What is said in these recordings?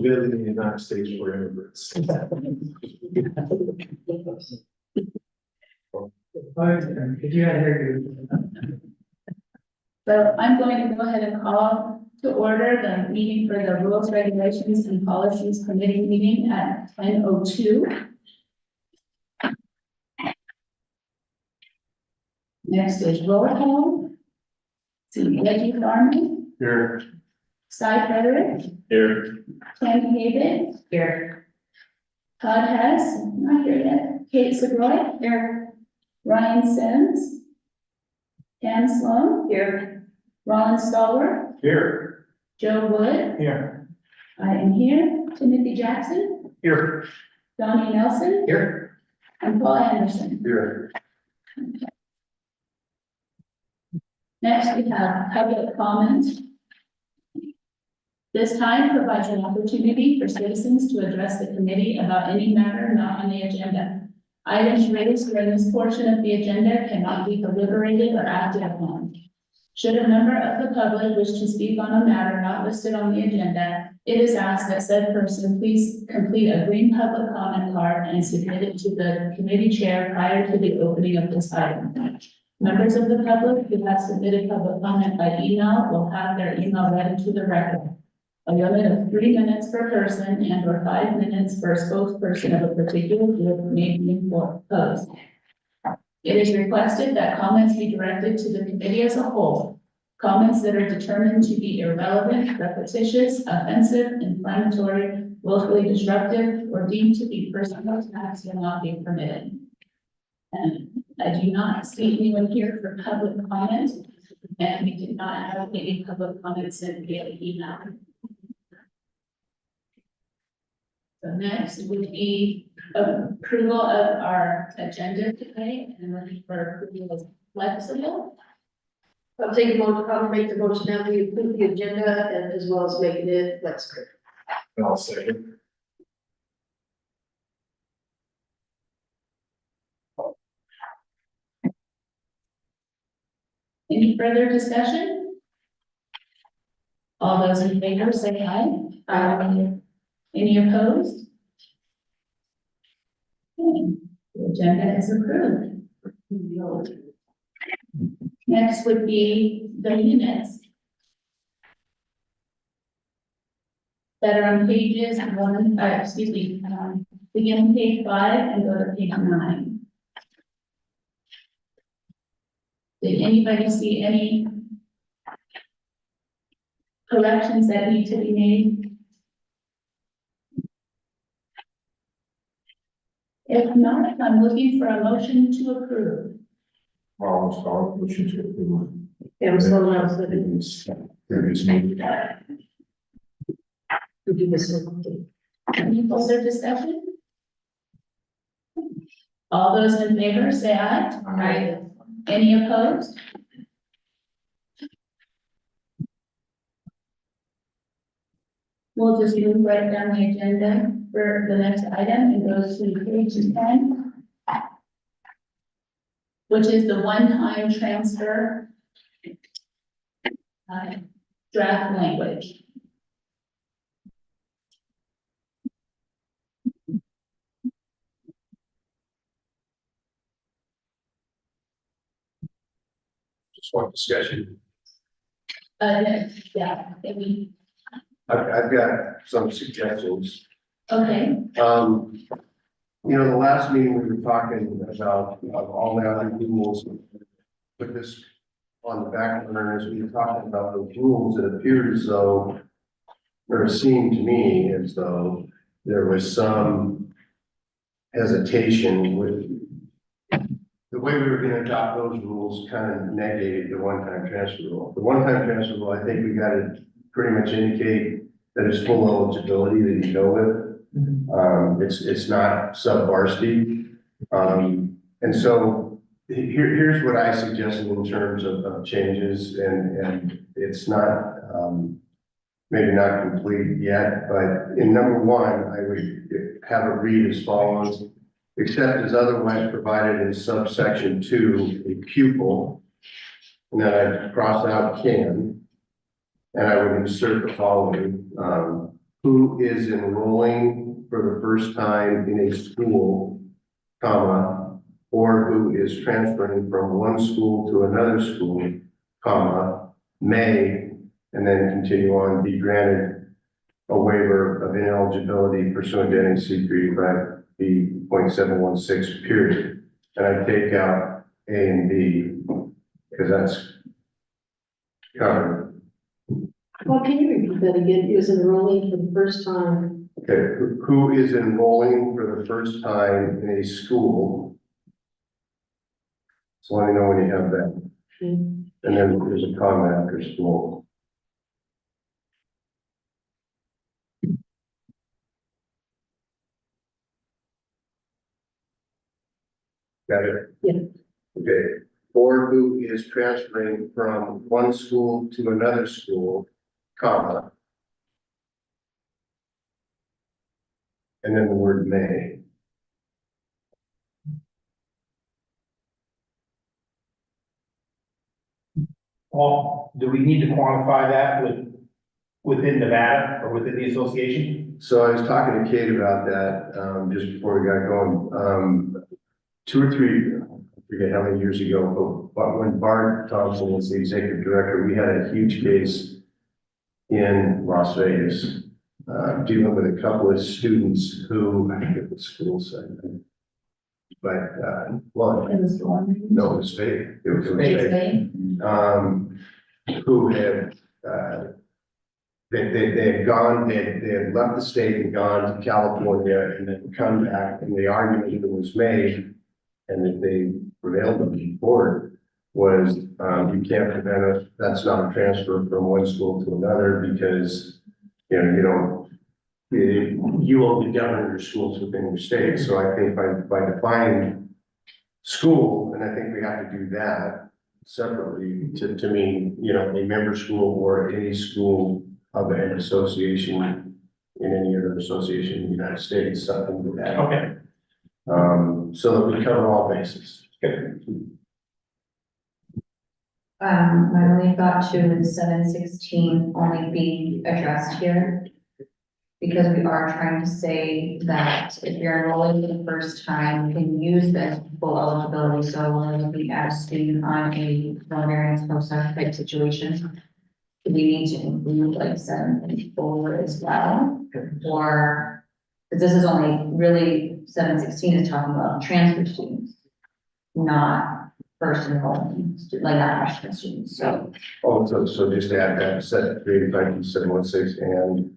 live in the United States for immigrants. Did you have your? So I'm going to go ahead and call to order the meeting for the Rules, Regulations, and Policies Committee meeting at 10:02. Next is roll call. See Reggie Thorman, Here. Cy Frederick, Here. Tammy David. Here. Todd Hess, not here yet. Kate Segroy. Here. Ryan Sims. Pam Sloan. Here. Ron Stallworth. Here. Joe Wood. Here. I am here. Timothy Jackson. Here. Donnie Nelson. Here. And Paul Anderson. Here. Next, we have public comment. This time provides an opportunity for citizens to address the committee about any matter not on the agenda. Items raised during this portion of the agenda cannot be deliberated or acted upon. Should a member of the public wish to speak on a matter not listed on the agenda, it is asked that said person please complete a green public comment card and submit it to the committee chair prior to the opening of this item. Members of the public who have submitted public comment by email will have their email read into the record. A limit of 3 minutes per person and or 5 minutes per spokesperson of a particular group may be imposed. It is requested that comments be directed to the committee as a whole. Comments that are determined to be irrelevant, repetitious, offensive, inflammatory, willfully disruptive, or deemed to be personal attacks will not be permitted. And I do not see anyone here for public comment, and we did not have any public comments sent via email. So next would be approval of our agenda today, and looking for approval as flexible. I'll take a motion, I'll make the motion that we approve the agenda and as well as making it flexible. I'll second. Any further discussion? All those in favor say aye. Aye. Any opposed? Okay, the agenda is approved. Next would be the minutes that are on pages begin on page 5 and go to page 9. Did anybody see any corrections that need to be made? If not, I'm looking for a motion to approve. I'll start pushing to approve. Yeah, I'm slow now, so Previous meeting. we do this one. Any further discussion? All those in favor, say aye. Aye. Any opposed? We'll just move right down the agenda for the next item and go to page 10, which is the one-time transfer draft language. Just one discussion. Yeah, maybe, I've got some suggestions. okay, You know, the last meeting we were talking about all the other rules. Put this on the back burner as we were talking about those rules, it appeared as though, or it seemed to me as though there was some hesitation with the way we were gonna adopt those rules kind of negated the one-time transfer rule. The one-time transfer rule, I think we gotta pretty much indicate that it's full eligibility that you go with. It's not sub-varsity. And so here's what I suggested in terms of changes, and it's not, maybe not complete yet, but in number 1, I would have it read as follows: except as otherwise provided in subsection 2, a pupil, and then I'd cross out can, and I would insert the following, who is enrolling for the first time in a school, comma, or who is transferring from one school to another school, comma, may, and then continue on, be granted a waiver of ineligibility pursuant to NC 35B.716, period. And I take out A and B, because that's covered. Well, can you repeat that again? It was enrolling for the first time. Okay, who is enrolling for the first time in a school? So let me know when you have that. Hmm. And then there's a comma after school. Got it? Yeah. Okay, or who is transferring from one school to another school, comma. And then the word may. Paul, do we need to quantify that within Nevada or within the association? So I was talking to Kate about that, just before we got going, 2 or 3, I forget how many years ago, but when Bart Thompson was the executive director, we had a huge case in Las Vegas, dealing with a couple of students who, I forget what school said, but, well, It was the one. no, it was fake. It was It's fake. vague. Who had, they had gone, they had left the state and gone to California and then come back, and the argument that was made, and that they prevailed in court, was, you can't prevent it, that's not a transfer from one school to another, because, you know, you don't, you only govern your schools within your state, so I think by defining school, and I think we have to do that separately to mean, you know, a member school or any school of an association in any other association in the United States, something like that. Okay. So that we cover all bases. My only thought too is 716 only being addressed here. Because we are trying to say that if you're enrolling for the first time, you can use this full eligibility, so we're looking at a student on a no variance post-sec type situation. Do we need to include like 7.4 as well? Or, because this is only really, 716 is talking about transfer students, not first enrollment, like not freshman students, so. Oh, so just add that, set 385.716 and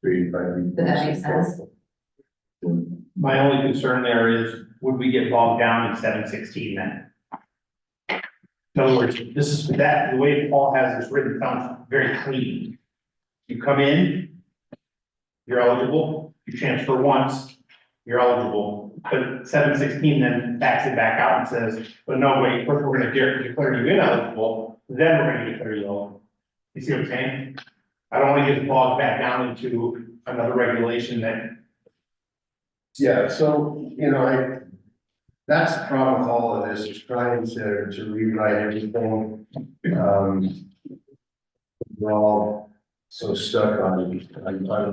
385. Does that make sense? My only concern there is, would we get bogged down in 716 then? In other words, this is that, the way Paul has this written sounds very clean. You come in, you're eligible, you transfer once, you're eligible. But 716 then backs it back out and says, but no, wait, first we're gonna declare you ineligible, then we're gonna declare you eligible. You see what I'm saying? I don't wanna get bogged back down into another regulation that. Yeah, so, you know, that's the problem with all of this, is trying to rewrite everything. We're all so stuck on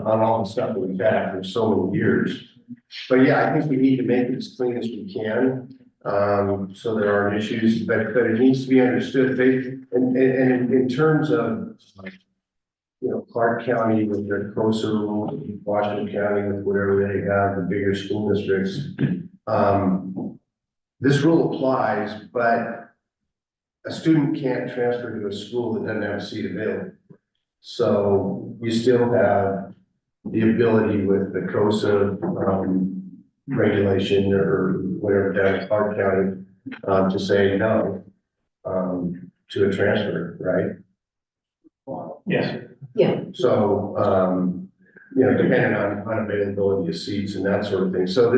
all the stuff that we've had for so many years. But yeah, I think we need to make it as clean as we can, so there aren't issues, but it needs to be understood. And in terms of, you know, Clark County with their COSA rule, Washington County with whatever they have, the bigger school districts. This rule applies, but a student can't transfer to a school that doesn't have a seat available. So you still have the ability with the COSA, regulation or whatever down in Clark County, to say no, to a transfer, right? Yes. Yeah, So, you know, depending on availability of seats and that sort of thing. So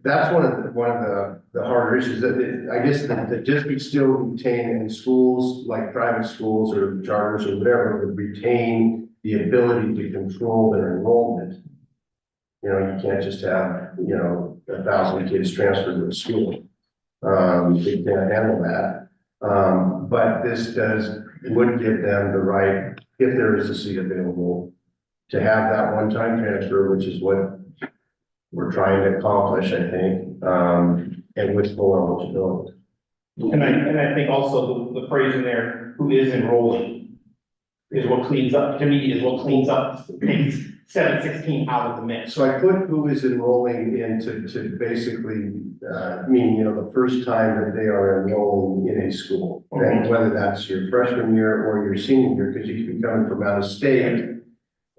that's one of the harder issues that I guess the district still retain in schools, like private schools or charters or whatever, would retain the ability to control their enrollment. You know, you can't just have, you know, 1,000 kids transferred to a school. They can't handle that. But this would give them the right, if there is a seat available, to have that one-time transfer, which is what we're trying to accomplish, I think, and with full eligibility. And I think also the phrase in there, who is enrolling, is what cleans up, to me, is what cleans up, takes 716 out of the mix. So I put who is enrolling in to basically, mean, you know, the first time that they are enrolling in a school. And whether that's your freshman year or your senior year, because you could be coming from out of state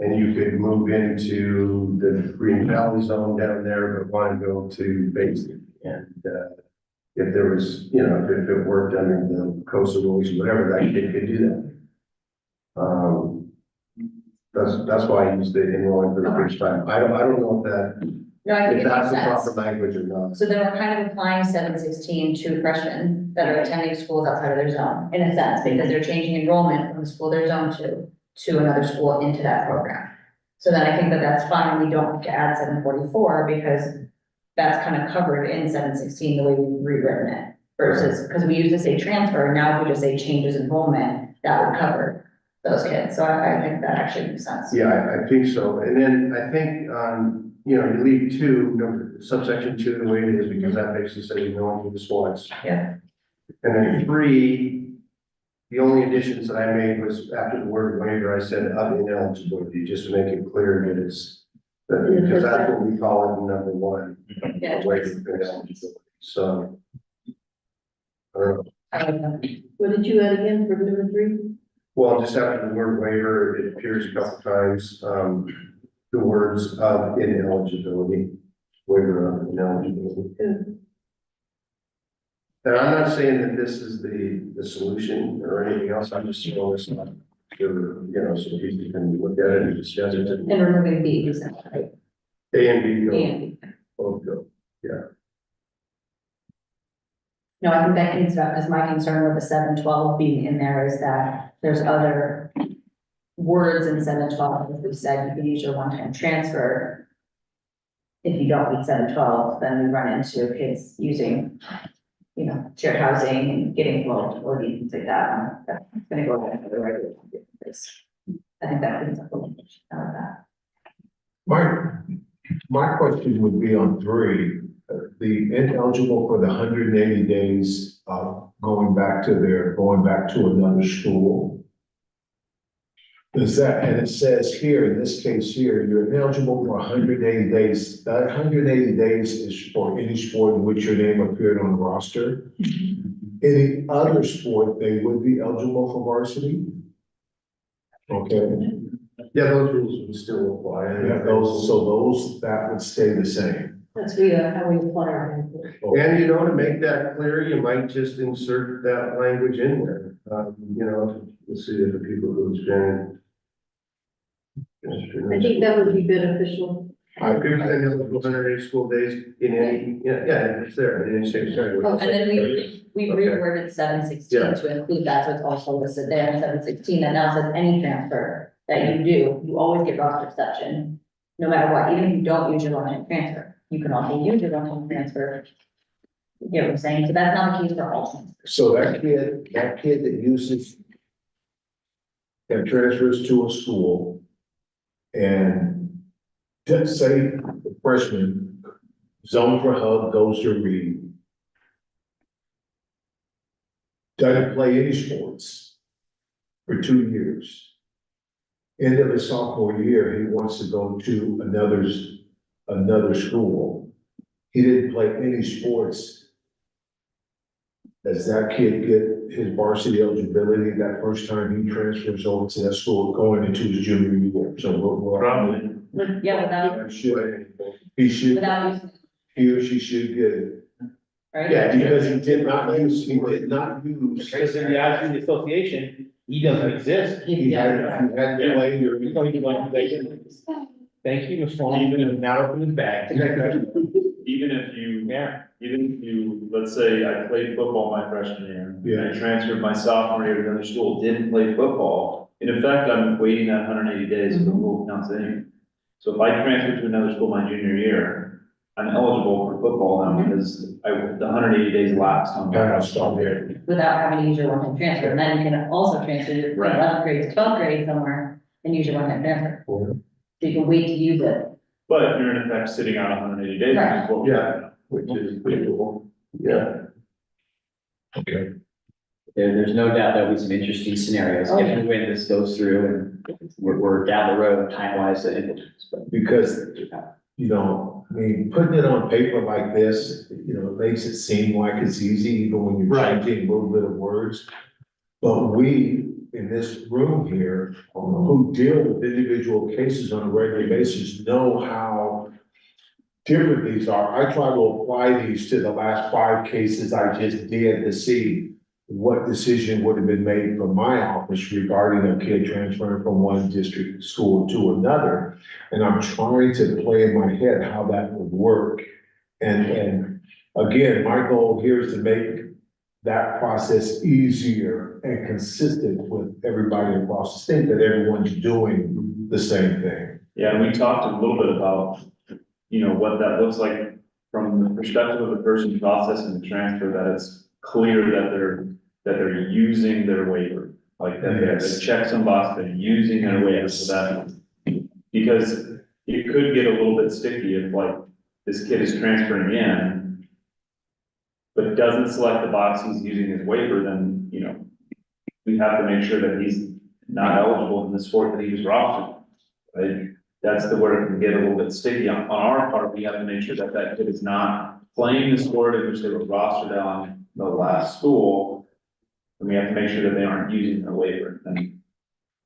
and you could move into the Green Valley zone down there, but want to go to basic. And, if there was, you know, if it worked under the COSA rules, or whatever, that kid could do that. That's why I used the enrolling for the first time. I don't know No, I think if it that's makes the proper sense. language or not. So then we're kind of applying 716 to freshmen that are attending schools outside of their zone, in a sense, because they're changing enrollment from the school they're zoned to another school into that program. So then I think that that's fine, we don't have to add 744, because that's kind of covered in 716, the way we've rewritten it. Versus, because we used to say transfer, now if we just say changes enrollment, that would cover those kids, so I think that actually makes sense. Yeah, I think so. And then I think, you know, you leave subsection 2 the way it is, because that basically says you know only this once. Yeah. And then 3, the only additions that I made was after the word waiver, I said of ineligibility, just to make it clear that it's, because that's what we call it in number 1. Yeah. Waiver of ineligibility. So. I don't know. I like that. What did you add again for number 3? Well, just after the word waiver, it appears a couple times, the words of ineligibility, waiver of ineligibility. Good. And I'm not saying that this is the solution or anything else, I'm just throwing this out, you know, so people can look at it and discuss it. And removing B, you said, right? A and B go, And, both go. no, I think that needs to, because my concern with the 712 being in there is that there's other words in 712, as we said, you can use your one-time transfer. If you don't meet 712, then we run into kids using, you know, shared housing and getting low or things like that. That's gonna go back to the regular. I think that brings up a little bit of that. My question would be on 3, the ineligible for the 180 days of going back to another school. Does that, and it says here, in this case here, you're ineligible for 180 days. That 180 days is for any sport in which your name appeared on the roster. Any other sport, they would be eligible for varsity? Okay, Yeah, those rules would still apply. yeah, that would stay the same. That's how we apply our. And you know, to make that clear, you might just insert that language in there, you know, to see if the people who's been. I think that would be beneficial. I agree with that, 180 school days in any, yeah, it's there, in any state. Oh, and then we Okay. reworded 716 Yeah. to include that, so it's also listed there in 716, that now says any transfer that you do, you always get roster exception. No matter what, even if you don't use your one-time transfer, you can also use your one-time transfer. You get what I'm saying, so that's not the case for all transfers. So that kid that uses and transfers to a school and just say the freshman zone for hub goes to Reed. Doesn't play any sports for 2 years. End of his sophomore year, he wants to go to another school. He didn't play any sports. Does that kid get his varsity eligibility that first time he transfers over to that school going into his junior year? So we're. Probably. Yeah, without, He should, without using, he or she should get it. right? Yeah, Because he did not use. Because in the eyes of the association, he doesn't exist. He had played or. He's only going to Thank you, Mr. Long, even if now open his bag. Even if you, Yeah, even if you, let's say I played football my freshman year. Yeah. I transferred my sophomore year to another school, didn't play football. In effect, I'm waiting that 180 days for the rule counts anyway. So if I transfer to another school my junior year, I'm eligible for football now because the 180 days lapsed on my. I'll stop there. Without having to use your one-time transfer, and then you can also transfer your Right. 11th grade to 12th grade somewhere and use your one-time transfer. So you can wait to use it. But you're in effect sitting out 180 days, which is what we have. Which is pretty cool. Yeah. Okay. There's no doubt there'll be some interesting scenarios if and when this goes through and we're down the road time-wise to implement. But Because, you know, I mean, putting it on paper like this, you know, it makes it seem like it's easy, even when you're Right. changing a little bit of words. But we, in this room here, who deal with individual cases on a regular basis, know how different these are. I try to apply these to the last 5 cases I just did to see what decision would have been made from my office regarding a kid transferring from one district school to another. And I'm trying to play in my head how that would work. And again, my goal here is to make that process easier and consistent with everybody across the state, that everyone's doing the same thing. Yeah, and we talked a little bit about, you know, what that looks like from the perspective of the person processing the transfer, that it's clear that they're using their waiver. Like that they check some box, they're using their waiver for that. Because it could get a little bit sticky if like this kid is transferring in, but doesn't select the box he's using his waiver, then, you know, we have to make sure that he's not eligible in the sport that he was rostered. Right? That's where it can get a little bit sticky. On our part, we have to make sure that that kid is not playing the sport in which they were rostered on the last school. And we have to make sure that they aren't using their waiver. And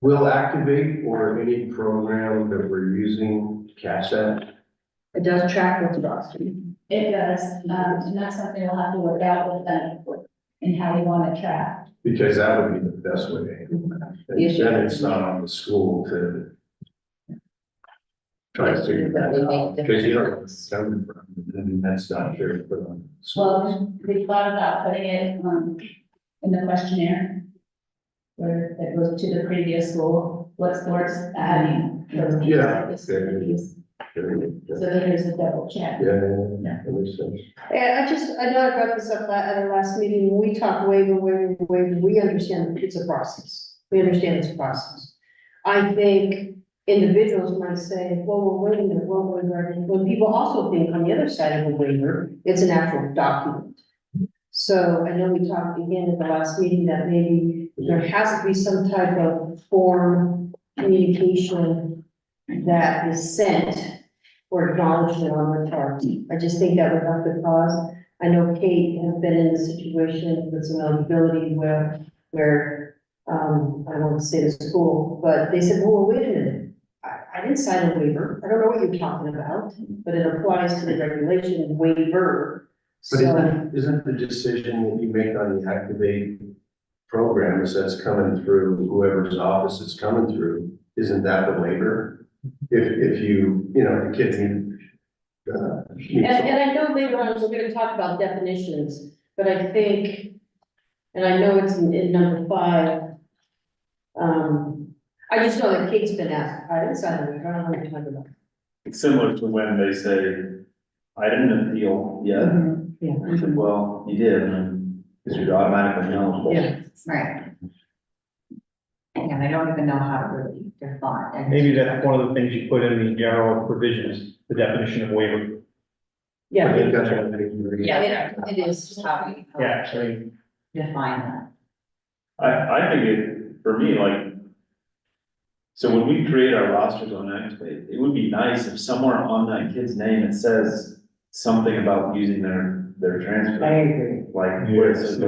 Will Activate or any program that we're using catch that? It does track what's roster. It does, and that's something we'll have to work out with them and how we want to track. Because that would be the best way to handle that. And then it's not on the school to try to figure that out. Because you don't know where it's coming from, and that's not fair to put on. the schools. Well, we thought about putting it, in the questionnaire. Where it goes to the previous school, what sports adding. those names Yeah, like this previous. So Yeah, that there's a double check. that makes sense. Yeah, I know I brought this up at our last meeting, when we talk waiver, we understand it's a process. We understand it's a process. I think individuals might say, well, wait a minute, when people also think on the other side of a waiver, it's an actual document. So I know we talked again at the last meeting that maybe there has to be some type of form communication that is sent or acknowledgement on the part. I just think that would help the cause. I know Kate has been in a situation with some eligibility where, I don't want to say the school, but they said, well, wait a minute. I didn't sign a waiver. I don't know what you're talking about, but it applies to the regulation waiver. But So, isn't the decision that you make on the Activate programs that's coming through, whoever's office it's coming through, isn't that the waiver? If you know, the kid can. and I know later on, we're gonna talk about definitions, but I think, and I know it's in number 5. I just know that Kate's been asked, I didn't sign a waiver, I don't know what you're talking about. it's similar to when they say, I didn't appeal yet. Yeah. I said, well, you did, and because you're automatically eligible. Yeah. Right. And I don't even know how to really define. and- Maybe that's one of the things you put in the general provisions, the definition of waiver. I Yeah, think that's what I think. Yeah, it is just how we Yeah, I mean, define that. I think it, for me, like, so when we create our rosters on Activate, it would be nice if somewhere on that kid's name, it says something about using their transfer. agree. Like, where it says.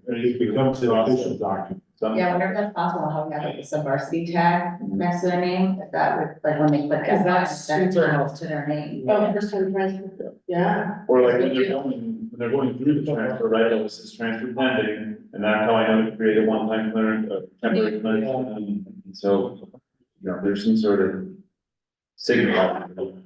It becomes an official document. Some- Yeah, whenever that's possible, how we have like a sub-varsity tag next to their name, if that would, like when they click that, That's that super turns to their name. Oh, first time transfer, yeah. Or like when they're going through the transfer, right, it says transfer pending, and that's how I know to create a one-time clearance, a temporary clearance. And so, you know, there's some sort of signal.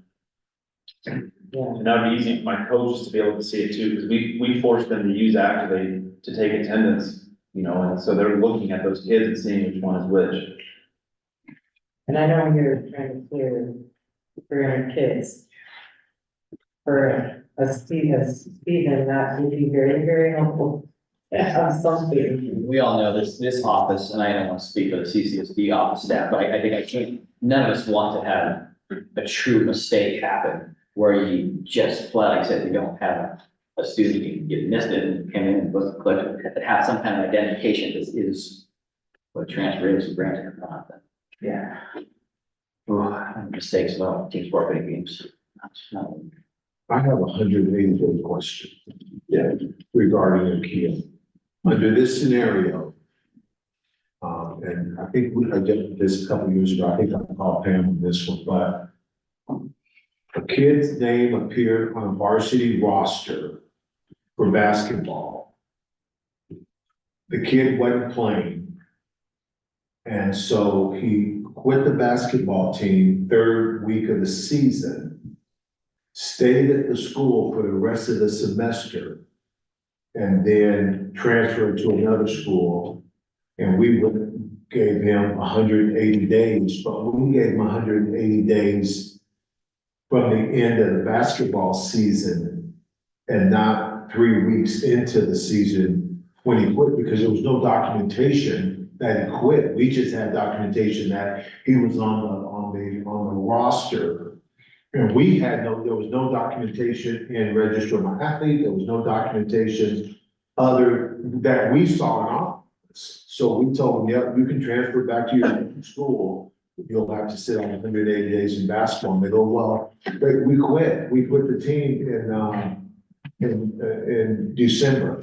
And that'd be easy for my coaches to be able to see it too, because we force them to use Activate to take attendance, you know, and so they're looking at those kids and seeing which one is which. And I know you're trying to clear 300 kids. For a Stephen, that would be very, very helpful. Something. We all know this office, and I don't want to speak for the CCSD office staff, but I think I can't, none of us want to have a true mistake happen where you just flat, like I said, you don't have a student, you get missed it and came in and was collected, have to have some kind of identification is what transfer is granted or not. Yeah. Mistakes, well, team sport video games. I have 180-day question. Yeah, regarding a kid. Under this scenario. And I think I did this a couple of years ago, I think I called Pam on this one, but. A kid's name appeared on a varsity roster for basketball. The kid wasn't playing. And so he quit the basketball team third week of the season. Stayed at the school for the rest of the semester. And then transferred to another school. And we gave him 180 days, but we gave him 180 days from the end of the basketball season and not 3 weeks into the season when he quit, because there was no documentation that he quit. We just had documentation that he was on the roster. And we had there was no documentation in Register My Athlete, there was no documentation other that we saw in our office. So we told him, yeah, you can transfer back to your school. You'll have to sit on 180 days in basketball. And they go, well, we quit the team in December.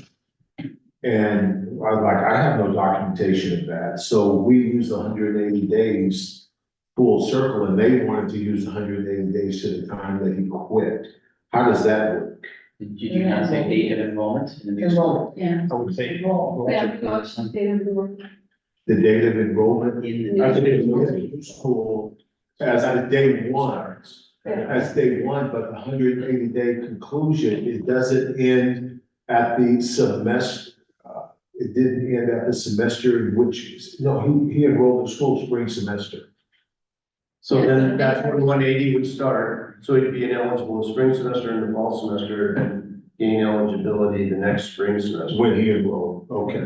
And I was like, I have no documentation of that. So we used 180 days full circle, and they wanted to use 180 days to the time that he quit. How does that work? Did you not say date of enrollment in the new school? Yeah. I would say. The date of enrollment In the as new in school as day one, but the 180 day conclusion, it doesn't end at the semester. It didn't end at the semester in which, no, he enrolled in school spring semester. So then that's when 180 would start, so he'd be ineligible in spring semester and the fall semester, and gain eligibility the next spring semester. When he enrolled, okay.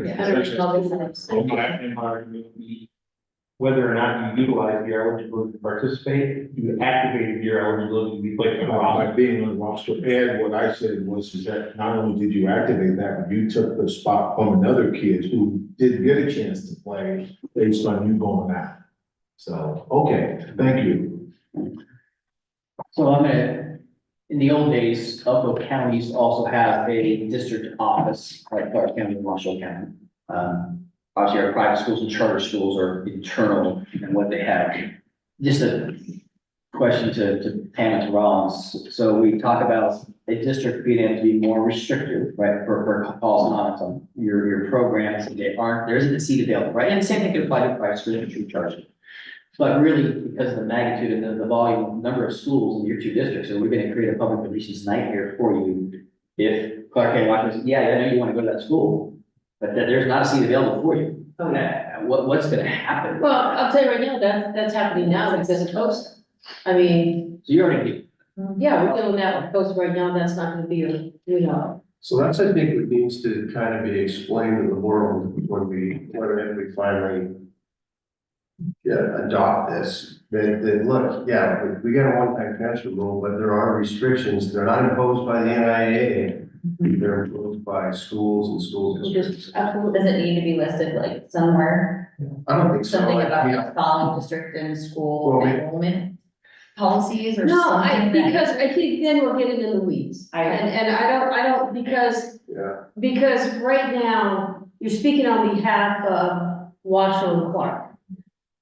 Whether or not you utilize your eligibility to participate, you activated your eligibility to be played. By being on the roster, and what I said is that not only did you activate that, but you took the spot from another kid who didn't get a chance to play based on you going out. So, okay, thank you. So I'm gonna, in the old days, Elko County used to also have a district office, like Clark County and Marshall County. Obviously, our private schools and charter schools are internal in what they have. Just a question to Pam and to Rollins. So we talk about a district being able to be more restrictive, right, for calls on your programs, and there isn't a seat available, right? And same thing could apply to private schools and true charter. But really, because of the magnitude and the volume, number of schools in your two districts, so we're gonna create a public relations nightmare for you. If Clark County Washington says, yeah, I know you wanna go to that school, but that there's not a seat available for you. What's gonna happen? Well, I'll tell you right now, that's happening now because of COSA. I mean, So you already, yeah, we're doing that with COSA right now, that's not gonna be, So that's, I think, what needs to kind of be explained to the world when we finally adopt this, that look, yeah, we got a one-time transfer rule, but there are restrictions. They're not imposed by the NIA. They're imposed by schools and school districts. Just, does it need to be listed like somewhere? I don't think so. Something about Yeah. the following district and school Well, enrollment policies or no, something? that- because I think then we're getting in the weeds. And I don't, Yeah. because right now, you're speaking on behalf of Washoe and Clark.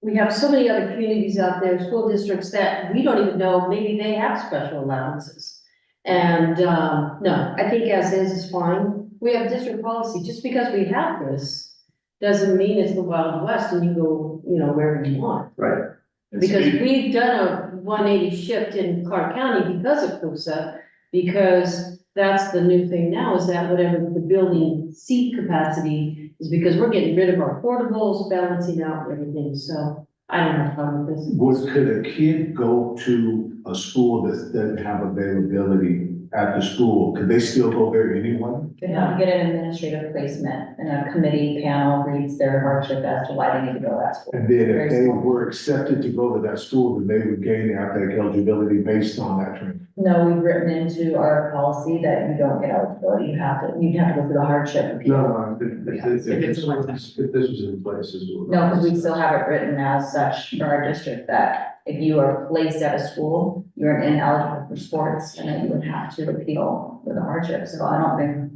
We have so many other communities out there, school districts that we don't even know, maybe they have special allowances. And, no, I think as is fine. We have district policy, just because we have this, doesn't mean it's the Wild West and you go, wherever you want. Right. Because we've done a 180 shift in Clark County because of CUSA, because that's the new thing now, is that whatever the building seat capacity is, because we're getting rid of our portables, balancing out everything, so I don't have a problem with this. Could a kid go to a school that doesn't have availability at the school, could they still go there anyway? They have to get an administrative placement and a committee panel reads their hardship as to why they need to go to that school. And then if Very they small. were accepted to go to that school, then they would gain athletic eligibility based on that training. No, we've written into our policy that you don't get eligibility, you'd have to go through the hardship appeal. No, if this was in place as well. No, because we still have it written as such for our district that if you are placed at a school, you're ineligible for sports and then you would have to appeal with a hardship. So I don't think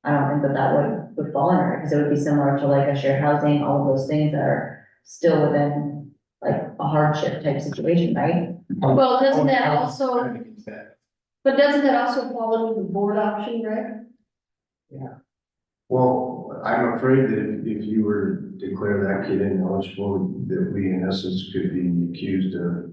that would fall under it because it would be similar to like a shared housing, all of those things that are still within like a hardship type situation, right? Well, doesn't that I was also, kind of against that. but doesn't that also fall under the board option, Greg? Well, I'm afraid that if you were to declare that kid ineligible, that we in essence could be accused of,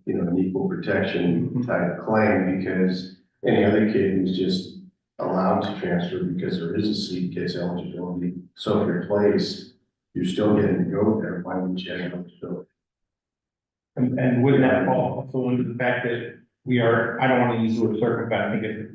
an equal protection type claim, because any other kid who's just allowed to transfer because there is a seat gets eligibility. So if you're placed, you're still getting to go there, why wouldn't you have eligibility? And wouldn't that fall also into the fact that we are, I don't want to use the word circumvent, I think it's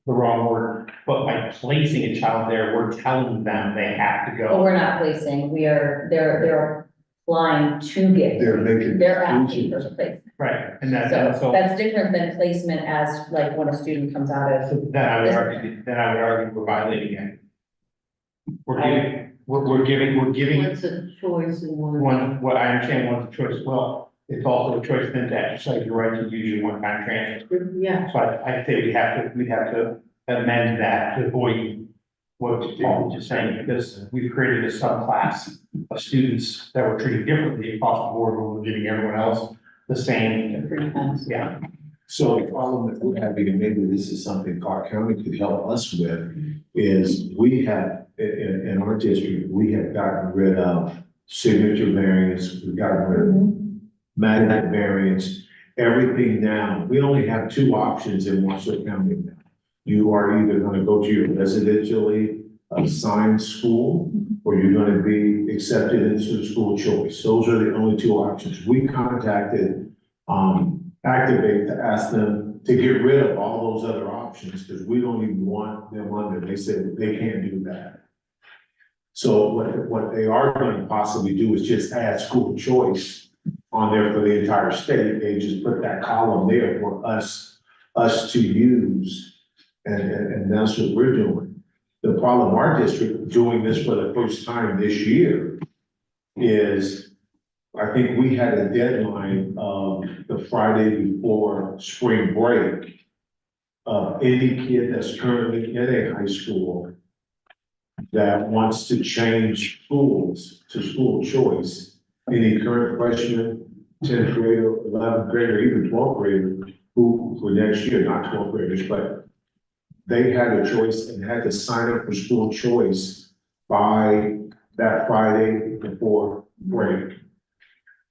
the wrong word, but by placing a child there, we're telling them they have to But go. we're not placing, they're applying to get, They're making. they're asking for a placement. Right, and So so that's different than placement as like when a student comes out of. then I would argue we're violating it. We're giving What's a choice in one? one, what I understand one's a choice, well, it's also a choice then to exercise your right to use your one-time transfer. Yeah, So I think we'd have to amend that to avoid what Paul was just saying, because we've created a subclass of students that were treated differently across the board, when we're giving everyone else the same, yeah. So the problem that we're having, and maybe this is something Clark County could help us with, is we have, in our district, we have gotten rid of signature variance, we've gotten rid of magnet variance, everything now. We only have two options in Washoe County now. You are either gonna go to your residentially assigned school, or you're gonna be accepted into the school choice. Those are the only two options. We contacted, Activate to ask them to get rid of all those other options, because we don't even want them under. They said they can't do that. So what they are going to possibly do is just add school choice on there for the entire state. They just put that column there for us to use. And that's what we're doing. The problem, our district doing this for the first time this year is, I think we had a deadline of the Friday before spring break. Any kid that's currently in a high school that wants to change schools to school choice, any current freshman, 10th grader, 11th grader, even 12th grader, who for next year, not 12th graders, but they had a choice and had to sign up for school choice by that Friday before break.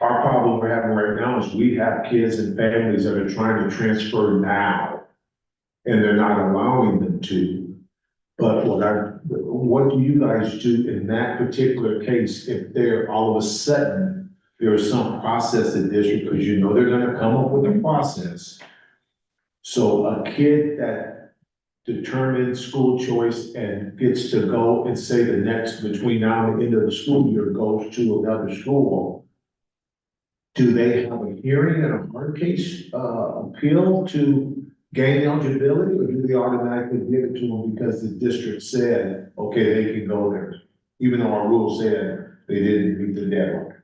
Our problem we're having right now is we have kids and families that are trying to transfer now, and they're not allowing them to. But what do you guys do in that particular case if there, all of a sudden, there is some process in district, because you know they're gonna come up with a process. So a kid that determines school choice and gets to go and say the next, between now and the end of the school year, goes to another school. Do they have a hearing and a hard case, appeal to gain eligibility, or do they automatically give it to them because the district said, okay, they can go there? Even though our rule said they didn't meet the deadline.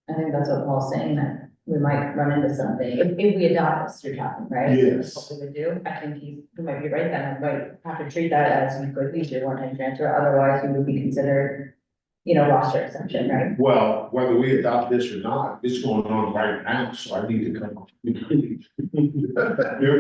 I think that's what Paul's saying, that we might run into something, if we adopt this, you're talking, right? Yes. What we would do, I think he might be right, then, we might have to treat that as you could use your one-time transfer, otherwise you would be considered, roster exception, right? Well, whether we adopt this or not, it's going on right now, so I need to come up. There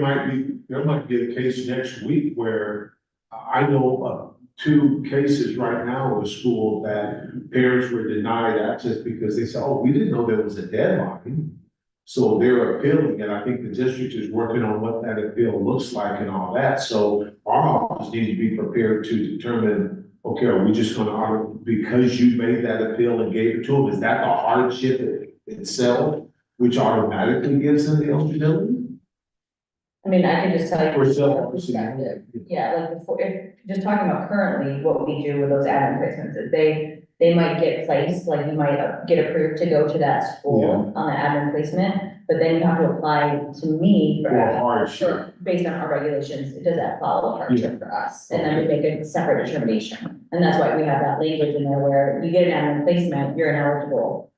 might be a case next week where I know of 2 cases right now of a school that parents were denied access because they said, oh, we didn't know there was a deadline. So they're appealing, and I think the district is working on what that appeal looks like and all that. So our office needs to be prepared to determine, okay, are we just gonna honor, because you made that appeal and gave it to them, is that the hardship itself, which automatically gives them the eligibility? I mean, I can just tell you. For some, from perspective. Yeah, like before, if, just talking about currently, what we do with those admin placements is they might get placed, like you might get approved to go to that school on the admin placement, but then you have to apply to me for. For hardship. for- Based on our regulations, does that follow hardship for us? And then we make a separate determination, and that's why we have that language in there where you get an admin placement, you're ineligible.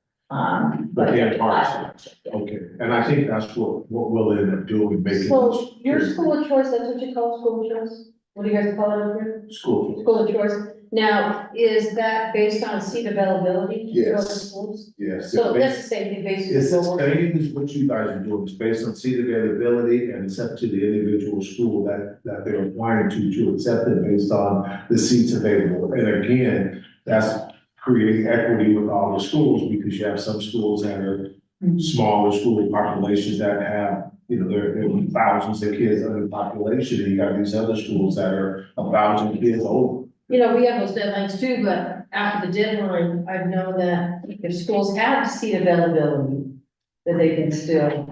But you yeah, have to apply for hardship. yeah. Okay, and I think that's what we'll end up doing, making. So your school of choice, that's what you call school of choice? What do you guys call it over here? School. School of choice. Now, is that based on seat availability? for the Yes. schools? Yes. So that's the same thing basically. It's the same as what you guys are doing, it's based on seat availability and it's up to the individual school that they're applying to accept it based on the seats available. And again, that's creating equity with all the schools, because you have some schools that are smaller school populations that have, there are thousands of kids under the population, and you got these other schools that are 1,000 kids old. We have those deadlines too, but after the deadline, I've known that if schools have seat availability, that they can still,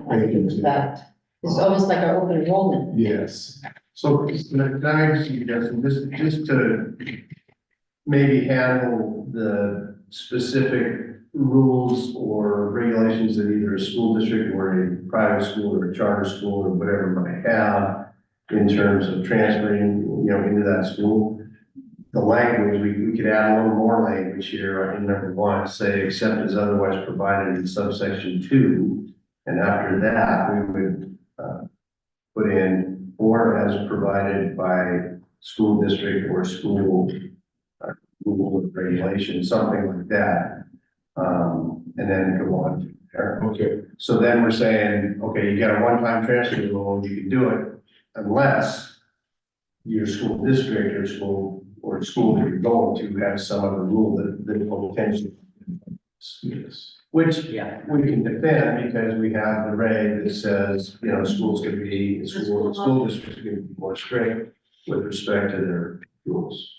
that. It's almost like our open enrollment. Yes. So, can I suggest, just to maybe handle the specific rules or regulations that either a school district or a private school or a charter school or whatever might have in terms of transferring, into that school. The language, we could add a little more language here in number one, say, except as otherwise provided in subsection 2. And after that, we would, put in or as provided by school district or school rule of regulation, something like that. And then go on from there. Okay. So then we're saying, okay, you got a one-time transfer rule, you can do it unless your school district or school that you're going to have some other rule that will potentially. Yes. Which Yeah. we can defend because we have the reg that says, schools can be, school districts can be more strict with respect to their rules.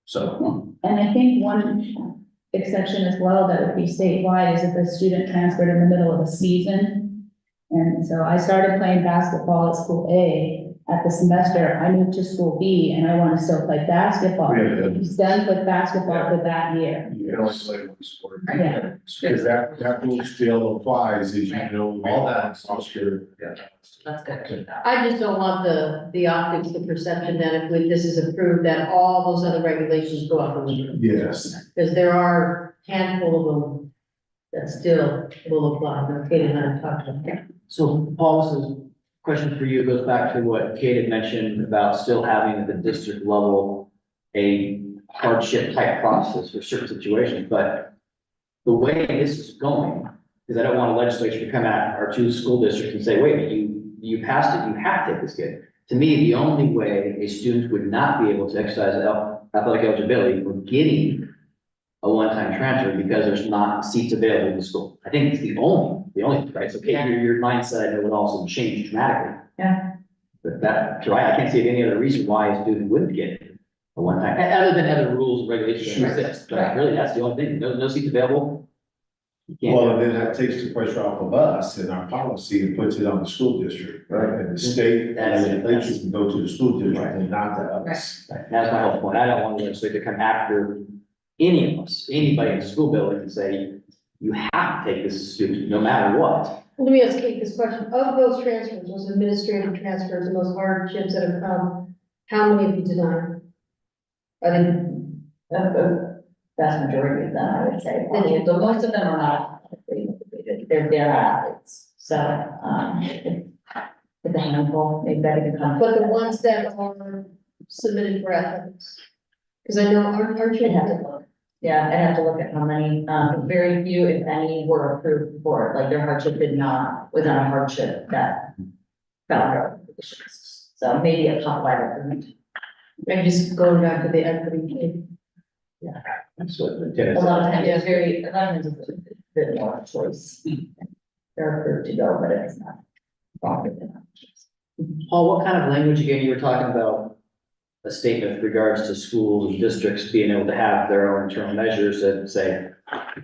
So, And I think one exception as well that would be statewide is if a student transferred in the middle of a season. And so I started playing basketball at school A. At the semester, I moved to school B and I want to still play basketball. Yeah. He's done with basketball for that year. you can only play one sport. Yeah. Because that rule still applies, as you know. All that. Oscar. Yeah. That's good. I just don't want the optics, the perception that if this is approved, that all those other regulations go out the window. Yes. Because there are a handful of them that still will apply. Now, Kate and I have talked about that. So Paul, this is a question for you, goes back to what Kate had mentioned about still having at the district level a hardship type process for certain situations, but the way this is going is I don't want a legislature to come at our two school districts and say, wait, a minute, you passed it, you have to take this kid. To me, the only way a student would not be able to exercise athletic eligibility for getting a one-time transfer because there's not seats available in the school. I think it's the only, right? So Kate, your mindset would also change dramatically. Yeah. But so I can't see any other reason why a student wouldn't get a one-time, other than other rules and regulations that exist. But really, that's the only thing. No seats available. You can't. Well, and then that takes the pressure off of us and our policy and puts it on the school district, right? And the state That's it. legislature can go to the school district and not to us. Right, that's my whole point. I don't want the legislature to come after any of us, anybody in the school building and say, you have to take this student, no matter what. Let me ask Kate this question. Of those transfers, those administrative transfers and those hardships that have come, how many have you denied? I think, The vast majority of them, I would say. The most of them are not athletically motivated. They're athletes. So, it's a handful, maybe that can come. but the ones that are submitted for athletics. Because I know, aren't you? I'd have to look. Yeah, I'd have to look at how many, very few, if any, were approved for, like their hardship was not a hardship that fell under conditions. So maybe a top 5 approved. I'm just going back to the equity thing. That's what A Lieutenant lot of said. times, a lot of times it's a bit more choice. They're approved to go, but it's not. Profit enough. Paul, what kind of language again, you were talking about a statement with regards to schools and districts being able to have their own internal measures that say,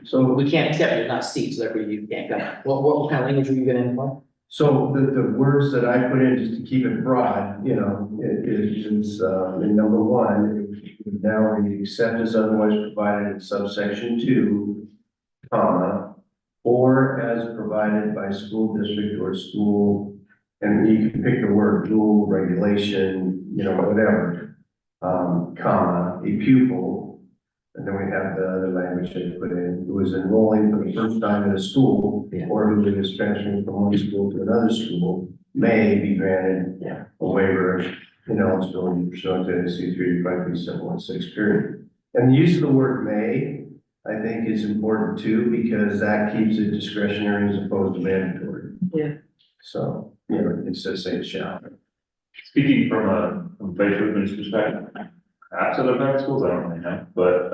so we can't accept, there's not seats, therefore you can't come. What kind of language were you gonna implement? So the words that I put in, just to keep it broad, you know, in number one, it would now read, except as otherwise provided in subsection 2, comma, or as provided by school district or school, and you can pick the word, rule, regulation, you know, whatever, comma, a pupil, and then we have the other language they put in, who is enrolling for the first time in a school, Yeah. or who is transferring from one school to another school, may be granted Yeah. a waiver of ineligibility pursuant to NC 353.716 period. And the use of the word may, I think, is important too, because that keeps it discretionary as opposed to mandatory. Yeah. So, you know, instead of saying shall. Speaking from Faith Whitman's perspective, perhaps other private schools, I don't really know, but,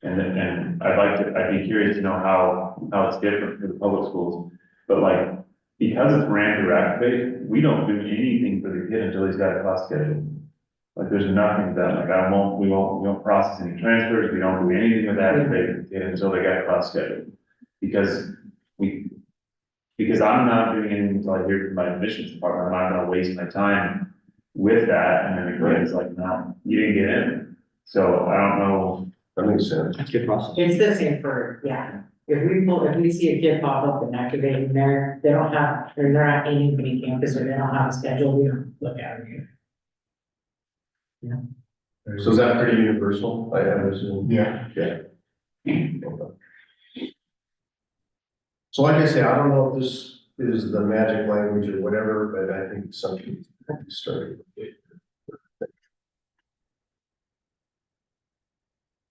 and I'd be curious to know how it's different for the public schools. But like, because it's Miranda activated, we don't do anything for the kid until he's got a class schedule. Like, there's nothing that, like, we won't process any transfers, we don't do anything with activated kid until they got a class schedule. Because I'm not doing anything until I hear from my admissions department, I'm not gonna waste my time with that, and then the kid's like, no, you didn't get in. So I don't know. That makes sense. That's good process. It's the same for, yeah, if we see a kid pop up and activate in there, they don't have, they're not anybody campus, or they don't have a schedule, we don't look at it. So is that pretty universal? I assume. Yeah. So like I say, I don't know if this is the magic language or whatever, but I think it's something to start.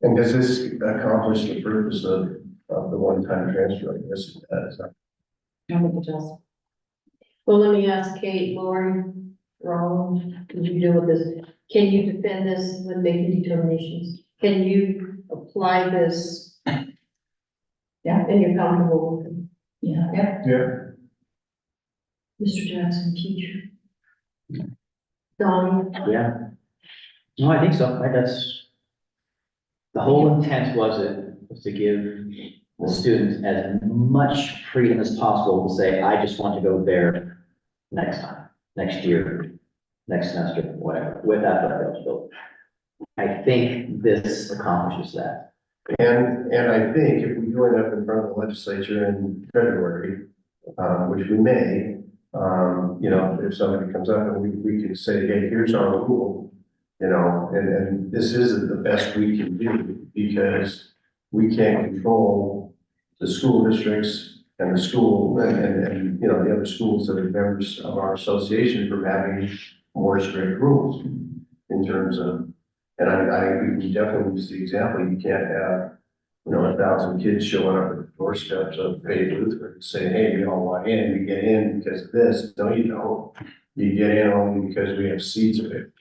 And does this accomplish the purpose of the one-time transfer? I guess it does. I think it does. Well, let me ask Kate, Lauren, Roland, can you deal with this? Can you defend this when making determinations? Can you apply this? Yeah. And you're comfortable with it? Yeah. Yeah. Mr. Jackson, teacher. Donnie? Yeah. No, I think so. That's, the whole intent was to give the students as much freedom as possible to say, I just want to go there next time, next year, next semester, whatever, with athletic eligibility. I think this accomplishes that. And I think if we go up in front of the legislature in February, which we may, you know, if somebody comes up and we can say, hey, here's our rule, you know, and this isn't the best we can do because we can't control the school districts and the school and you know, the other schools that are members of our association from having more strict rules in terms of, and we definitely use the example, you can't have, you know, 1,000 kids showing up at the doorsteps of Faith Lutheran saying, hey, we all want in, we get in because of this. No, you don't. You get in only because we have seats of it,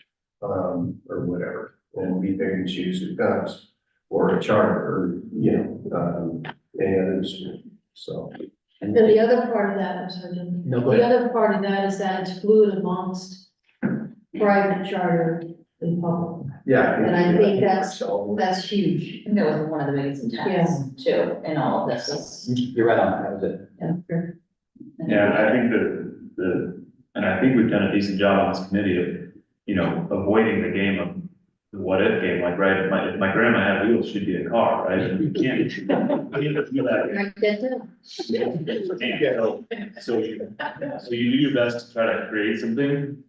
or whatever, and we pick and choose who comes, or a charter, or, you know, any others, so. And the other part of that, I'm sorry, Jim. No, go The ahead. other part of that is that it's fluid amongst private, charter, and public. Yeah. And I think that's So, huge. And that was one of the biggest intents too, in all of this is. You're right on, that was it. Yeah, I think and I think we've done a decent job on this committee of, you know, avoiding the game of the what if game, like, right, if my grandma had wheels, she'd be a car, right? And you can't, you can't do that. Right, that's it. So you do your best to try to create something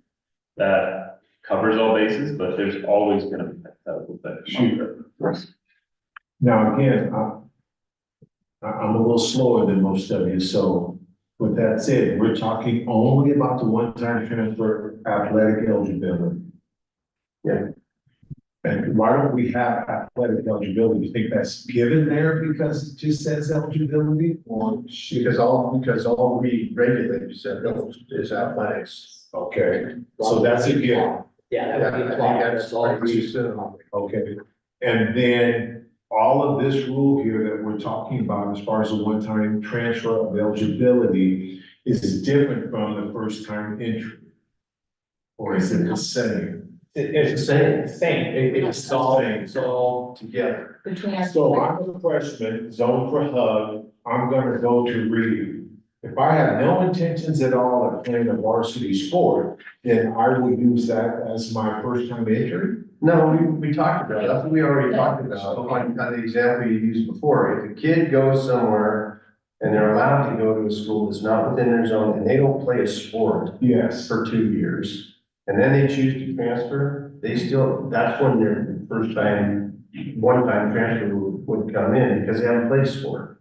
that covers all bases, but there's always gonna be hypothetical things. Now, again, I'm a little slower than most of you, so with that said, we're talking only about the one-time transfer athletic eligibility. Yeah. And why don't we have athletic eligibility? You think that's given there because it just says eligibility or? because all we regulate is athletics. Okay, so that's a given. Yeah, I that would think be a clause. that's That's all pretty we- soon. Okay, and then all of this rule here that we're talking about as far as the one-time transfer of eligibility is different from the first-time entry. Or is it the same? It's the same, it's all Together. Between our. So I'm a freshman, zone for HUG, I'm gonna go to Reed. if I have no intentions at all of playing a varsity sport, then I would use that as my first time entry. No, we talked about, that's what we already talked about, on the example you used before. If a kid goes somewhere and they're allowed to go to a school that's not within their zone and they don't play a sport Yes. for 2 years, and then they choose to transfer, they still, that's when their first time, one-time transfer would come in because they haven't played a sport.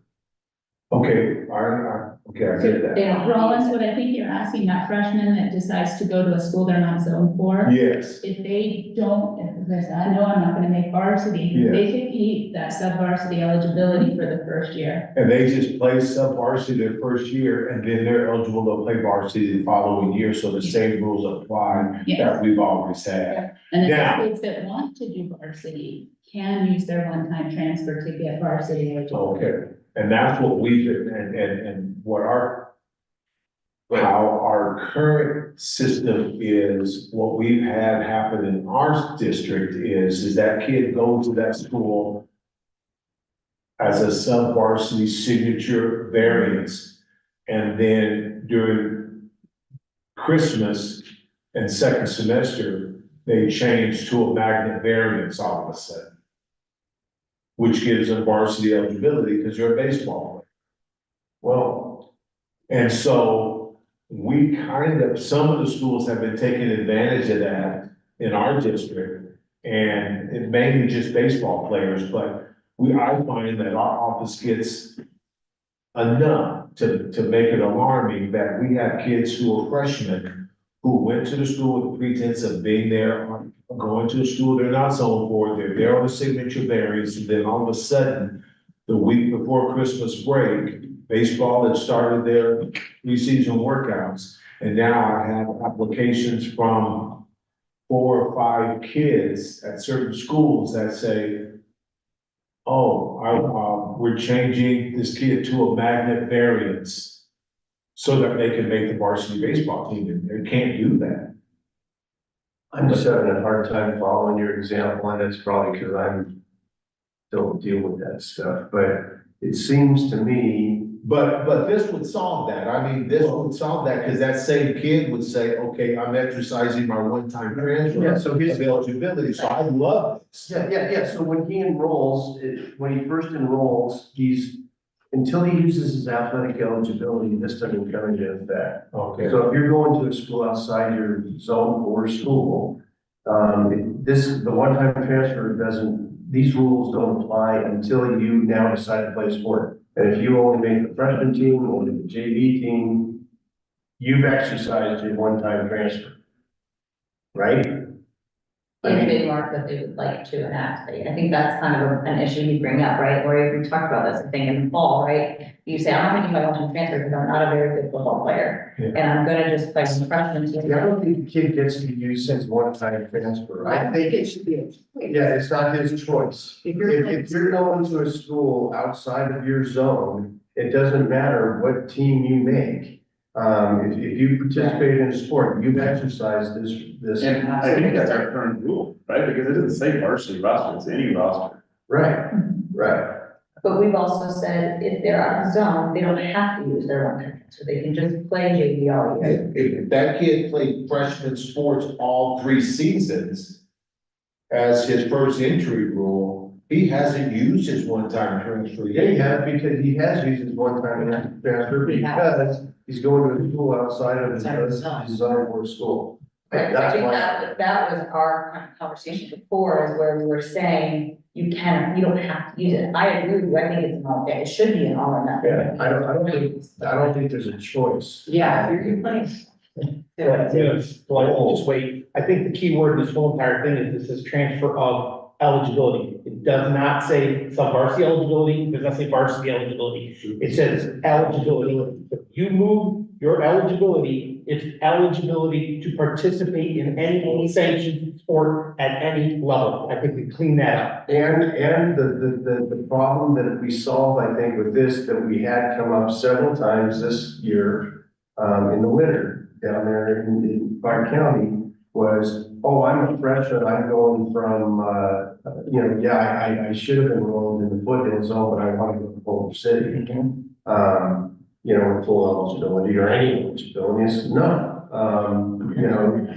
Okay, okay, I get that. They don't. Rollins, what I think you're asking, that freshman that decides to go to a school they're not zoned for, Yes, if they don't, if they say, I know I'm not gonna make varsity, they can keep that sub-varsity eligibility for the first year. and they just play sub-varsity their first year, and then they're eligible to play varsity the following year, so the same rules apply Yeah, that we've always had. and Now- the kids that want to do varsity can use their one-time transfer to get varsity eligibility. Okay, and that's what we did, and what how our current system is, what we've had happen in our district is that kid goes to that school as a sub-varsity signature variance, and then during Christmas and second semester, they change to a magnet variance all of a sudden, which gives them varsity eligibility because you're a baseball player. Well, and so we some of the schools have been taking advantage of that in our district. And it mainly just baseball players, but I find that our office gets enough to make it alarming that we have kids who are freshmen who went to the school with the pretense of being there, going to a school they're not zoned for, they're there on a signature variance, and then all of a sudden, the week before Christmas break, baseball had started their preseason workouts, and now I have applications from 4 or 5 kids at certain schools that say, oh, we're changing this kid to a magnet variance so that they can make the varsity baseball team, and they can't do that. I'm just having a hard time following your example, and it's probably because don't deal with that stuff, but it seems to me. But this would solve that. I mean, this would solve that, because that same kid would say, okay, I'm exercising my one-time transfer. Yeah, so his- of eligibility, so I love this. Yeah, so when he enrolls, when he first enrolls, until he uses his athletic eligibility, this doesn't come into effect. Okay, So if you're going to a school outside your zone or school, the one-time transfer these rules don't apply until you now decide to play sport. And if you only make the freshman team or the JV team, you've exercised your one-time transfer. Right? If they mark that they would like to enact, I think that's kind of an issue you bring up, right? Or we talked about this, I think, in the fall, right? You say, I'm not making my one-time transfer because I'm not a very good football player, Yeah. and I'm gonna just play some freshman team. I don't think the kid gets to use his one-time transfer. I think, it should be. yeah, it's not his choice. If If you're going to a school outside of your zone, it doesn't matter what team you make. If you participate in a sport, you've exercised this. And I think that's our current rule, right? Because it doesn't say varsity roster, it's any roster. Right, right. But we've also said if they're out of zone, they don't have to use their one-time transfer, they can just play JV all year. if that kid played freshman sports all 3 seasons as his first entry rule, he hasn't used his one-time transfer Yeah, yet. he has, because he has used his one-time transfer because he's going to a school outside of his zone or school. Right, so I That's think why. that was our kind of conversation before, is where we were saying, you don't have to use it. I agree with you, I think it's an all, it should be an all or nothing. Yeah, I don't think there's a choice. Yeah, you're playing. Just wait, I think the key word in this whole entire thing is this is transfer of eligibility. It does not say sub-varsity eligibility, it does not say varsity eligibility, it says eligibility. If you move your eligibility, it's eligibility to participate in any sanctioned sport at any level. I think we clean that up. And the problem that we solved, I think, with this, that we had come up several times this year, in the winter, down there in Clark County, was, oh, I'm a freshman, I'm going from, I should have enrolled in the foothill zone, but I want to go to Boulder City. you know, with full eligibility or any eligibility, it's none. You know,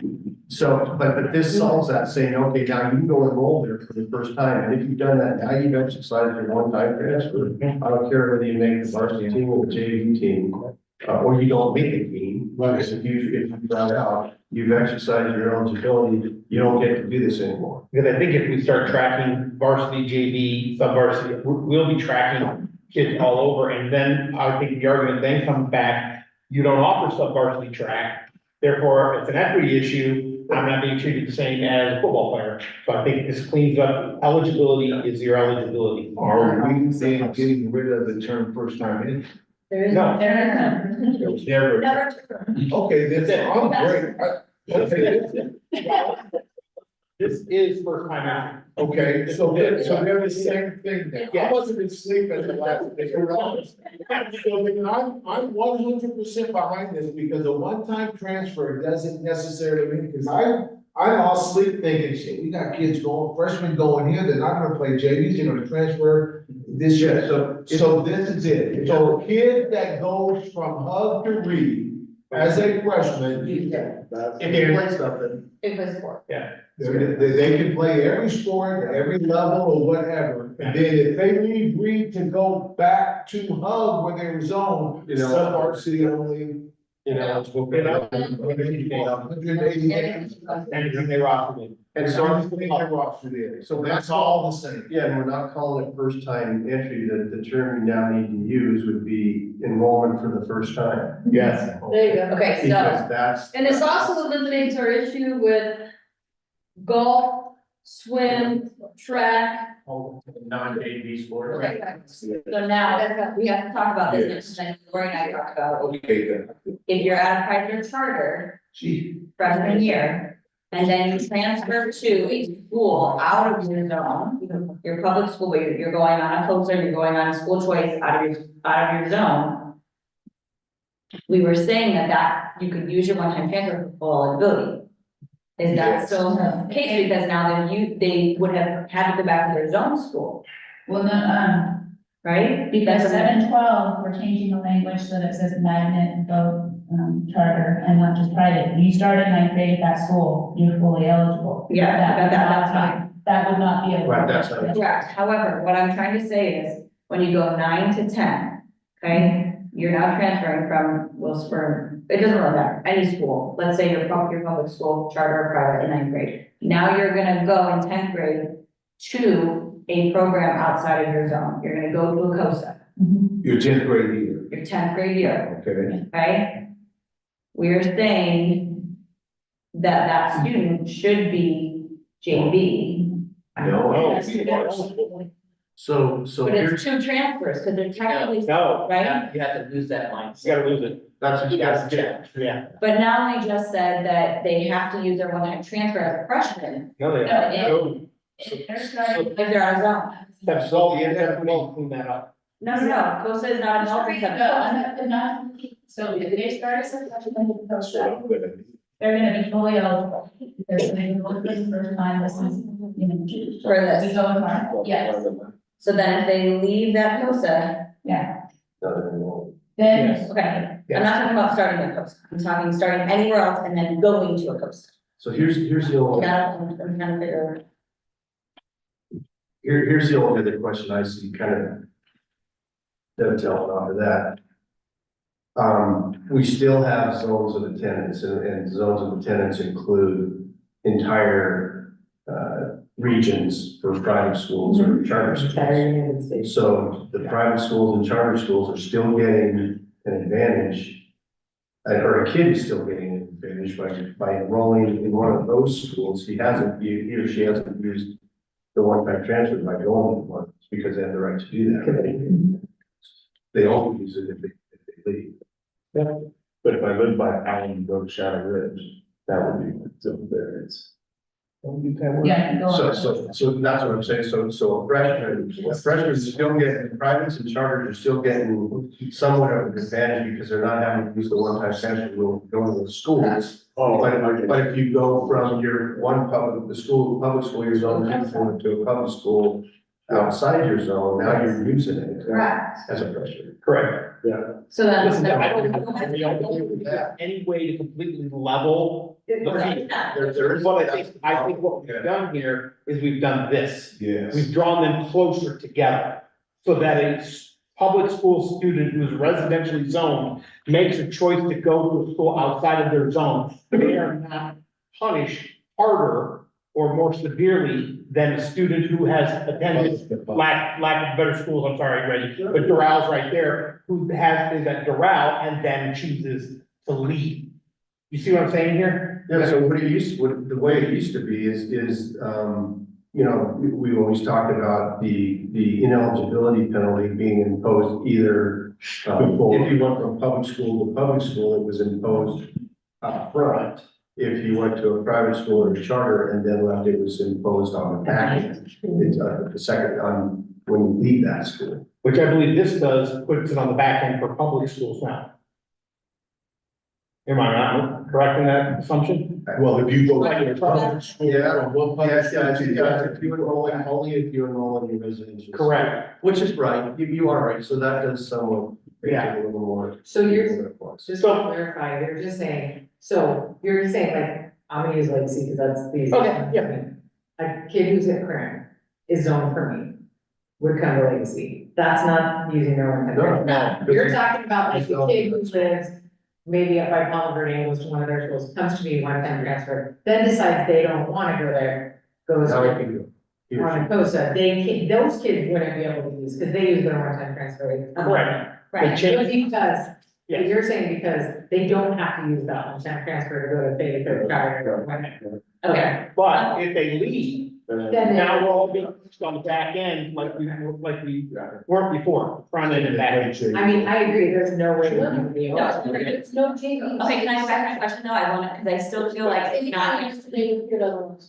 so, but this solves that, saying, okay, now you can go enroll there for the first time, and if you've done that, now you've exercised your one-time transfer. I don't care whether you make the varsity team or the JV team, or you don't make a team. Right. If you found out, you've exercised your eligibility, you don't get to do this anymore. Because I think if we start tracking varsity, JV, sub-varsity, we'll be tracking kids all over, and then I think the argument then comes back, you don't offer sub-varsity track, therefore, it's an equity issue, I'm not being treated the same as a football player. So I think this cleans up, eligibility is your eligibility. Are we then getting rid of the term first time in? There is. No. It was never. Okay, that's, I'm great. This is first time out. Okay, so they're the same thing then. I wasn't asleep at the last day. So then I'm 100% behind this because a one-time transfer doesn't necessarily mean, because I lost sleep thinking, shit, we got kids going, freshmen going here, they're not gonna play JVs, they're gonna transfer this year. So this is it. So a kid that goes from Hub to Reed as a freshman, If you play something, It was for. they can play every sport, every level or whatever. And then if they leave Reed to go back to Hub where they were zoned, You know, sub varsity only. you know, it's. 180 games. And they roster it. And So I'm so, just thinking roster there. So That's all the same. yeah, and we're not calling it first time entry, the term you now need to use would be enrollment for the first time. Yes. There you go. Okay, Because so, that's. And this also eliminates our issue with golf, swim, track. Non-JV sport. okay, so now we have to talk about this, next thing Lori and I talked about. Okay, then. If you're at a private charter Gee. freshman year, and then you transfer to a school out of your zone, your public school, but you're going on a COSA, you're going on a school choice out of your zone. We were saying that you could use your one-time transfer for full eligibility. Is that Yes. still the case? Because now they would have had to go back to their zone school, Well, no, right? because That's- 7-12, we're changing the language so that it says magnet, both, charter and not just private. You start in ninth grade at that school, you're fully eligible. Yeah, that's fine. That would not be a. Right, that's fine. Correct. However, what I'm trying to say is, when you go 9 to 10, okay, you're now transferring from Wilsburg, it doesn't really matter, any school, let's say your public school, charter or private in 9th grade. Now you're gonna go in 10th grade to a program outside of your zone. You're gonna go to a COSA, Mhm. Your 10th grade year, your 10th grade year, okay? okay? We're saying that that student should be JV. No. So But here's, it's two transfers, because they're technically, No, right? You have to lose that line. you gotta lose it. that's what you guys get. Yeah. But now they just said that they have to use their one-time transfer as a freshman No, they No, If they're starting. if they're out of zone. Have so, you have to clean that up. No, COSA is not a healthy No, subject. not, so if they start as a freshman, they're gonna be fully eligible. They're gonna be able for the first time, this is, you know. For this. We go in front, yes, So then if they leave that COSA, yeah, No, then. okay, I'm not talking about starting with COSA, I'm talking starting anywhere else and then going to a COSA. So here's the only, I'm trying to figure, here's the only other question I see kind of dovetailing off of that. We still have zones of attendance and zones of attendance include entire, regions for private schools or charter schools. So the private schools and charter schools are still getting an advantage. Or a kid is still getting an advantage by enrolling in one of those schools. He or she hasn't used the one-time transfer by going to one, it's because they have the right to do that. They only use it if they leave. But if I live by Allen and go to Shadow Ridge, that would be zone variance. Yeah, you go on. So that's what I'm saying, so a freshman is still getting, privates and charters are still getting somewhat of an advantage because they're not having to use the one-time transfer rule going to the schools. But if you go from your public school, your zone, to a public school outside your zone, now you're using it correct. as a freshman. Correct. So then. Listen, I don't think there's any way to completely level the field. There is. But I think what we've done here is we've done this. Yes. We've drawn them closer together so that a public school student who's residentially zoned makes a choice to go to a school outside of their zone. They are not punished harder or more severely than a student who has attended lack of better schools, I'm sorry, Reggie, but Doral's right there, who is at Doral and then chooses to leave. You see what I'm saying here? Yeah, so the way it used to be is, you know, we always talked about the ineligibility penalty being imposed either, if you went from public school to public school, it was imposed up front. If you went to a private school or a charter and then left, it was imposed on the back end. It's the second on when you leave that school. Which I believe this does, puts it on the back end for public schools now. Am I not correct in that assumption? Well, if you go. Like your private school, Yeah. one public Yes, school yes, to the yes, other. if you enroll in, only if you enroll in your residential. Correct. Which is right, you are right, so that does somewhat make it Yeah. a little more. So you're, Plus. just to clarify, you're just saying, so you're saying like, I'm gonna use Legacy because that's the. Okay, yeah. A kid who's at Corinth is zoned for me, would come to Legacy. That's not using their one time. No. You're talking about like the kid who lives maybe up by Palm Verde and goes to one of their schools, comes to me one time transfer, then decides they don't wanna go there, goes Now I to can go. He or she. on COSA, those kids wouldn't be able to use, because they use their one time transfer. Correct. Right. They change- Because, Yeah. you're saying because they don't have to use that one time transfer to go to Beta Code Charter or whatever. Okay. But if they leave, Then now they- we're all being pushed on the back end like we weren't before, front end and back end. I mean, I agree, there's no way we're gonna be able No, to. it's No change. Okay, can I go back to my question though? I want to, because I still feel like it's not answered,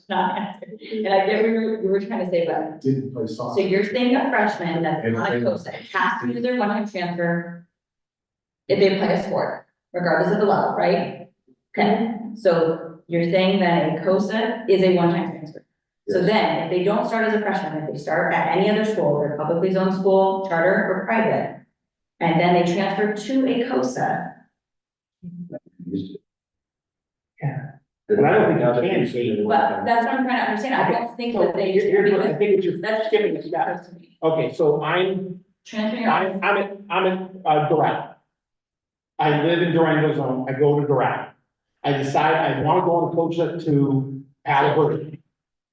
not answered. And I get what you were trying to say, but, Didn't play so soccer. you're saying a freshman that's And- on a COSA has to use their one-time transfer if they play a sport, regardless of the level, right? Okay, so you're saying that a COSA is a one-time transfer. So then, if they don't start as a freshman, if they start at any other school, they're publicly zoned school, charter or private, and then they transfer to a COSA, But I don't think you can see. but that's what I'm trying to understand, I don't think that they. I think what you're That's skipping a step. to me. Okay, so I'm Transferring out, I'm in Doral. I live in Durango zone, I go to Doral. I decide I wanna go on COSA to Palo Verde.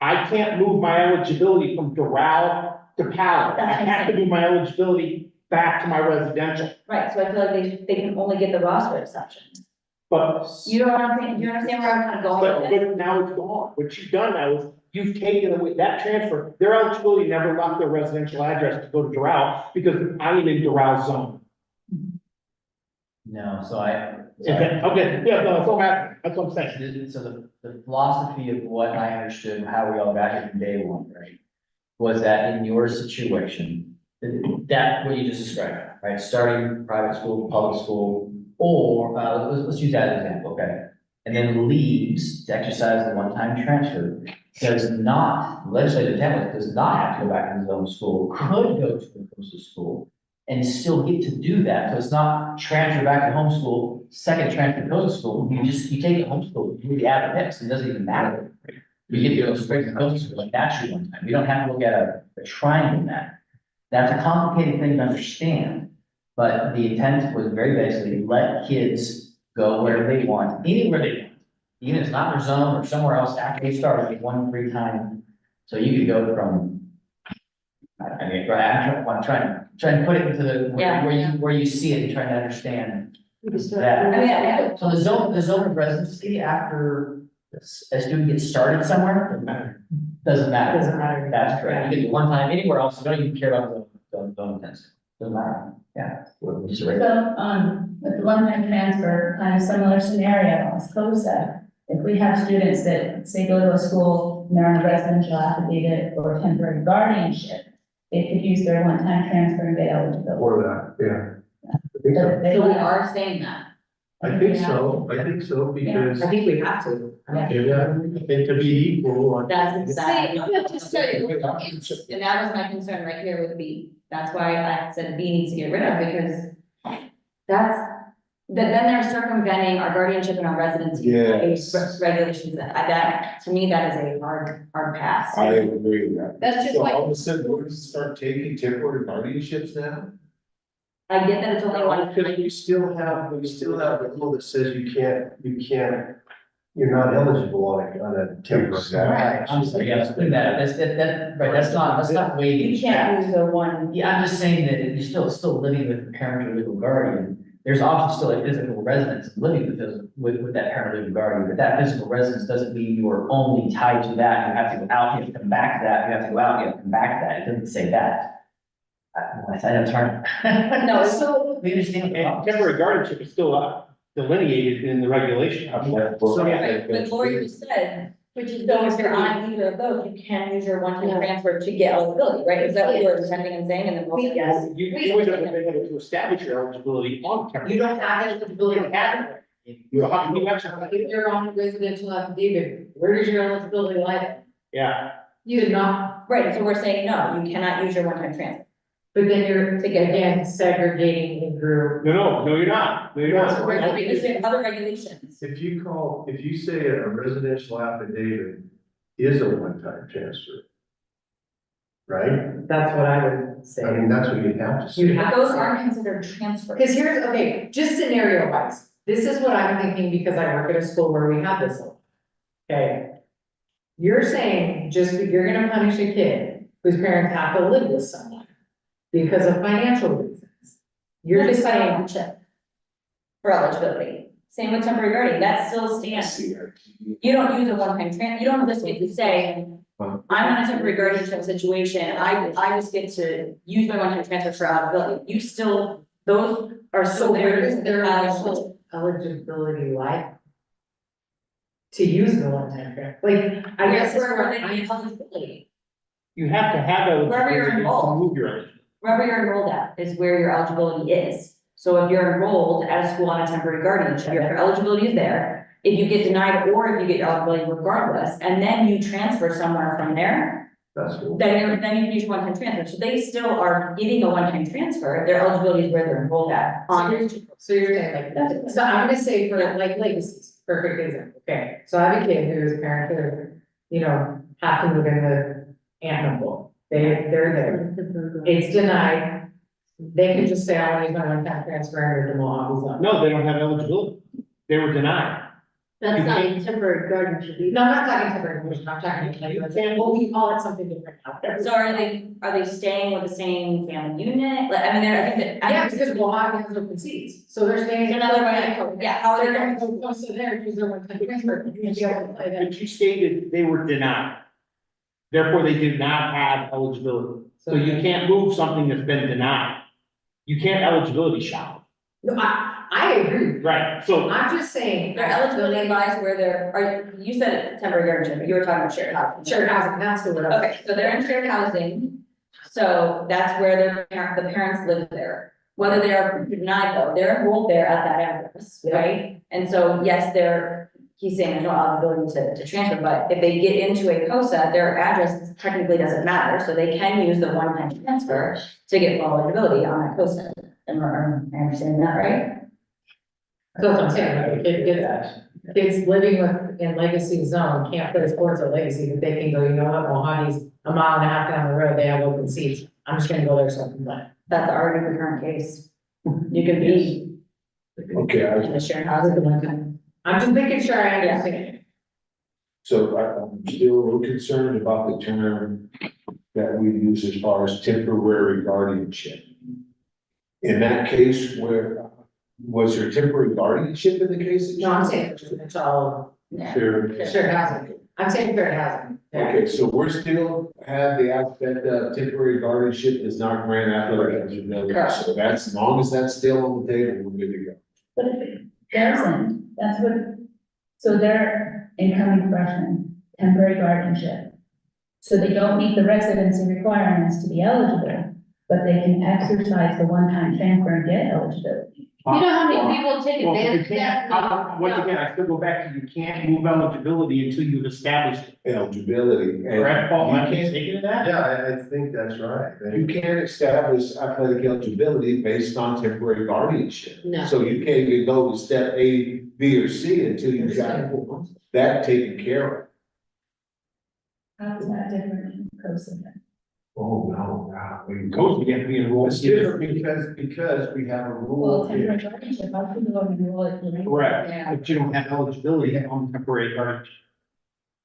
I can't move my eligibility from Doral to Palo. I That's what I'm have to move my eligibility back to my residential, right, so I feel like they can only get the roster exception. but. You know what I'm saying, you understand where I'm kind of going with this? But now it's gone. What you've done now is you've taken away that transfer. Their eligibility never left their residential address to go to Doral because I am in Doral zone. No, Okay, yeah, no, that's all that's what I'm saying. So the philosophy of what I understood, how we all got here from day one, right? Was that in your situation, that what you just described, right? Starting private school, public school, or, let's use that as an example, okay? And then leaves to exercise the one-time transfer, does not, legislative intent does not have to go back to his own school, could go to a coastal school and still get to do that. So it's not transfer back to homeschool, second transfer to coastal school. You take it homeschool, you add the picks, it doesn't even matter. You get to go straight to coastal school like naturally one time. You don't have to look at a triangle in that. That's a complicated thing to understand. But the intent was very basically let kids go wherever they want, anywhere they want. Even if it's not their zone or somewhere else after they start, like one free time. So you could go from. I mean, I'm trying to put it into the, where you see it and trying to understand that. I mean, So the zone of residency after a student gets started somewhere, doesn't matter. Doesn't matter. That's correct. You can do one time anywhere else, you don't even care about the zone intensity. Doesn't matter. Yeah. Just right. So, with the one-time transfer, kind of similar scenario as COSA, if we have students that say go to a school, and they're on a residential affidavit or temporary guardianship, they could use their one-time transfer and get eligibility. For that, yeah. I think so. But they so we want- are saying that. I think so, because, I think we have to. yeah, I think to be equal. That's See, exactly. I have to say, it's- And that was my concern right here with B. That's why I said B needs to get rid of, because then they're circumventing our guardianship and our residency. Yes. Regulations, that, to me, that is a hard pass. I agree with that. That's just So like- all of a sudden, we're gonna start taking temporary guardianships now? I get that it's only one. Because we still have the rule that says you can't, you're not eligible on a temporary. Right, I'm sorry, yeah, let's clean that up, right, that's not waiving. You can't use the one. Yeah, I'm just saying that you're still living with the parent or legal guardian. There's also still a physical residence living with that parent or legal guardian, but that physical residence doesn't mean you are only tied to that. You have to go out, you have to come back to that, you have to go out, you have to come back to that. It doesn't say that. I said I'm trying. No, so, We understand. the And problem. temporary guardianship is still delineated in the regulation. but Lori just said, which is, so if you're on either of those, you can use your one-time transfer to get eligibility, right? Is that what you're intending and saying, and then we'll say yes? You always have to be able to establish your eligibility on temporary. You don't have eligibility to have it. You actually, If you're on a residential affidavit, where does your eligibility lie? yeah. You did not, Right, so we're saying, no, you cannot use your one-time transfer. but then you're, again, segregating in group. No, you're not. No, you're That's not. where I mean, there's other regulations. If you say a residential affidavit is a one-time transfer, right? That's what I would say. I mean, that's what you'd have to say. You But have those to- aren't considered transfers. Because here's, okay, just scenario wise, this is what I'm thinking because I work at a school where we have this. Okay. You're saying just you're gonna punish a kid whose parents have to live with someone because of financial reasons. You're just saying, For eligibility. Same with temporary guardian, that still stands. You don't use a one-time you don't just get to say, I'm on a temporary guardianship situation, I just get to use my one-time transfer for eligibility. You still, those are so still where there. is their eligibility lie? To use the one-time transfer, like, I guess it's Wherever they where need I'm. eligibility. You have to have Wherever you're eligibility to enrolled. move your eligibility. Wherever you're enrolled at is where your eligibility is. So if you're enrolled at a school on a temporary guardianship, your eligibility is there. If you get denied or if you get your eligibility regardless, and then you transfer somewhere from there, That's cool. then you can use your one-time transfer. So they still are getting a one-time transfer. Their eligibility is where they're enrolled at. So you're saying like, so I'm gonna say for like legacies, perfect example, okay, so I have a kid whose parents are, you know, have to move in with aunt and uncle. They're there, it's denied, they can just say, I wanna use my one-time transfer and move to Mohawk zone. No, they don't have eligibility. They were denied. That's You not can't- temporary guardianship either. No, I'm not talking temporary commission, I'm talking like, well, we call it something different out there. So are they staying with the same family unit? Like, I mean, I think that. Yeah, because Mohawk has open seats, so they're staying. It's another way, yeah, how are They're they gonna going? go, so there, use their one-time transfer, you can be able to play that. But you stated they were denied. Therefore, they did not have eligibility. So you can't move something that's been denied. You can't eligibility shop. No, I agree, Right, so I'm just saying. Their eligibility lies where you said temporary guardianship, but you were talking about shared housing. Shared housing, that's the word. Okay, so they're in shared housing, so that's where the parents live there. Whether they are denied though, they're enrolled there at that address, right? And so, yes, he's saying there's no eligibility to transfer, but if they get into a COSA, their address technically doesn't matter, so they can use the one-time transfer to get full eligibility on that COSA. Am I understanding that right? So that's what I'm saying, like, kid get that. Kids living in legacy zone can't play sports at legacy, but they can go, you know what, Mohavi's a mile and a half down the road, they have open seats. I'm just gonna go there so I can play. That's already the current case. You can be Okay, in the shared How's it housing. the one time? I'm just making sure I understand. so I'm still a little concerned about the term that we use as far as temporary guardianship. In that case, was there temporary guardianship in the case? that you- No, I'm saying it's all Yeah. There- shared housing. I'm saying shared housing. Yeah. Okay, so we're still have the aspect of temporary guardianship does not grant athletic eligibility. Correct. So that's, as long as that's still on the table, we're good to go. But if it doesn't, that's what, so they're incoming freshmen, temporary guardianship. So they don't meet the residency requirements to be eligible. but they can exercise the one-time transfer and get eligibility. You know how many people take Well, advantage you of that? can't, once again, I still go back to, you can't move eligibility until you've established, Eligibility. and correct, Paul, you am I can't- mistaken in that? Yeah, I think that's right. You can't establish athletic eligibility based on temporary guardianship. No. So you can't even go to step A, B, or C until you've got that taken care of. How is that different in COSA then? Oh, no, I mean, Coach, you have to be enrolled. It's different because we have a Well, rule here. temporary guardianship, how can you go and enroll it? Correct, Yeah. but you don't have eligibility on temporary guardianship.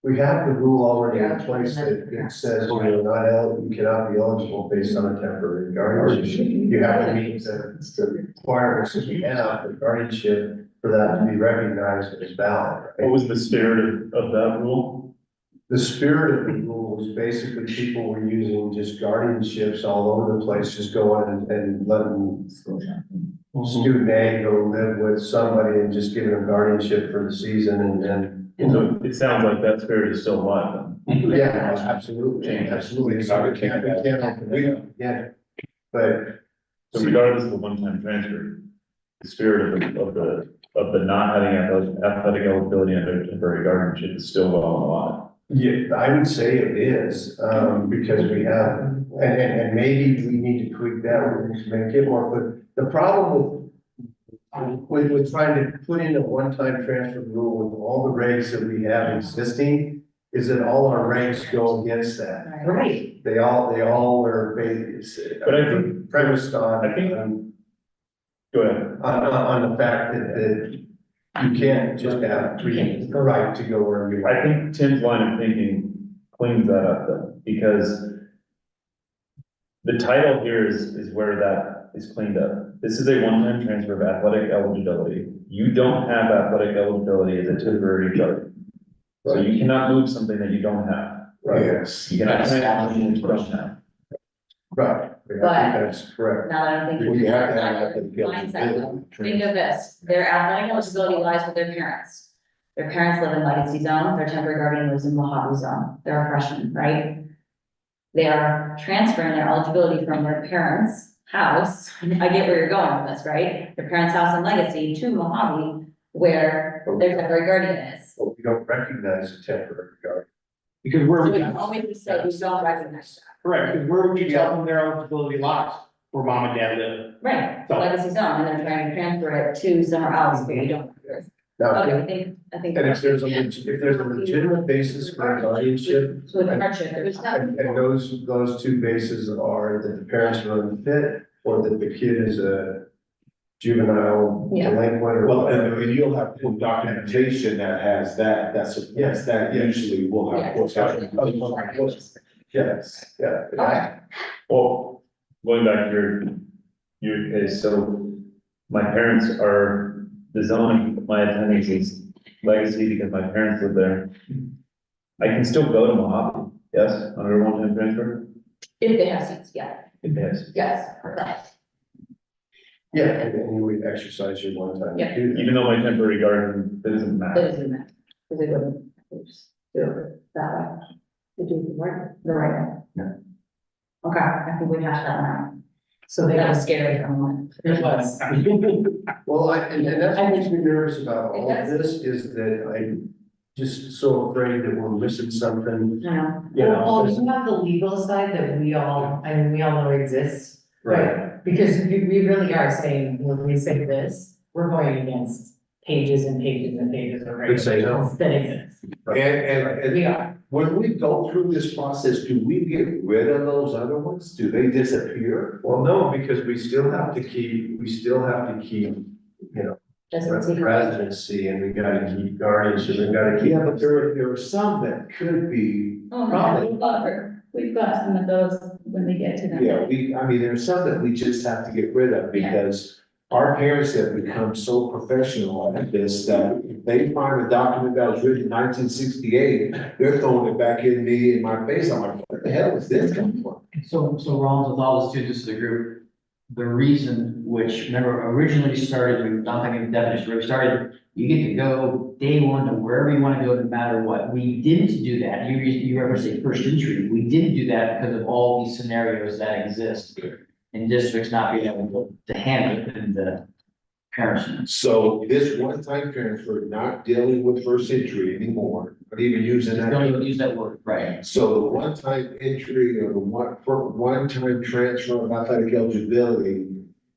We have the rule already in place that it says you cannot be eligible based on a temporary guardianship. You have to meet the requirements that we have for guardianship for that to be recognized as valid. right? What was the spirit of that rule? The spirit of the rule was basically people were using just guardianships all over the place, just going and letting student A go live with somebody and just giving them guardianship for the season and then. So it sounds like that spirit is still alive then. Yeah, absolutely, absolutely. So we can't, yeah, but. So regardless of the one-time transfer, the spirit of the not having athletic eligibility under temporary guardianship is still well alive. Yeah, I would say it is, because we have, and maybe we need to tweak that, or make it more, but the problem with trying to put in a one-time transfer rule with all the regs that we have existing, is that all our regs go against that. Right. They all were based. But I think- Premised on. I think- Go ahead. On the fact that you can't just have the right to go wherever you want. I think Tim's line of thinking cleans that up then, because the title here is where that is cleaned up. This is a one-time transfer of athletic eligibility. You don't have athletic eligibility as a temporary guardian. So you cannot move something that you don't have. Right, yes. You cannot transfer something that you don't have. right. I think that's correct. Now that I'm thinking. Well, you have to have athletic Mindset, though. eligibility. Think of this, their athletic eligibility lies with their parents. Their parents live in Legacy Zone, their temporary guardian lives in Mojave Zone, they're a freshman, right? They are transferring their eligibility from their parents' house, I get where you're going with this, right? Their parents' house in Legacy to Mojave, where their temporary guardian is. But we don't recognize a temporary guard. Because where So would we you, can always say we don't recognize that. correct, because where would you tell them their eligibility lies, where mom and dad live? Right, So- Legacy Zone, and they're trying to transfer it to somewhere else, but you don't. Now, Okay, I think. and if there's a legitimate basis for a guardianship, So the hardship, there's and those two bases are that the parents are unfit, or that the kid is a juvenile Yeah. delinquent, or. Well, and you'll have full documentation that has that, yes, that usually will have. Yes, yeah. Okay. Well, going back to your case, so my parents are, the zone of my attendance is Legacy because my parents live there. I can still go to Mojave, yes, under a one-time transfer, If they have seats, yeah, if they have seats. yes, correct. Yeah, and you would exercise your one time. Yeah. to do that. Even though my temporary guardian doesn't That matter. isn't that, because they wouldn't, they just do it that way. They do it the right way. Yeah. Okay, I think we hashed that one out. So they That was was, scary for a moment. it was. Well, and that's what makes me nervous about all of It does. this, is that I'm just so afraid that we're missing something, I know, you Well, Paul, know. you have the legal side that we all know exists. Right, Because we really are saying, when we say this, we're going against pages and pages and pages of Could say no. regulations that exist. And We are. when we go through this process, do we get rid of those other ones? Do they disappear? well, no, because we still have to keep, you know, that's what's secret. residency, and we gotta keep guardianship, we gotta keep. Yeah, but there are some that could be, Oh, Probably. We've got some of those when we get to them. I mean, there's some that we just have to get rid of because our parents have become so professional at this that if they find a document that was written in 1968, they're throwing it back in my face. I'm like, what the hell is this coming from? So Rollins, with all the students of the group, the reason which, remember, originally started, we're not thinking of definition, where we started, you get to go day one to wherever you want to go, no matter what. We didn't do that. You referenced a first entry. We didn't do that because of all these scenarios that exist. and districts not being able to handle it and the parents. So this one-time transfer, not dealing with first entry anymore, not even using that. Don't even use that word, right? So the one-time entry or the one-time transfer of athletic eligibility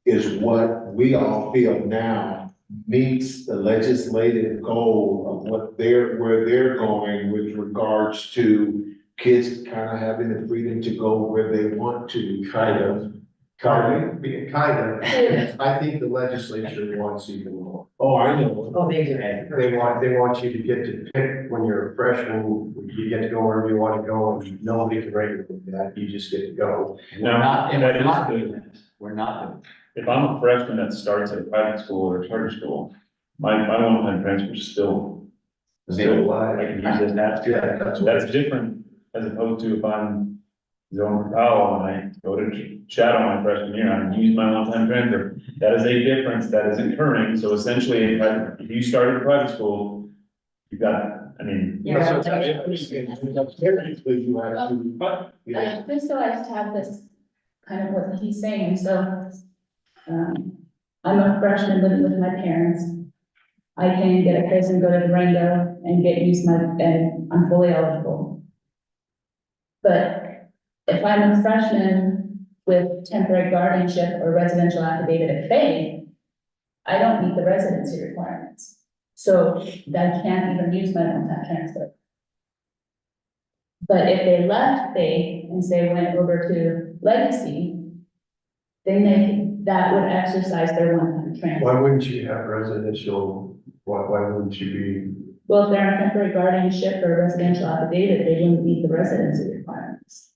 is what we all feel now meets the legislative goal of where they're going with regards to kids kind of having the freedom to go where they want to, kind of. I think the legislature wants even more. Oh, I know. Oh, they do. They want you to get to pick when you're a freshman, you get to go wherever you want to go, and nobody can regulate that, you just get to go. We're not, and we're not doing that. We're not doing If I'm a freshman that starts at a private school or a charter school, my one-time transfer is still, I can use it now. Yeah, That's different as opposed to if I'm zone for Powell and I go to shadow my freshman year, I can use my one-time transfer. That is a difference that is occurring. So essentially, if you start at a private school, you've got, I mean. Yeah. Technically, you have to, But, yeah. just so I have this, kind of what he's saying, so, I'm a freshman living with my parents. I can get a place and go to Durango and and I'm fully eligible. But if I'm a freshman with temporary guardianship or residential affidavit of faith, I don't meet the residency requirements. So I can't even use my one-time transfer. But if they left faith and say went over to legacy, then that would exercise their one-time transfer. Why wouldn't you have residential, why wouldn't you be? Well, if they're on temporary guardianship or residential affidavit, they wouldn't meet the residency requirements.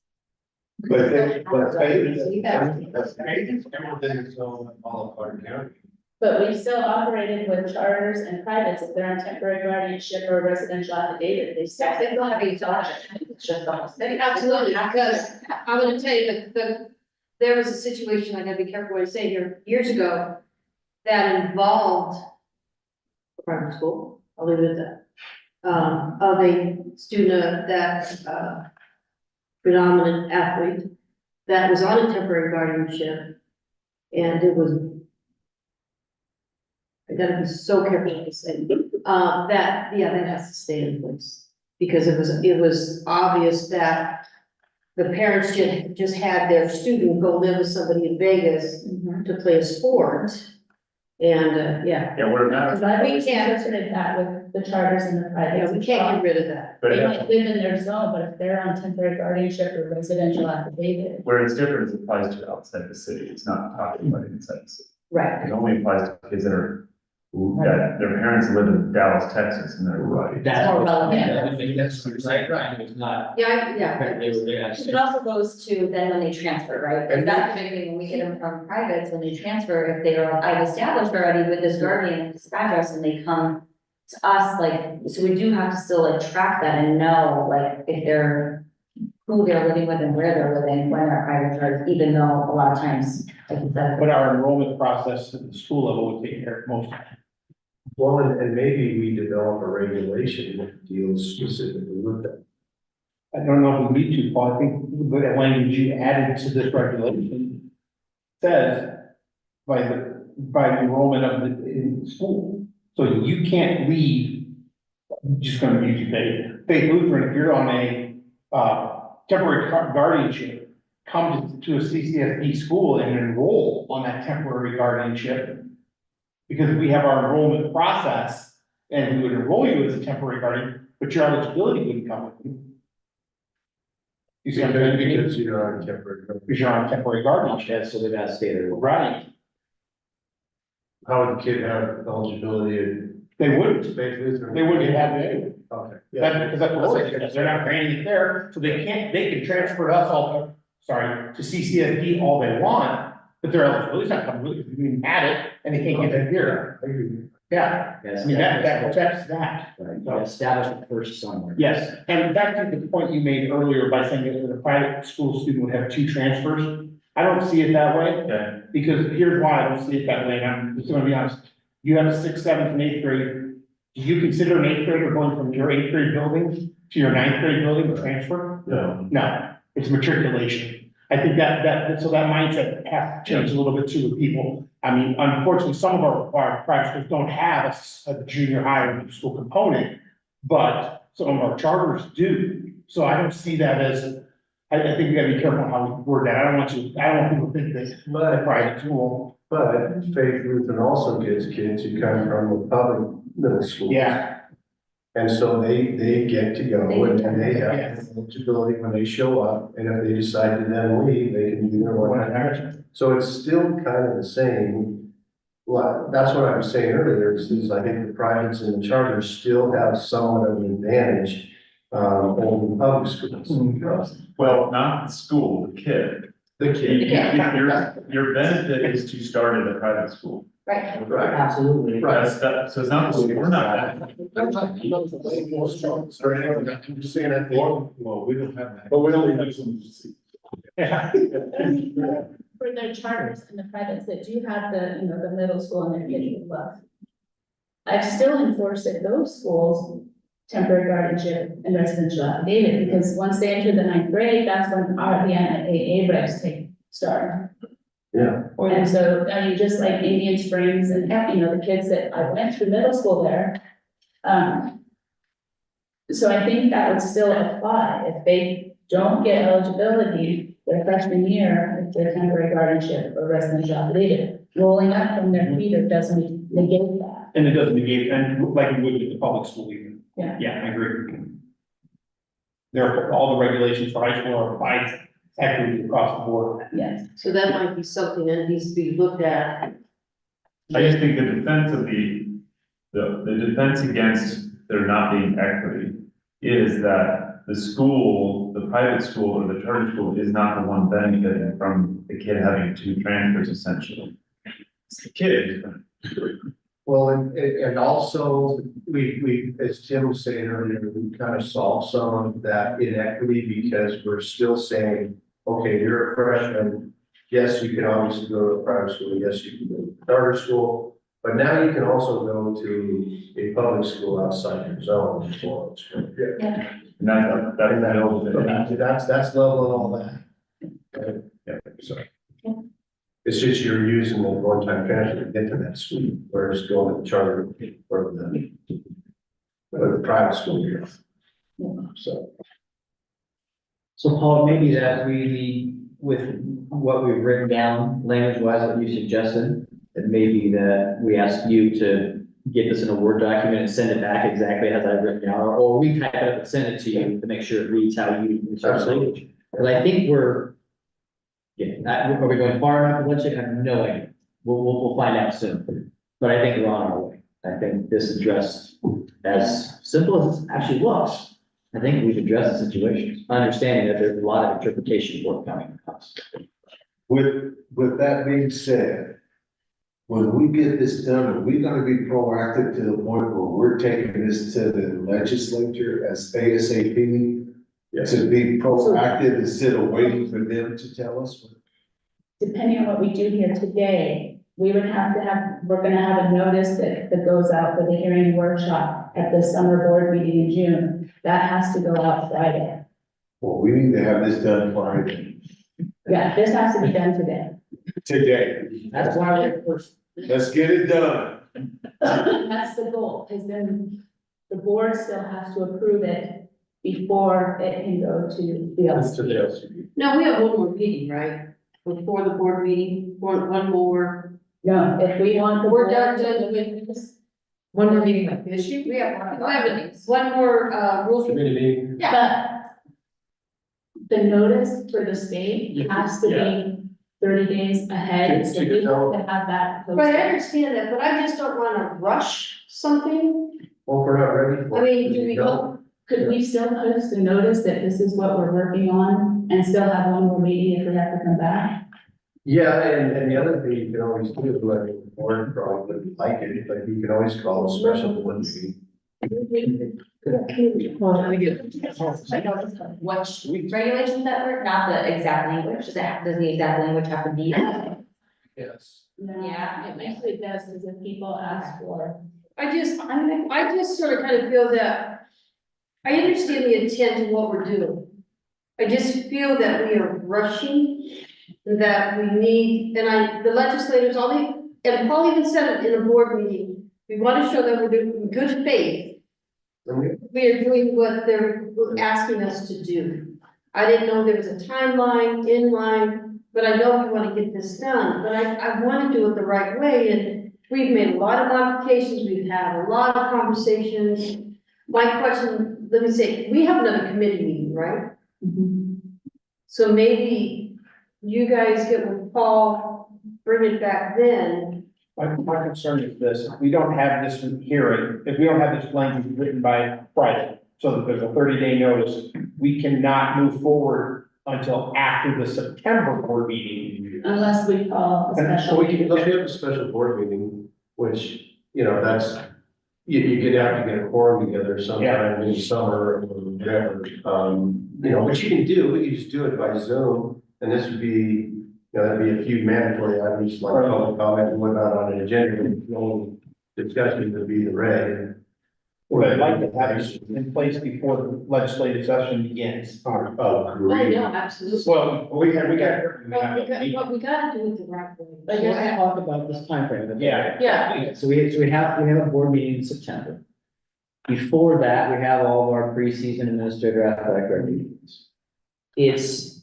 But they, All of Clark County. But we've still operated with charters and privates, if they're on temporary guardianship or residential affidavit, they still. They don't have a charge, it's just the whole city. Absolutely, because I'm gonna tell you that there was a situation, I gotta be careful what I say here, years ago, that involved a private school, I'll leave it at that. Of a student that, predominant athlete that was on a temporary guardianship. And it was, I gotta be so careful what I say, that has to stay in place. Because it was obvious that the parents just had their student go live with somebody in Vegas to play a sport. And, yeah, Yeah, what about? Because I've We can't- interpreted that with the charters and the privates. we can't get rid of that. But They might live in their zone, but if they're on temporary guardianship or residential affidavit, where it's different, it applies to outside the city. It's not talking about inside the city. Right. It only applies to kids that that their parents live in Dallas, Texas, and they're right. That's More relevant. That's right, it's not. Yeah. It also goes to then when they transfer, right? Because that's the big thing, when we get them from privates, when they transfer, if they are, I've established already with this guardian, this address, and they come to us, like, so we do have to still like track that and know, like, if they're, who they're living with and where they're living, when they're private charters, even though a lot of times, like you said. But our enrollment process at the school level would take care of most of it. Well, and maybe we develop a regulation that deals specifically with that. I don't know if we need to, Paul, I think the language you added to this regulation says by enrollment of in school. So you can't leave, I'm just gonna use you, Faith Lutheran, if you're on a, temporary guardianship, come to a CCSD school and enroll on that temporary guardianship. Because we have our enrollment process and we would enroll you as a temporary guardian, but your eligibility wouldn't come with you. You see what I'm saying? Because you're on temporary. Because you're on temporary guardianship, So they gotta stay there. right? How would the kid have eligibility? They wouldn't, Faith Lutheran? they wouldn't have it anyway. Okay. Because that's what it is, they're not granting it there, so they can transfer to us all, to CCSD all they want, but their eligibility's not coming, really, because we didn't add it, and they can't get that here. Yeah, I mean, that protects that. Right, you gotta establish it first somewhere. Yes, and back to the point you made earlier by saying that a private school student would have 2 transfers. I don't see it that way, Okay. because here's why I don't see it that way, and I'm just gonna be honest. You have a 6th, 7th, and 8th grade. Do you consider an 8th grader going from your 8th grade building to your 9th grade building a transfer? No. No, it's matriculation. I think so that mindset has to change a little bit too with people. I mean, unfortunately, some of our private schools don't have a junior high or middle school component, but some of our charters do. So I don't see that as, I think we gotta be careful how we word that. I don't want people to think that the private school. But Faith Lutheran also gets kids who come from the public middle schools. Yeah. And so they get to go and they have Yes. eligibility when they show up, and if they decide to then leave, they can do their one. So it's still kind of the same. Well, that's what I was saying earlier, is I think the privates and the charters still have somewhat of an advantage over the public schools. Well, not the school, the kid. The kid. Your benefit is to start at a private school. Right. Right. Absolutely. Right. So it's not, we're not. I'm just saying that, well, we don't have that. But we only have some. Yeah. For their charters and the privates that do have the, you know, the middle school and their kids above. I've still enforced at those schools temporary guardianship and residential affidavit, because once they enter the 9th grade, that's when our AA regs start. Yeah. And so, I mean, just like Indian Springs and, you know, the kids that I went through middle school there. So I think that would still apply if they don't get eligibility their freshman year, if they're temporary guardianship or residential affidavit, rolling up from their feet, it doesn't negate that. And it doesn't negate, and like you would with the public school even. Yeah. Yeah, I agree. Therefore, all the regulations for high school are applied equity across the board. Yes. So that might be something that needs to be looked at. I just think the defense of the defense against there not being equity is that the school, the private school or the charter school is not the one benefiting from the kid having two transfers essentially. It's the kid. Well, and also, we, as Tim was saying earlier, we kind of solved some of that inequity because we're still saying, okay, you're a freshman. Yes, you can always go to a private school. Yes, you can go to a charter school. But now you can also go to a public school outside your zone. So it's good. Yeah. And That's level and all that. Okay. Yeah, so. It's just you're using the one-time transfer to get to that school, whereas going to the charter or the private school here. So. So Paul, maybe that we, with what we've written down, language-wise, what you suggested, it may be that we ask you to get this in a Word document and send it back exactly as I've written down, or we type it up and send it to you to make sure it reads how you insert language. Because I think we're, are we going far enough? Let's check. I have no idea. We'll find out soon. But I think we're on our way. I think this is addressed as simple as it actually looks. I think we've addressed the situation, understanding that there's a lot of interpretation forthcoming. With that being said, when we get this done, are we gonna be proactive to the point where we're taking this to the legislature as ASAP? To be proactive instead of waiting for them to tell us? Depending on what we do here today, we would have to have, we're gonna have a notice that goes out for the hearing workshop at the summer board meeting in June. That has to go out Friday. Well, we need to have this done Friday. Yeah, this has to be done today. Today. That's why we're first. Let's get it done. That's the goal, because then the board still has to approve it before it can go to the LCD. Now, we have one more meeting, right? Before the board meeting, one more. No, if we want the. We're board done to- with this. One more meeting like this, We have one more, rules. Community. But the notice for the state has to be 30 days ahead, so we have to have that But I posted. understand that, but I just don't wanna rush something. Well, if we're not ready for I it. mean, do we go? Could we still post a notice that this is what we're working on and still have one more meeting if we have to come back? Yeah, and the other thing you can always do, I mean, the board probably wouldn't like it, but you can always call a special board meeting. well, let me get. What regulations that were, not the exact language, does the exact language have to be? Yes. No, Yeah. it usually does, because if people ask for. I just sort of kind of feel that I understand the intent of what we're doing. I just feel that we are rushing, that we need, the legislators, and Paul even said it in a board meeting, we want to show that we're doing good faith. We are doing what they're asking us to do. I didn't know there was a timeline, inline, but I know we want to get this done, but I want to do it the right way, and we've made a lot of modifications, we've had a lot of conversations. My question, let me say, we have another committee meeting, right? So maybe you guys get with Paul, bring it back then. My concern is this, if we don't have this hearing, if we don't have this language written by Friday, so that there's a 30-day notice, we cannot move forward until after the September board meeting. Unless we call a And so special. we can, Unless we have a special board meeting, which, you know, that's, you could have to get a quorum together sometime in the summer or whatever. You know, what you can do, we can just do it by Zoom, and this would be, you know, that'd be a few mandatory items like public comment and whatnot on an agenda, the only discussion would be the reg. I'd like to have this in place before the legislative session begins. Oh, yeah, absolutely. Well, we got. But we gotta do it the right way. Let's just talk about this timeframe. Yeah. Yeah. So we have a board meeting in September. Before that, we have all of our preseason administrator athletic rep meetings. It's,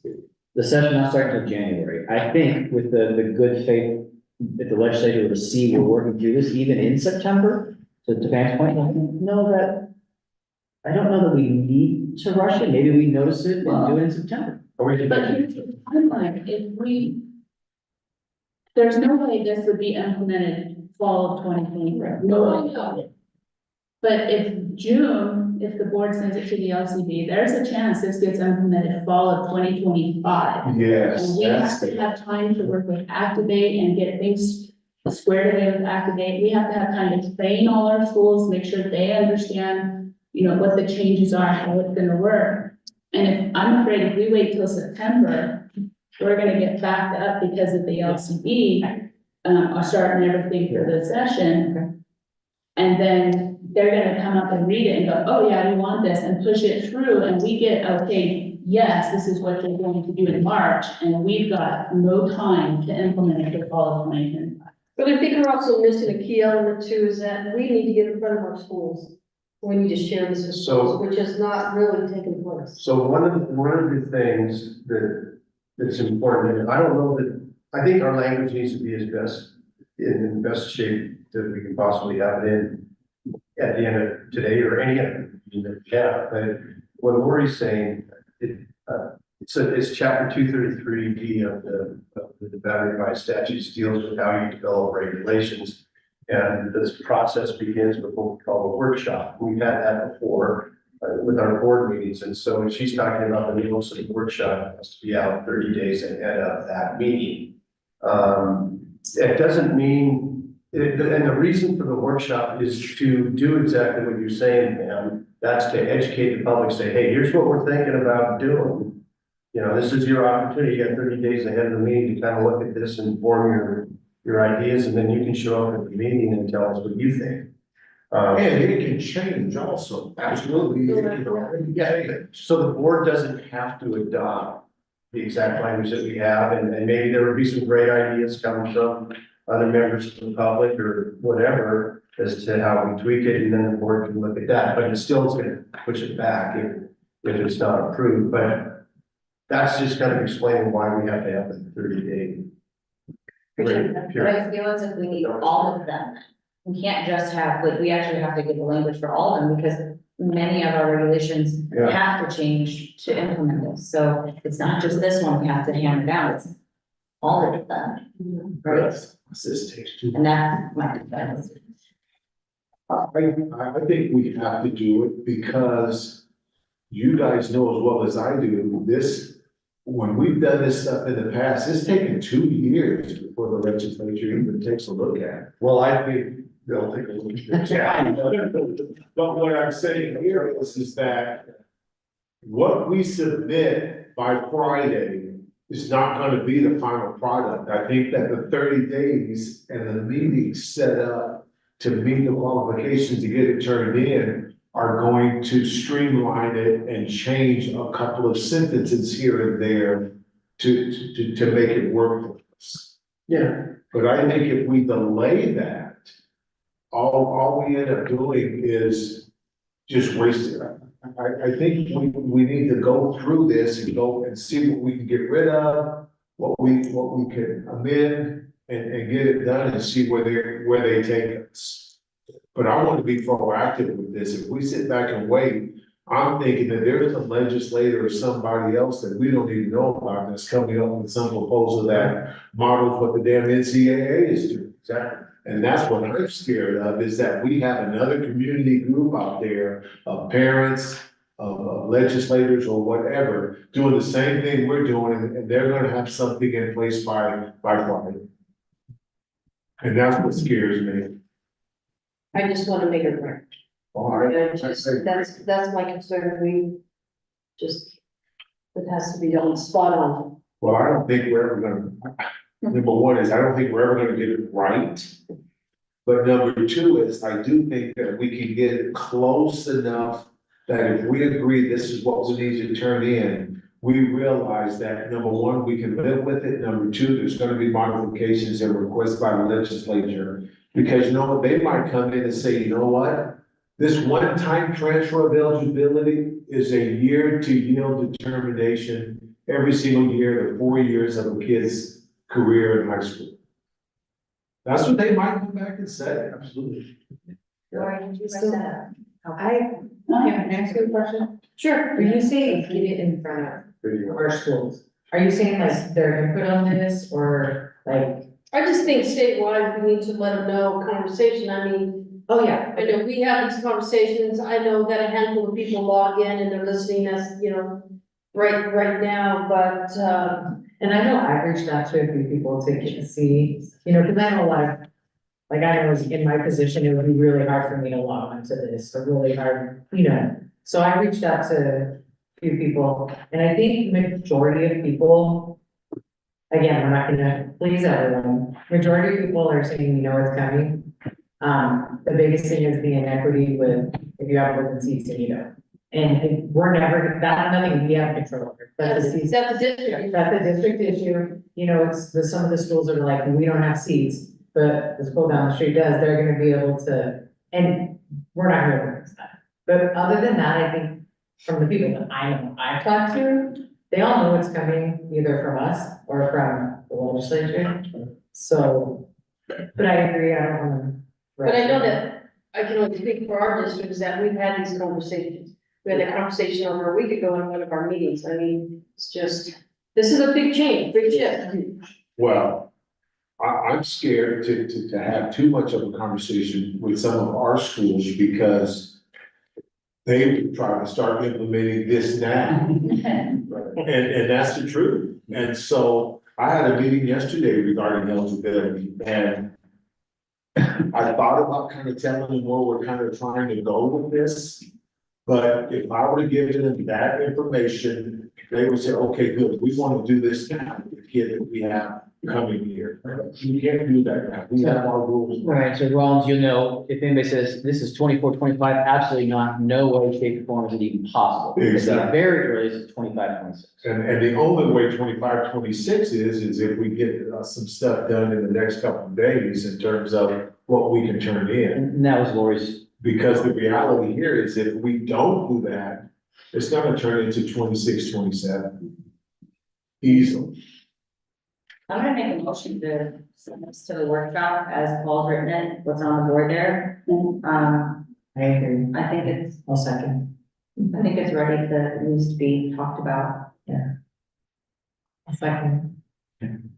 the session not starting until January. I think with the good faith, that the legislature will see we're working through this even in September. To Van's point, I don't know that we need to rush it. Maybe we notice it and do it in September. Or we could- But here's the timeline, there's no way this would be implemented fall of 2024. No way. But if the board sends it to the LCD, there's a chance this gets implemented fall of 2025. Yes, And we have to have time to work with Activate and get things squared away with Activate. We have to have time to train all our schools, make sure they understand, you know, what the changes are, how it's gonna work. And I'm afraid if we wait till September, we're gonna get backed up because of the LCD, are starting everything for the session. And then they're gonna come up and read it and go, oh yeah, we want this, and push it through, and we get, okay, yes, this is what you're going to do in March, and we've got no time to implement it for fall of 2025. But I think we're also missing a key element too, is that we need to get in front of our schools. We need to share this with schools, which has not really taken place. So one of the things that's important, and I don't know that, I think our language needs to be in the best shape that we can possibly have it in at the end of today or any other meeting that we have. But what Lori's saying, it's chapter 233D of the battery device statutes deals with how you develop regulations. And this process begins with what we call a workshop. We've had that before with our board meetings. And so when she's talking about the notice of the workshop, it has to be out 30 days ahead of that meeting. It doesn't mean, and the reason for the workshop is to do exactly what you're saying, ma'am. That's to educate the public, say, hey, here's what we're thinking about doing. You know, this is your opportunity. You got 30 days ahead of the meeting to kind of look at this and form your ideas, and then you can show up at the meeting and tell us what you think. And it can change also, absolutely. Yeah, so the board doesn't have to adopt the exact language that we have, and maybe there would be some great ideas coming from other members of the public or whatever as to how we tweak it, and then the board can look at that, but it still is gonna push it back if it's not approved, but that's just kind of explaining why we have to have the 30-day. But I feel as if we need all of them. We can't just have, like, we actually have to get the language for all of them because many of our regulations Yeah. have to change to implement this. So it's not just this one we have to hammer down, it's all of them, right? This takes too. And that's my defense. I think we have to do it because you guys know as well as I do, when we've done this stuff in the past, it's taken 2 years before the legislature even takes a look at it. Well, I think they'll take a look at it. But what I'm saying here is that what we submit by Friday is not gonna be the final product. I think that the 30 days and the meeting set up to meet the qualifications to get it turned in are going to streamline it and change a couple of sentences here and there to make it work for us. Yeah. But I think if we delay that, all we end up doing is just wasting it. I think we need to go through this and go and see what we can get rid of, what we can amend and get it done and see where they take us. But I want to be proactive with this. If we sit back and wait, I'm thinking that there is a legislator or somebody else that we don't even know about that's coming up with some proposal that models what the damn NCAA is doing. Exactly. And that's what I'm scared of, is that we have another community group out there of parents, of legislators or whatever, doing the same thing we're doing, and they're gonna have something in place by Friday. And that's what scares me. I just wanna make it right. All right. And that's my concern, it has to be done spot on. Well, I don't think we're ever gonna, number one is, I don't think we're ever gonna get it right. But number two is, I do think that we can get it close enough that if we agree this is what we need to turn in, we realize that, number one, we can live with it. Number two, there's gonna be modifications and requests by the legislature. Because, you know, they might come in and say, you know what? This one-time transfer of eligibility is a year-to-yield determination every single year, the 4 years of a kid's career in high school. That's what they might come back and say, absolutely. Lori, did you write So- that? Can I ask you a question? Sure. When you say get it in front of our schools, are you saying like their input on this, or like, I just think statewide, we need to let them know conversation, I mean, oh yeah, I know we have these conversations, I know that a handful of people log in and they're listening as, you know, right now, but, and I know I've reached out to a few people to get to see, you know, because I know a lot of, like, I know in my position, it would be really hard for me to log into this, or really hard, you know, so I reached out to a few people, and I think majority of people, again, we're not gonna please everyone, majority of people are saying, you know, it's coming. The biggest thing is the inequity with, if you have open seats and you don't. And we're never, that's nothing we have control over. That's a that's season. the district. That's a district issue, you know, it's some of the schools are like, we don't have seats, but the school down the street does, they're gonna be able to, and we're not gonna fix that. But other than that, I think from the people that I know, I've talked to, they all know what's coming, either from us or from the legislature. So, but I agree, I don't wanna. But I know that, I can only speak for our district, is that we've had these conversations. We had a conversation over a week ago in one of our meetings, I mean, it's just, this is a big change, big shift. Well, I'm scared to have too much of a conversation with some of our schools because they try to start implementing this now. And that's the truth. And so I had a meeting yesterday regarding eligibility, and I thought about kind of telling them where we're kind of trying to go with this. But if I were to give them that information, they would say, okay, good, we want to do this now with the kid that we have coming here. You can't do that now. We have our rules. Right, so Rollins, you'll know, if anybody says this is 24, 25, absolutely not, no way, shape, or form is it even possible. Because the Exactly. very earliest is 25, 26. And the only way 25, 26 is if we get some stuff done in the next couple of days in terms of what we can turn in. And that was Lori's, Because the reality here is if we don't do that, it's gonna turn into 26, 27 easily. I'm gonna make a motion to send this to the workshop as Paul's written it, what's on the board there. I agree, I think it's I'll second, ready to, it needs to be talked about. I'll second. Can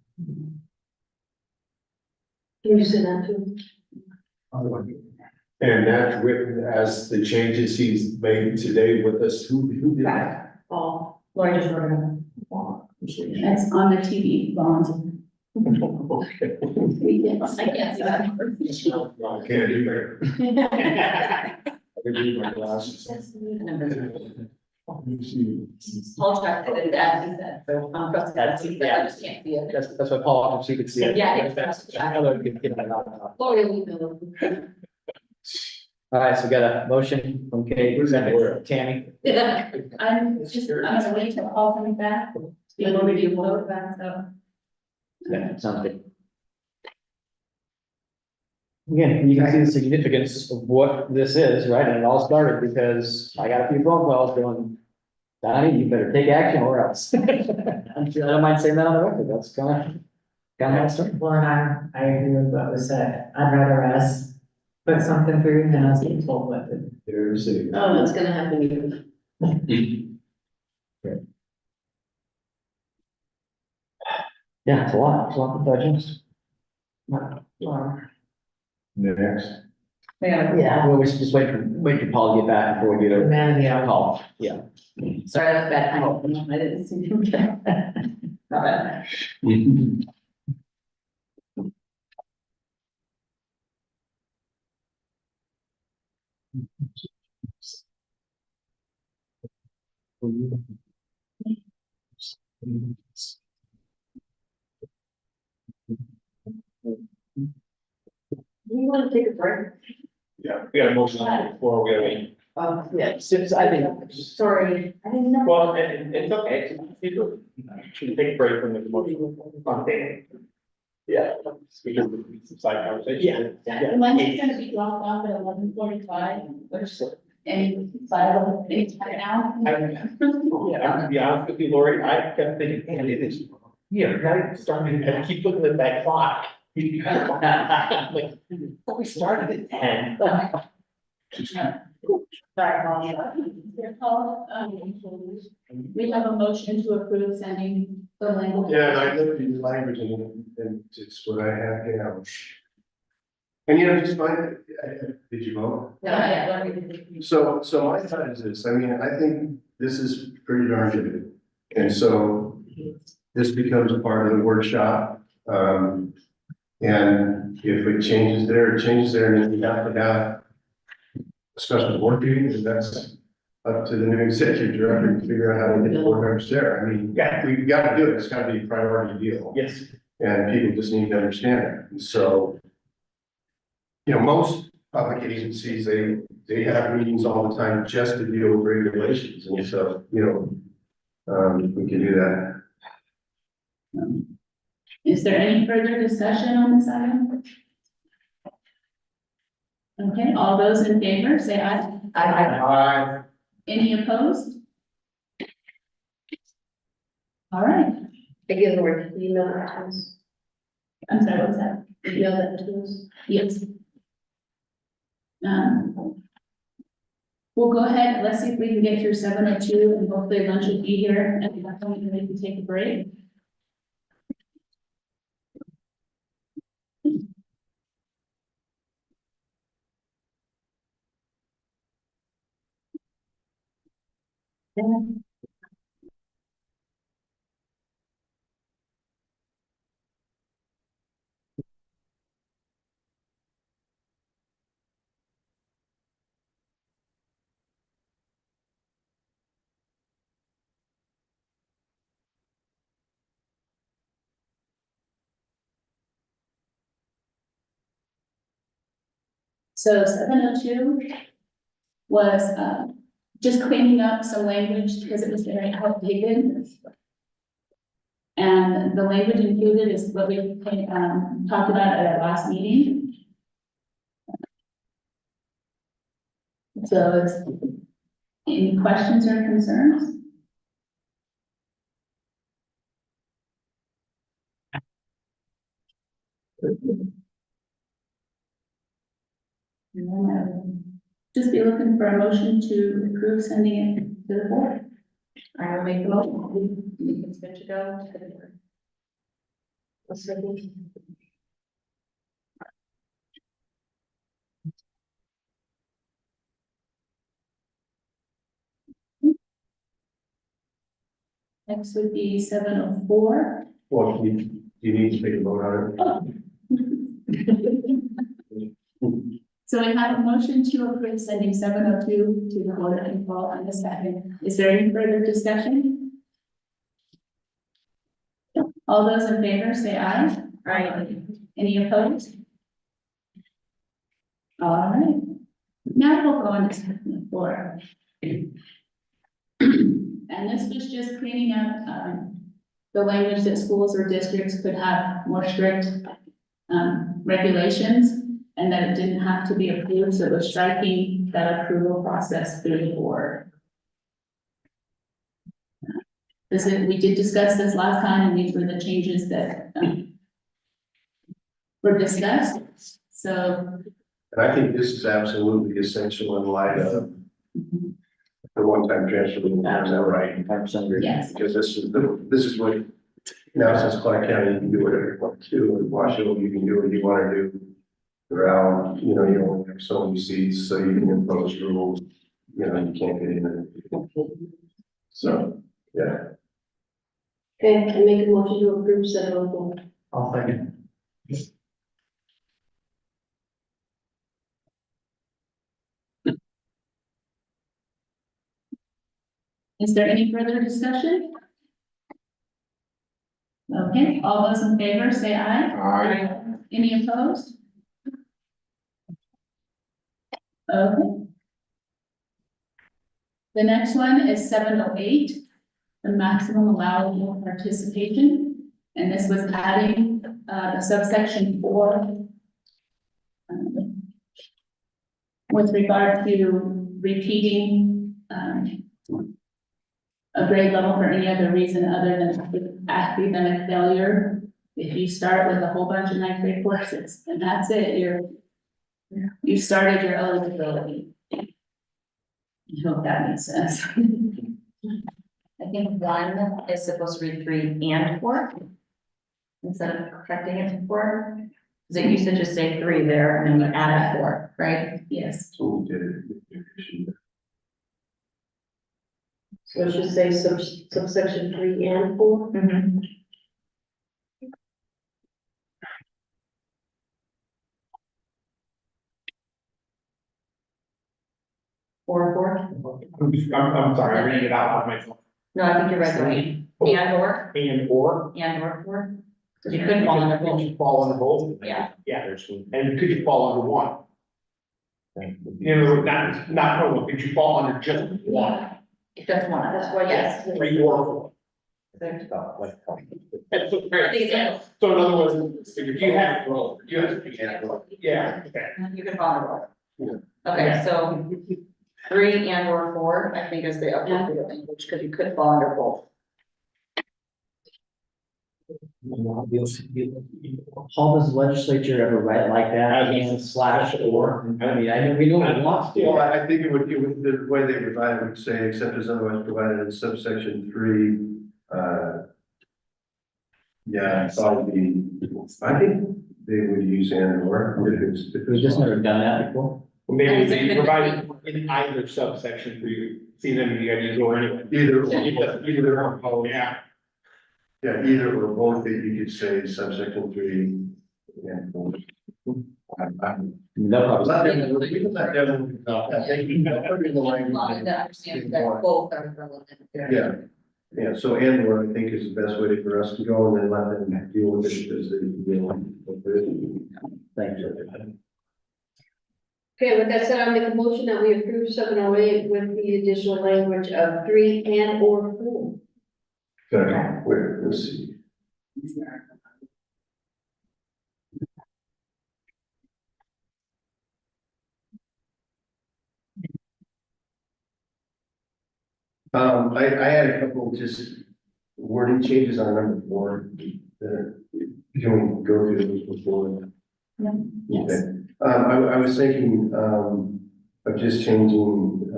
you send that to me? And that's written as the changes he's made today with us. Who did that? Oh, Lori just wrote it. It's on the TV, Rollins. Okay. I can't see that. No, I can't either. I can read my glasses. Let me see. Paul checked it, as he said, so I'm trusting that, he said, I just can't see it. that's why Paul often so you could see it. Yeah, it's- I know that we could get it out. Lori, we know. All right, so we got a motion from Kate, second from Tammy. I'm gonna wait till all comes back. Before we do vote back, so. Yeah, sounds good. Again, you can see the significance of what this is, right? And it all started because I got a few phone calls going, Donnie, you better take action or else. I'm sure, I don't mind saying that on the record. That's kind of how it started. Well, and I agree with what was said. I'd rather us put something through than us get told what to. There's a. Oh, that's gonna happen. Yeah, it's a lot to digest. Next. Yeah. Well, we should just wait for Paul to get back before we get a Man, yeah. call. Yeah. Sorry, that's bad. I didn't see him. Not bad. We wanna take a break? Yeah, we got a motion on the floor, we gotta wait. Yeah, since I think, Sorry, I didn't know. Well, it's okay, you should take a break from the motion. Spontaneous. yeah. Because it's some side conversation. Yeah. The money's gonna be dropped off at 11:45, which, and by any time now. Yeah, I'm to be honest with you, Lori, I kept thinking, man, it is, yeah, now you starting, and I keep looking at that clock. Like, we started at 10. We have a motion to approve sending the language. Yeah, and I looked at the language and it's what I have here. And you know, just find, did you vote? So my thought is this, I mean, I think this is pretty darn good. And so this becomes a part of the workshop. And if it changes there, it changes there, and then we have to have a special board meeting, and that's up to the new executive director to figure out how to get the board members there. I mean, Yeah. we've got to do it. It's got to be a priority deal. Yes. And people just need to understand it. And so, you know, most public agencies, they have meetings all the time just to deal with regulations. And so, you know, we can do that. Is there any further discussion on this item? Okay, all those in favor, say aye. Any opposed? All right, Again, Lord, can you email that to us? I'm sorry, what's that? Email that to us. Yes. We'll go ahead, let's see if we can get through 7:02, and hopefully lunch will be here, and that's when we can take a break. So 7:02 was, just cleaning up some language because it was very outdated. And the language included is what we, talked about at our last meeting. So it's, any questions or concerns? And then I would just be looking for a motion to approve sending it to the board. I will make the motion. It's good to go to the board. Next would be 7:04. Well, you need to take a vote on it. So we have a motion to approve sending 7:02 to the board of control on the second. Is there any further discussion? All those in favor say aye. Aye. Any opposed? All right, Now we'll go on to section 4. And this was just cleaning up, the language that schools or districts could have more strict, regulations, and that it didn't have to be approved, so it was striking that approval process through the board. We did discuss this last time, and these were the changes that, were discussed, so. And I think this is absolutely essential in light of the one-time transfer. Is that right? 100% agree. Yes. Because this is what, now since Clark County, you can do whatever you want to, in Washington, you can do what you want to do. Around, you only have so many seats, so you can impose rules, you can't get in it. So, yeah. Okay, I make a motion to approve 704. I'll second. Is there any further discussion? Okay, all those in favor, say aye. Aye. Any opposed? Okay. The next one is 708, the maximum allowable participation, and this was adding, the subsection 4. With regard to repeating, a grade level for any other reason other than academic failure. If you start with a whole bunch of ninth grade courses, and that's it, you started your eligibility. I hope that makes sense. I think 1 is supposed to be 3 and 4. Instead of correcting it to 4. Because it used to just say 3 there and then you added 4, right? Yes. So we did it. So it should say subsection 3 and 4. Mm-hmm. Four. I'm sorry, I'm reading it out on my phone. No, I think you're right, Dwayne. And or 4. Because you couldn't fall under Could both. you fall under both? Yeah. Yeah, and could you fall under one? Not, could you fall under just one? Just one. That's why, Yes. 3 or 4? There's- That's so I great. think it's- So in other words, if you have, you have to be, yeah, okay. You can fall under both. Yeah. Okay, Yeah. so 3 and or 4, I think is the appropriate language, because you could fall under both. How does the legislature ever write like that, and slash or? I mean, we know it wants to. Well, I think it would, the way they provide it would say, except as otherwise provided in subsection 3, yeah, I thought it'd be, I think they would use and or if it's. We've just never done that before. Well, maybe And they it could provide in either subsection for you, see them, you gotta use or anyway. Either or. Oh, yeah. Yeah, either or both that you could say subsection 3 and 4. They'll probably- Let them, we can let them, they can put in the language. Understand that both are relevant. Yeah, so and or I think is the best way for us to go and then let them deal with it as they deal with it. Thank you. Okay, with that said, I'll make a motion that we approve 708 with the additional language of 3 and or 4. Okay, wait, let's see. I had a couple just wording changes on number 4. Can we go through those before? Yes. Okay. I was thinking, of just changing,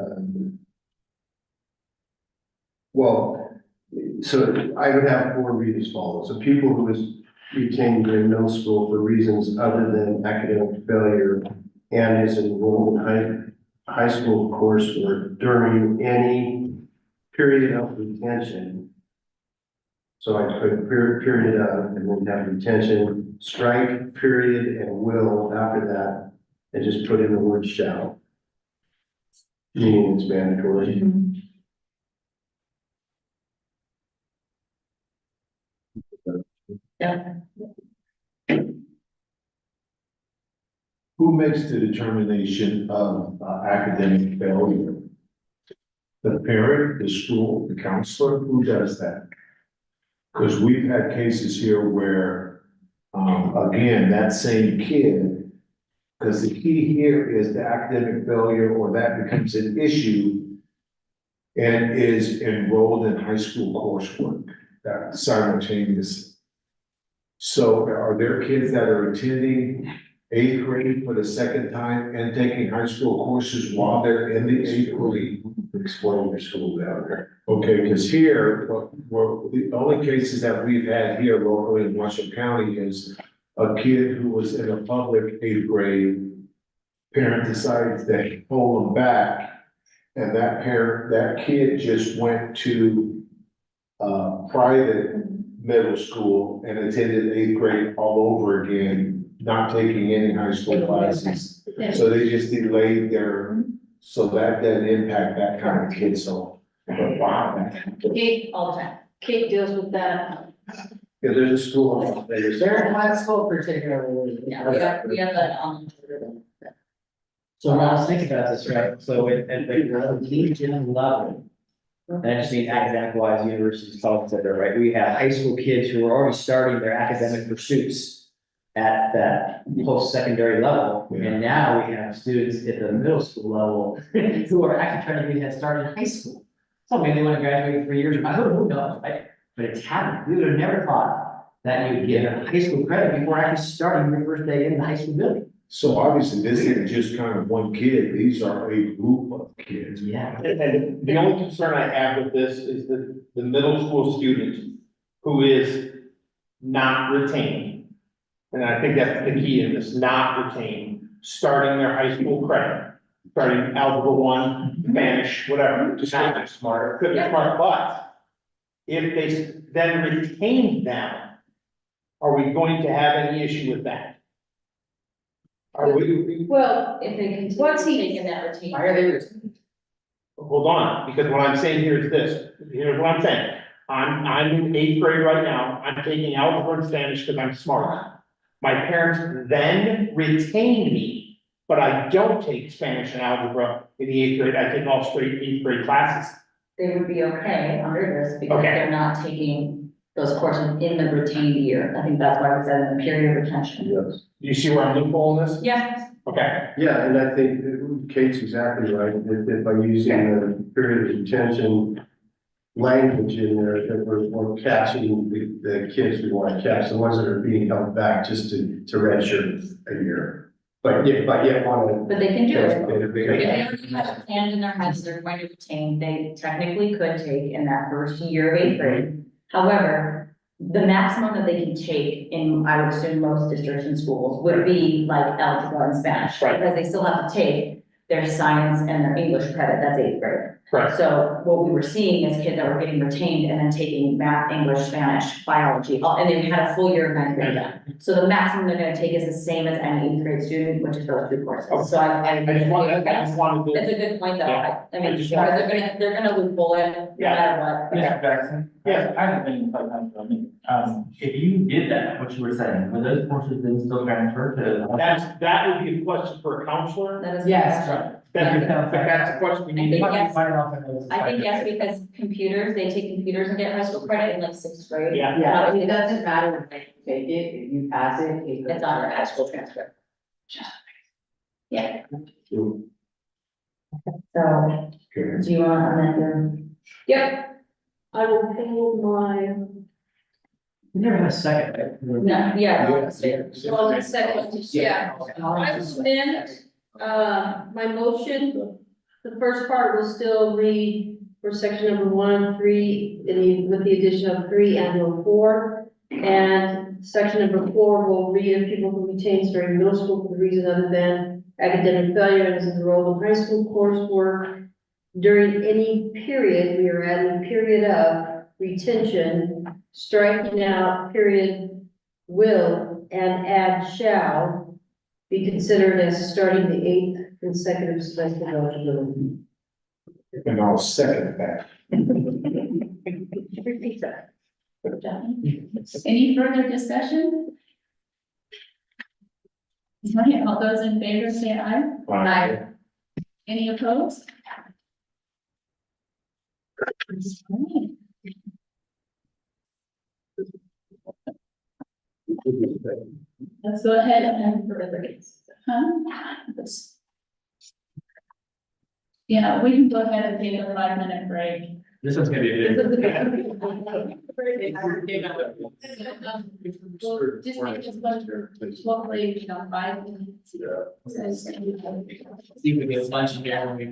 so I would have 4 read as follows. A pupil who is retained during middle school for reasons other than academic failure and is enrolled in high school coursework during any period of retention. So I put period of and then have retention, strike, period, and will after that, and just put in the word shall. Meaning it's mandatory. Yeah. Who makes the determination of academic failure? The parent, the school, the counselor, who does that? Because we've had cases here where, again, that same kid, because the key here is the academic failure, or that becomes an issue, and is enrolled in high school coursework simultaneously. So are there kids that are attending eighth grade for the second time and taking high school courses while they're in the eighth grade? Explain your school down there. Okay, because here, the only cases that we've had here locally in Washington County is a kid who was in a public eighth grade. Parent decides to pull them back, and that kid just went to private middle school and attended eighth grade all over again, not taking any high school classes. So they just delayed so that doesn't impact that kind of kid, so, but wow. Kate, all the time. Kate deals with that. Yeah, there's a school. They're in high school particularly. Yeah, we have that on. So now let's think about this, right? So at the collegiate level, that just means academic wise, universities, colleges, et cetera, right? We have high school kids who are already starting their academic pursuits at that post-secondary level. And now we have students at the middle school level who are actually trying to get head start in high school. So maybe they want to graduate in 3 years, who knows, right? But it's happening. We would have never thought that you'd get a high school credit before actually starting your first day in the high school building. So obviously, this isn't just kind of one kid, these are a group of kids. Yeah. And the only concern I have with this is that the middle school student who is not retained, and I think that's the key in this, not retained, starting their high school credit, starting algebra 1, Spanish, whatever, just not that smart, could be smart, but if they then retain them, are we going to have any issue with that? Are we, Well, If they continue What's he- taking that routine. Why are they retained? hold on, because what I'm saying here is this, here's what I'm saying. I'm in eighth grade right now, I'm taking algebra and Spanish because I'm smart. My parents then retained me, but I don't take Spanish and algebra in the eighth grade, I take all straight eighth grade classes. They would be okay under this because Okay. they're not taking those courses in the retained year. I think that's why we said in the period of retention. Yes. Do you see where I'm loophole in this? Yeah. Okay, Yeah, and I think Kate's exactly right, if by using the period of retention language in there, that we're catching the kids we want to catch, the ones that are being held back just to redshirt a year. But yet want to. But they can do it. If They- they already have a plan in their heads, they're going to retain, they technically could take in that first year of eighth grade. However, the maximum that they can take in, I would assume, most districts and schools would be like algebra and Spanish. Right. Because they still have to take their science and their English credit, that's eighth grade. correct. So what we were seeing is kids that were getting retained and then taking math, English, Spanish, biology, and they had a full year of ninth grade done. So the maximum they're gonna take is the same as any eighth grade student, which is those 2 courses. So I just wanted That's to. a good point though, I mean, I because just wanted- they're gonna loophole it no Yeah. matter what. Yeah. Jackson? Yes. I have been quite if you did that, what you were saying, would those courses then still transfer to? That would be a question for a counselor. That is. Yes. That's a question we need to. I think yes, because computers, they take computers and get high school credit in like 6th grade. Yeah. Yeah, it doesn't matter when you take it, if you pass it. It's on your high school transcript. Yeah. So, Okay. do you want to amend your? Yep. I will pull my, We never had a second, right? No, yeah. well, the second, yeah. I will amend, my motion. The first part will still read for section number 1 and 3, with the addition of 3 and/or 4. And section number 4 will read if people who retain during middle school for the reason other than academic failure and is enrolled in high school coursework during any period, we are adding period of retention, striking out period will and add shall be considered as starting the 8th consecutive semester of eligibility. And I'll second that. Repeat that. Any further discussion? All right, all those in favor say aye. Aye. Any opposed? Let's go ahead and deliberate. Let's- Yeah, we can go ahead and take a 5-minute break. This one's gonna be a big. We'll just make this one, hopefully, 5 minutes. See if we get lunch here when we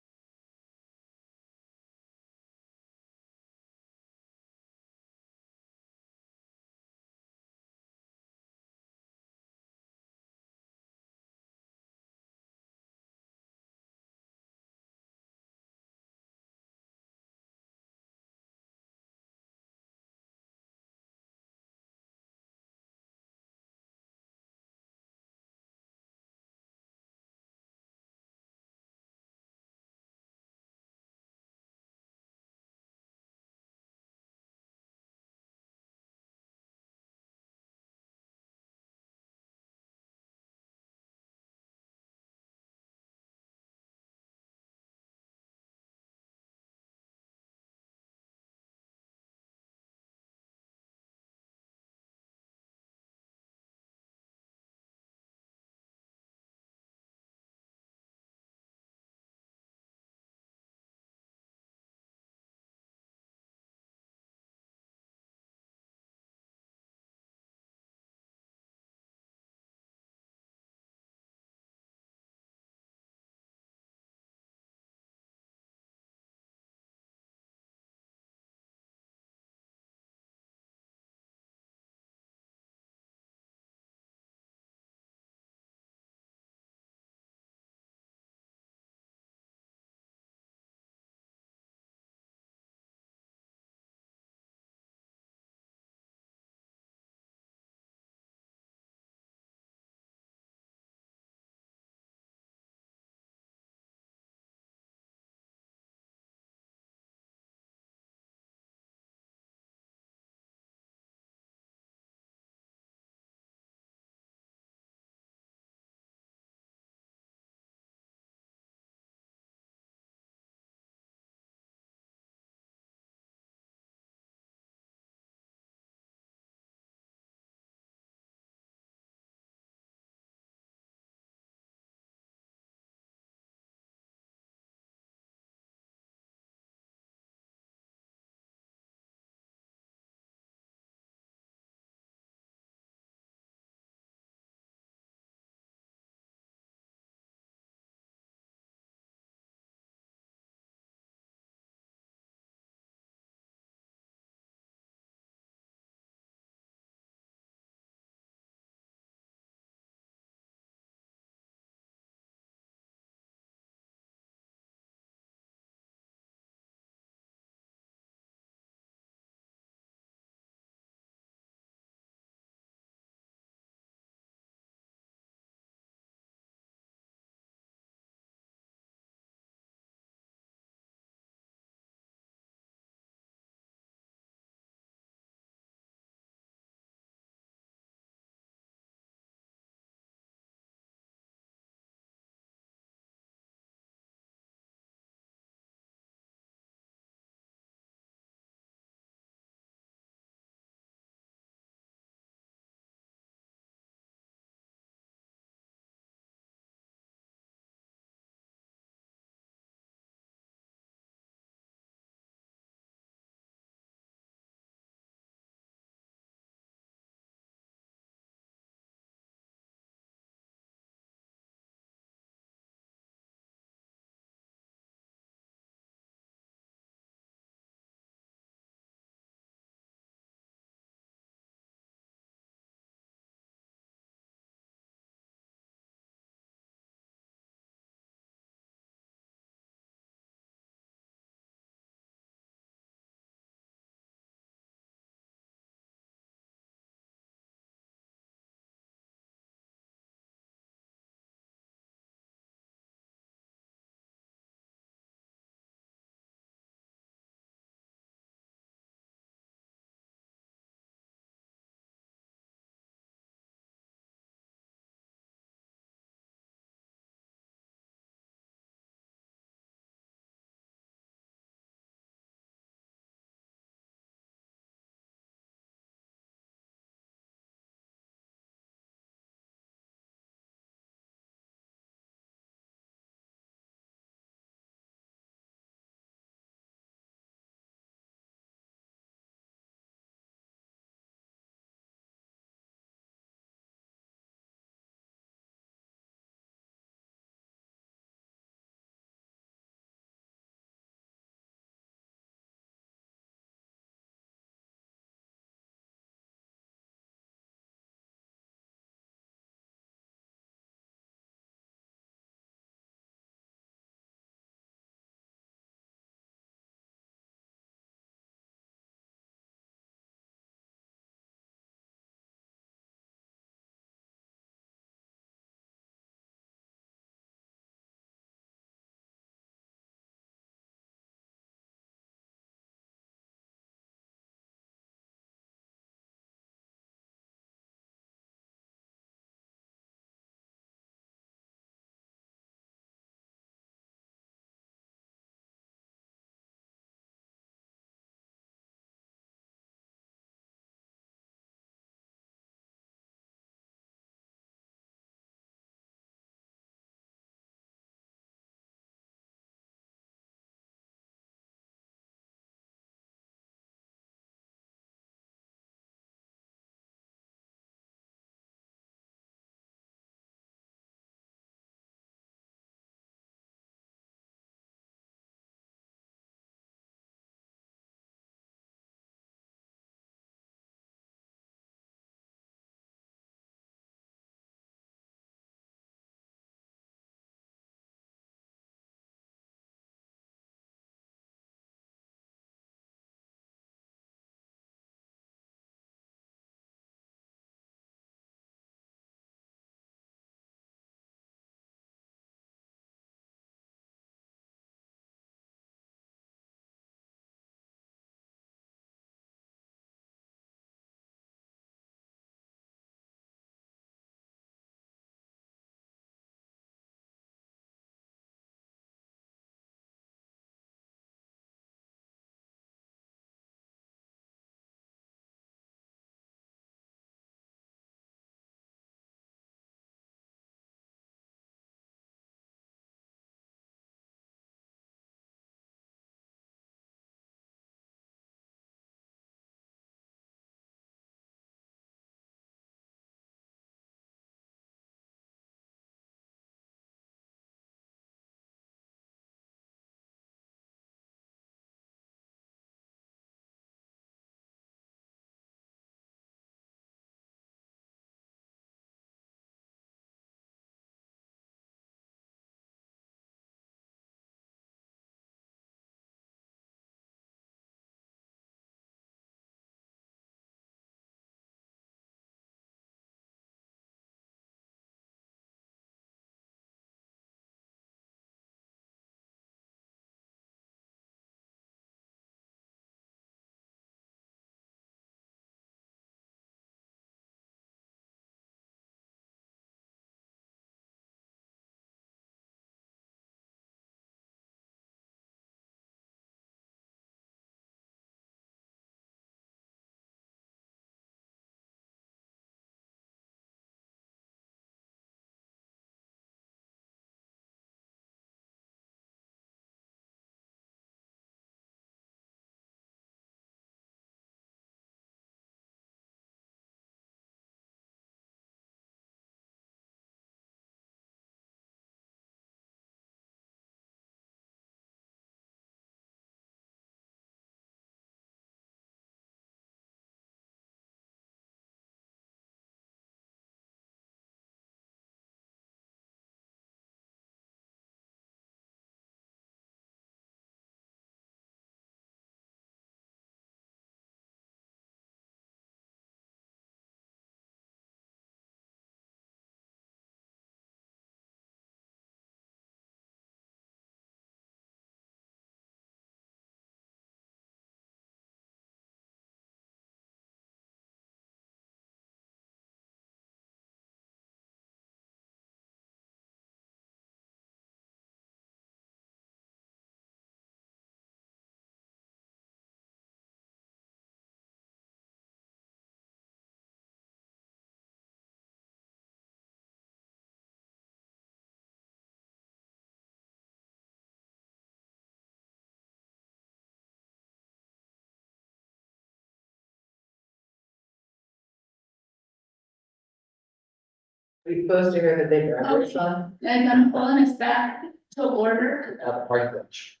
We supposed to hear that they graduated on. And I'm pulling us back to order. Park bench.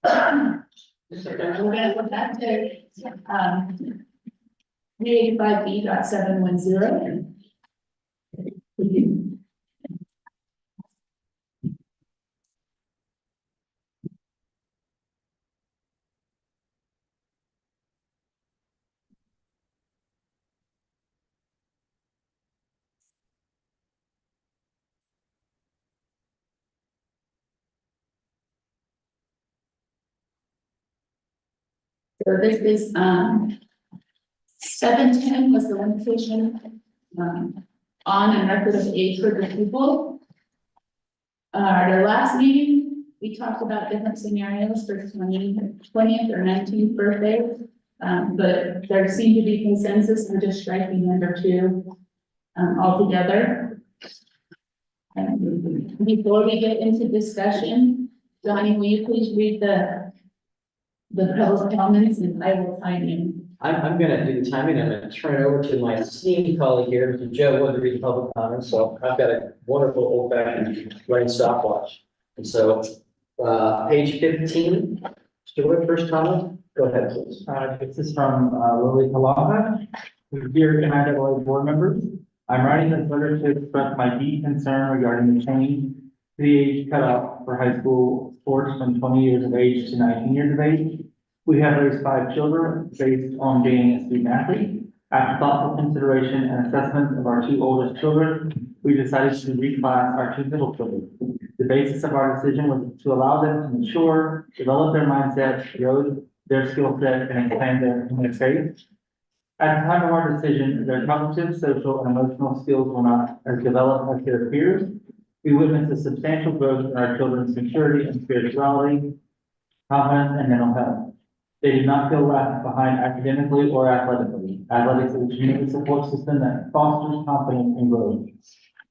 So we're gonna go back to, 385B.710. So this is, 710 was the limitation, on and record of age for the people. At our last meeting, we talked about different scenarios for 20th or 19th birthday. But there seemed to be consensus on just striking number 2, altogether. And before we get into discussion, Donnie, will you please read the public comments, and I will time in. I'm gonna do the timing. I'm gonna turn it over to my esteemed colleague here, Mr. Joe Wood, to read the public comments. So I've got a wonderful old fashioned running stopwatch. And so, page 15, Mr. Wood, first comment, go ahead, please. This is from Lily Palava, who's dear NIAA board members. I'm writing this letter to express my deep concern regarding the change to the age cutoff for high school sports from 20 years of age to 19 years of age. We have raised 5 children based on being a student athlete. After thoughtful consideration and assessment of our 2 oldest children, we decided to reclass our 2 middle children. The basis of our decision was to allow them to mature, develop their mindsets, grow their skill set, and expand their faith. At the time of our decision, their cognitive, social, and emotional skills were not as developed as their peers. We witnessed a substantial growth in our children's maturity and spirituality, confidence, and mental health. They did not feel left behind academically or athletically. Athletics is a community support system that fosters confidence and growth.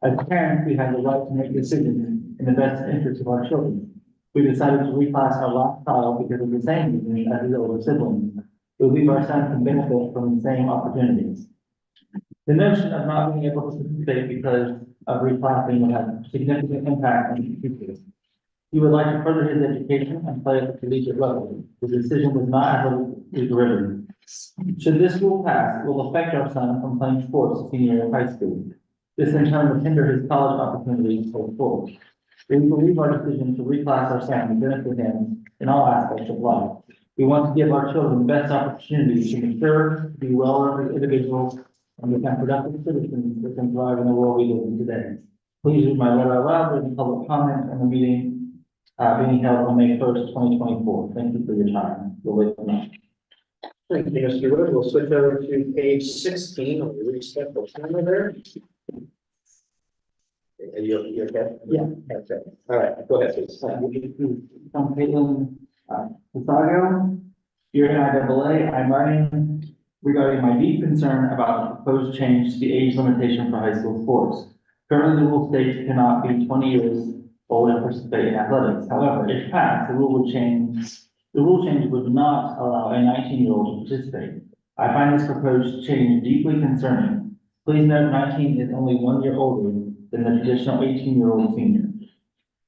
As parents, we have the right to make decisions in the best interest of our children. We decided to reclass our last child because of the same reason as his older siblings. We believe our son can benefit from the same opportunities. The notion of not being able to participate because of reclassing would have significant impact on his future. He would like to further his education and play at the collegiate level. The decision was not athletically driven. Should this rule pass, it will affect our son from playing sports senior year of high school. This in turn will hinder his college opportunities going forward. We believe our decision to reclass our son will benefit him in all aspects of life. We want to give our children the best opportunities to mature, be well-rounded individuals, and become productive citizens that can thrive in the world we live in today. Please read my letter aloud during public comment on the meeting being held on May 1st, 2024. Thank you for your time. We'll wait for that. Thank you, Mr. Wood. We'll switch over to page 16. I'll reset the timer there. Are you okay? Yeah. Okay. All right, go ahead, please. From Caitlin Pisago, dear NIAA, I'm writing regarding my deep concern about the proposed change to the age limitation for high school sports. Currently, the rule states you cannot be 20 years old and participate in athletics. However, if passed, the rule change would not allow a 19-year-old to participate. I find this proposed change deeply concerning. Please note 19 is only 1 year older than the traditional 18-year-old senior.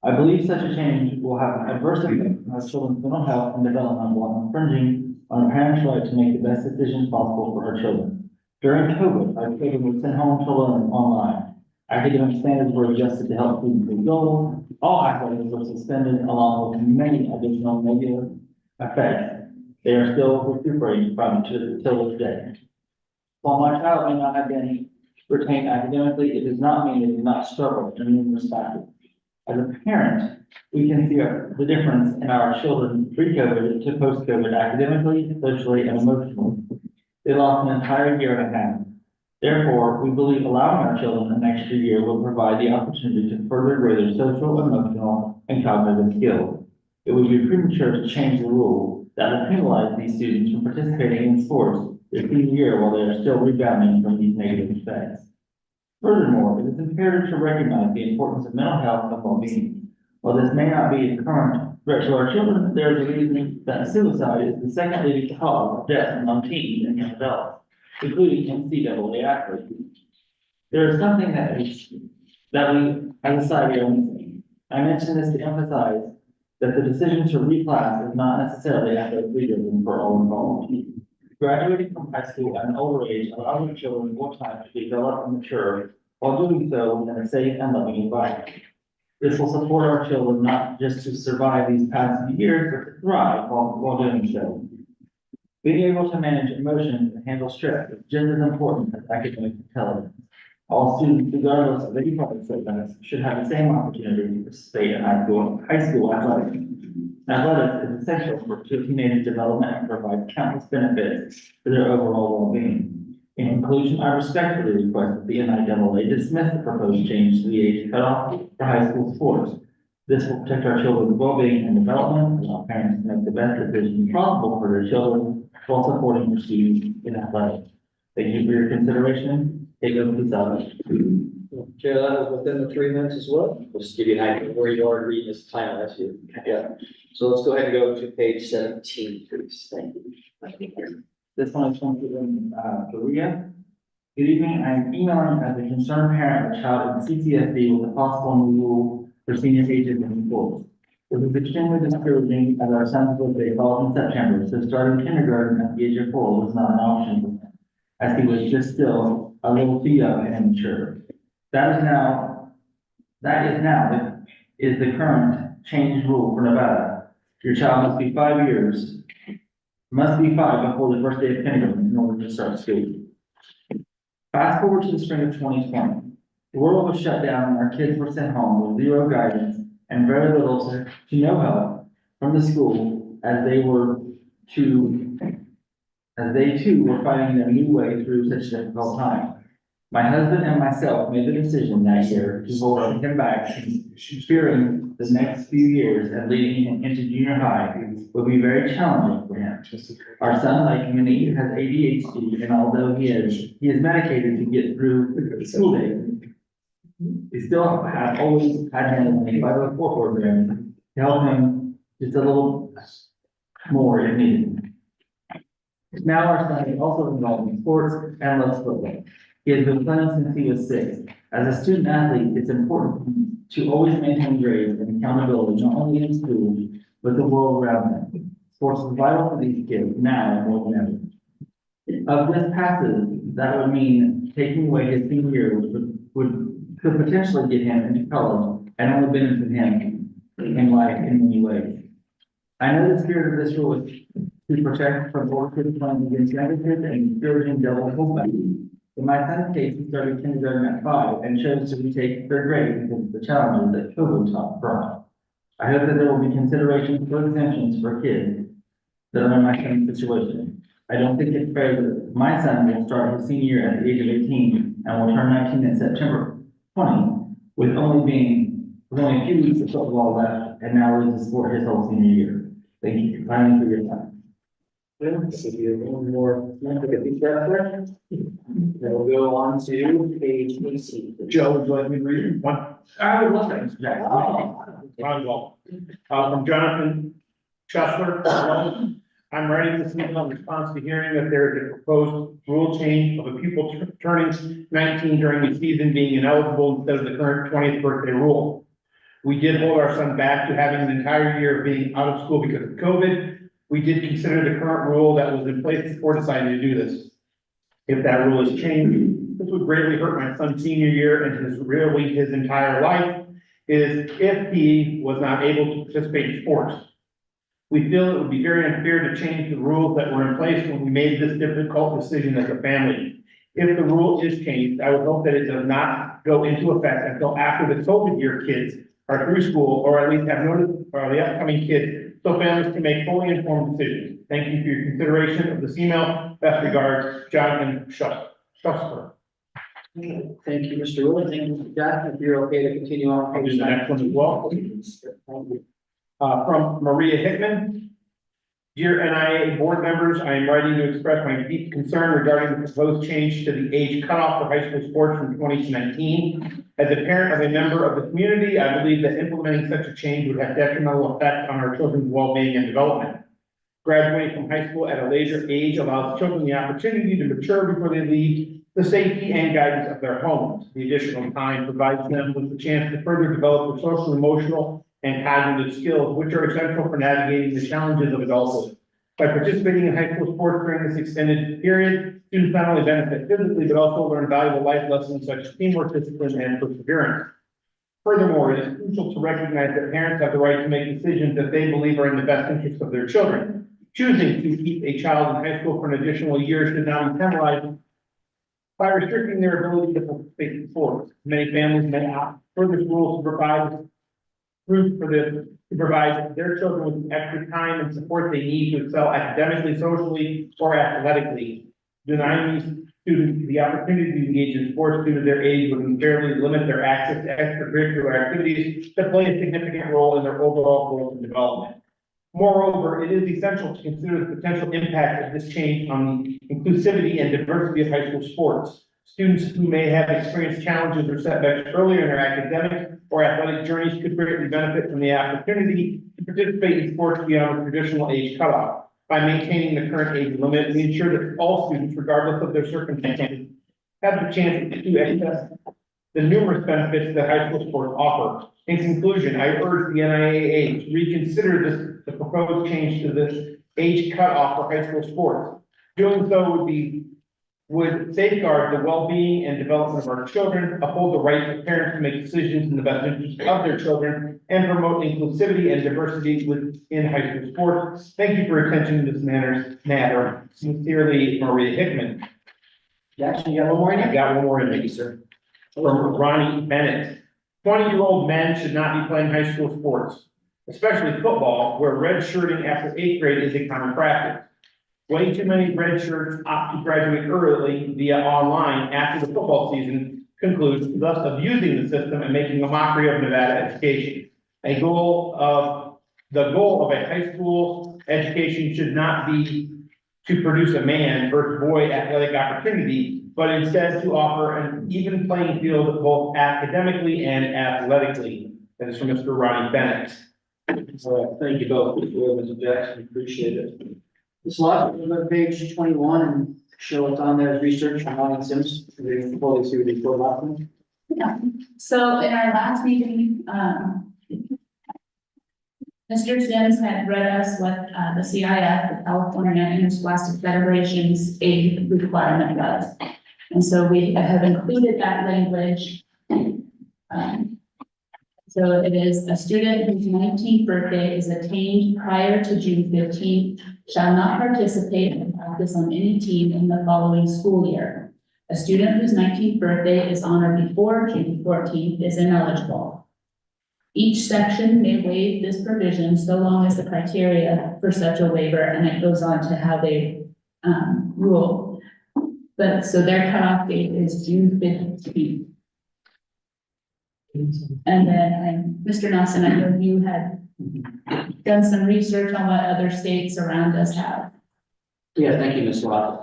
I believe such a change will have an adverse effect on our children's mental health and development while infringing on a parent's right to make the best decisions possible for her children. During COVID, our children were sent home to learn online. Academic standards were adjusted to help students meet goals. All athletics were suspended along with many additional negative effects. They are still recuperating from till this day. While my child may not have been retained academically, it does not mean they did not struggle in numerous factors. As a parent, we can see the difference in our children pre-COVID to post-COVID academically, socially, and emotionally. They lost an entire year and a half. Therefore, we believe allowing our children an extra year will provide the opportunity to further grow their social, emotional, and cognitive skills. It would be premature to change the rule that will penalize these students from participating in sports their senior year while they are still rebounding from these negative effects. Furthermore, it is imperative to recognize the importance of mental health and well-being. While this may not be a current threat to our children, there is a reason that suicide is the second leading cause of death among teens and young adults, including NCAA athletes. There is something that is that we, as a society, are missing. I mention this to emphasize that the decision to reclass is not necessarily athletically driven for all involved. Graduating from high school at an older age allows our children more time to develop and mature while doing so in a safe and loving environment. This will support our children not just to survive these past few years, but to thrive while doing so. Being able to manage emotions and handle stress is just as important as academic intelligence. All students, regardless of any public status, should have the same opportunity to participate in high school athletics. Athletics is essential to a teenager's development and provides countless benefits for their overall well-being. In conclusion, I respectfully request that the NIAA dismiss the proposed change to the age cutoff for high school sports. This will protect our children's well-being and development, allow parents to make the best decisions possible for their children while supporting their students in athletics. Thank you for your consideration. Take over the salary. Chair, that was within the 3 minutes as well. We'll just give you an idea of where you are reading this title as you. Yeah. So let's go ahead and go to page 17, please. Thank you. This one is from Korea. Good evening, I'm emailing as a concerned parent of a child in CCSD with a possible new rule for senior ages in schools. It was extremely discouraging as our son's birthday falls in September, so starting kindergarten at the age of 4 was not an option for him, as he was just still a little too young and immature. That is now the current changed rule for Nevada. Your child must be 5 before the first day of kindergarten in order to start school. Fast forward to the spring of 2020. The world was shut down and our kids were sent home with zero guidance and very little to no help from the school as they too were finding their new way through such a difficult time. My husband and myself made the decision that year to hold him back, fearing the next few years and leading him into junior high would be very challenging for him. Our son, like many, has ADHD, and although he is medicated to get through the school days, we still have always had him in a 504 program to help him just a little more if needed. Now our son is also involved in sports and loves football. He has been playing since he was 6. As a student athlete, it's important to always maintain grades and accountability, not only in school, but the world around them. Sports is vital for these kids now more than ever. Of this passage, that would mean taking away his senior year, which could potentially get him into college and only benefit him in life in many ways. I know the spirit of this rule is to protect from older kids playing against younger kids and encouraging double fullback. In my son's case, he started kindergarten at 5 and chose to retake 3rd grade because of the challenges that COVID brought. I hope that there will be consideration for exemptions for kids that are in my son's situation. I don't think it's fair that my son will start his senior year at the age of 18 and will turn 19 in September 20, with only a few weeks of football left, and now lose the sport his whole senior year. Thank you kindly for your time. If you have one more, take a deep breath there. Then we'll go on to page 18. Joe, would you like me to read it? One? I would love that. Jack. From Jonathan Schussler. I'm writing this email in response to hearing that there is a proposed rule change of a pupil turning 19 during the season being ineligible instead of the current 20th birthday rule. We did hold our son back to having an entire year of being out of school because of COVID. We did consider the current rule that was in place before deciding to do this. If that rule is changed, this would greatly hurt my son's senior year and really his entire life, is if he was not able to participate in sports. We feel it would be very unfair to change the rules that were in place when we made this difficult decision as a family. If the rule is changed, I would hope that it does not go into effect until after the COVID year kids are through school, or at least have notice for the upcoming kids, so families can make fully informed decisions. Thank you for your consideration of this email. Best regards, Jonathan Schussler. Thank you, Mr. Wood. Thank you, Mr. Jack. If you're okay to continue on. I'll do the next one as well. From Maria Hickman. Dear NIA board members, I am writing to express my deep concern regarding the proposed change to the age cutoff for high school sports from 20 to 19. As a parent of a member of the community, I believe that implementing such a change would have detrimental effect on our children's well-being and development. Graduating from high school at a later age allows children the opportunity to mature before they leave the safety and guidance of their homes. The additional time provides them with the chance to further develop their social, emotional, and cognitive skills, which are essential for navigating the challenges of adulthood. By participating in high school sports during this extended period, students not only benefit physically, but also learn valuable life lessons such as teamwork, discipline, and perseverance. Furthermore, it is crucial to recognize that parents have the right to make decisions that they believe are in the best interest of their children. Choosing to keep a child in high school for an additional year should not be penalized by restricting their ability to participate in sports. Many families may opt for this rule to provide their children with the extra time and support they need to excel academically, socially, or athletically. Denying these students the opportunity to engage in sports due to their age would unfairly limit their access to extracurricular activities that play a significant role in their overall growth and development. Moreover, it is essential to consider the potential impact of this change on the inclusivity and diversity of high school sports. Students who may have experienced challenges or setbacks earlier in their academic or athletic journeys could greatly benefit from the opportunity to participate in sports beyond the traditional age cutoff. By maintaining the current age limit, we ensure that all students, regardless of their circumstances, have the chance to access the numerous benefits that high school sports offer. In conclusion, I urge the NIAA to reconsider the proposed change to this age cutoff for high school sports. Doing so would safeguard the well-being and development of our children, uphold the right of parents to make decisions in the best interest of their children, and promote inclusivity and diversity within high school sports. Thank you for your attention to this matter. Sincerely, Maria Hickman. Jackson, you got one more in I there? got one more in Thank there. you, sir. From Ronnie Bennett. 20-year-old men should not be playing high school sports, especially football, where redshirting after 8th grade is a common practice. Way too many redshirts opt to graduate early via online after the football season concludes, thus abusing the system and making a mockery of Nevada education. The goal of a high school education should not be to produce a man versus boy athletic opportunity, but instead to offer an even playing field both academically and athletically. That is from Mr. Ronnie Bennett. Thank you both, Mr. Jackson, appreciate it. This lot, we'll go to page 21 and show what's on there as research from Ryan Sims. We can fully see what they put last one. Yeah, so in our last meeting, Mr. Sims had read us what, the CIF, the California Interscholastic Federation's age requirement was. And so we have included that language. So it is a student whose 19th birthday is attained prior to June 15th shall not participate in practice on any team in the following school year. A student whose 19th birthday is on or before June 14th is ineligible. Each section may waive this provision so long as the criteria for such a waiver, and it goes on to how they rule. But so their cutoff date is June 15th. And then, Mr. Nelson, I know you had done some research on what other states around us have. Yeah, thank you, Ms. Roth.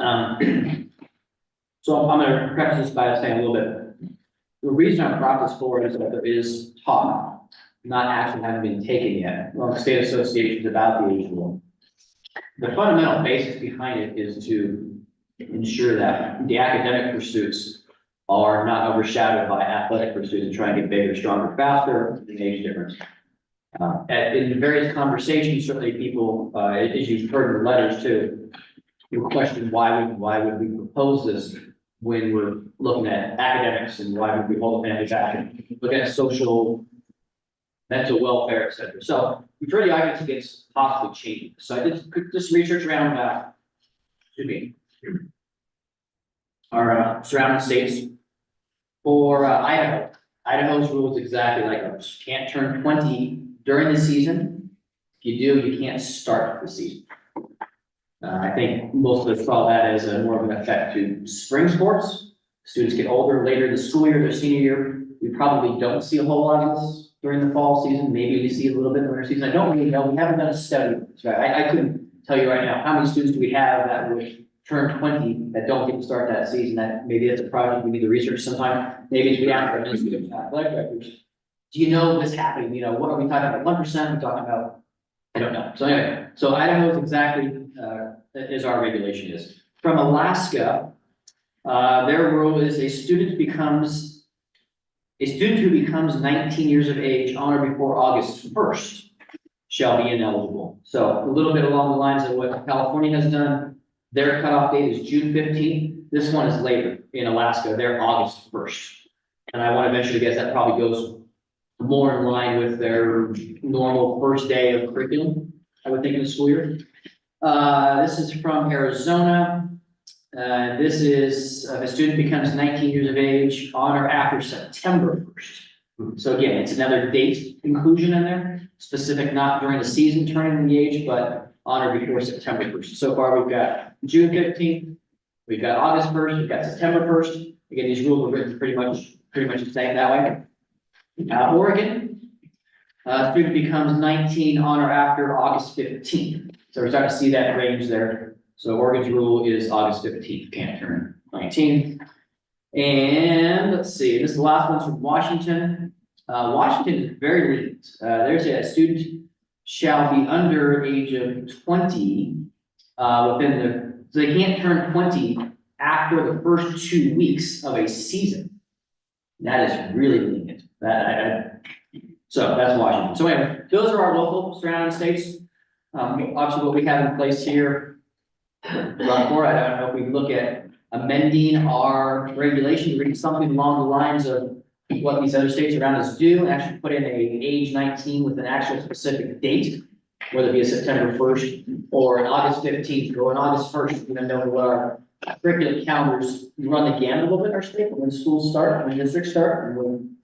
So I'm gonna preface this by saying a little bit. The reason I brought this forward is that there is talk, not actually having been taken yet, among state associations about the age rule. The fundamental basis behind it is to ensure that the academic pursuits are not overshadowed by athletic pursuits and trying to get bigger, stronger, faster, the age difference. In various conversations, certainly people, as you've heard in the letters too, you question why would we propose this when we're looking at academics, and why would we hold a family back and look at social, mental welfare, et cetera. So we've heard the arguments against possibly changing. So I did this research around our surrounding states. For Idaho, Idaho's rule is exactly like ours. You can't turn 20 during the season. If you do, you can't start the season. I think most of us saw that as more of an effect to spring sports. Students get older, later in the school year, their senior year. We probably don't see a whole lot of this during the fall season. Maybe we see a little bit in the winter season. I don't really know. We haven't done a study. So I couldn't tell you right now how many students do we have that would turn 20 that don't get to start that season. That maybe that's a project we need to research sometime. Maybe it's we ask our athletic directors. Do you know what's happening? You know, what are we talking about? 1%? We're talking about I don't know. So anyway, so Idaho is exactly, as our regulation is. From Alaska, their rule is a student who becomes 19 years of age on or before August 1st shall be ineligible. So a little bit along the lines of what California has done. Their cutoff date is June 15th. This one is later in Alaska. They're August 1st. And I want to venture to guess that probably goes more in line with their normal first day of curriculum, I would think, in the school year. This is from Arizona. This is, if a student becomes 19 years of age on or after September 1st. So again, it's another date inclusion in there, specific not during the season turning the age, but on or before September 1st. So far, we've got June 15th, we've got August 1st, we've got September 1st. Again, these rules are written pretty much the same that way. Oregon, student becomes 19 on or after August 15th. So we're starting to see that range there. So Oregon's rule is August 15th, can't turn 19. And let's see, this is the last one's from Washington. Washington is very lenient. There's a student shall be under age of 20 so they can't turn 20 after the first 2 weeks of a season. That is really lenient. So that's Washington. So anyway, those are our local surrounding states. Obviously what we have in place here, Rockport, I don't know if we look at amending our regulation, read something along the lines of what these other states around us do, and actually put in a age 19 with an actual specific date, whether it be a September 1st or an August 15th or an August 1st, even though what our curriculum calendars run the gamut a little bit in our state, when schools start, when districts start, and when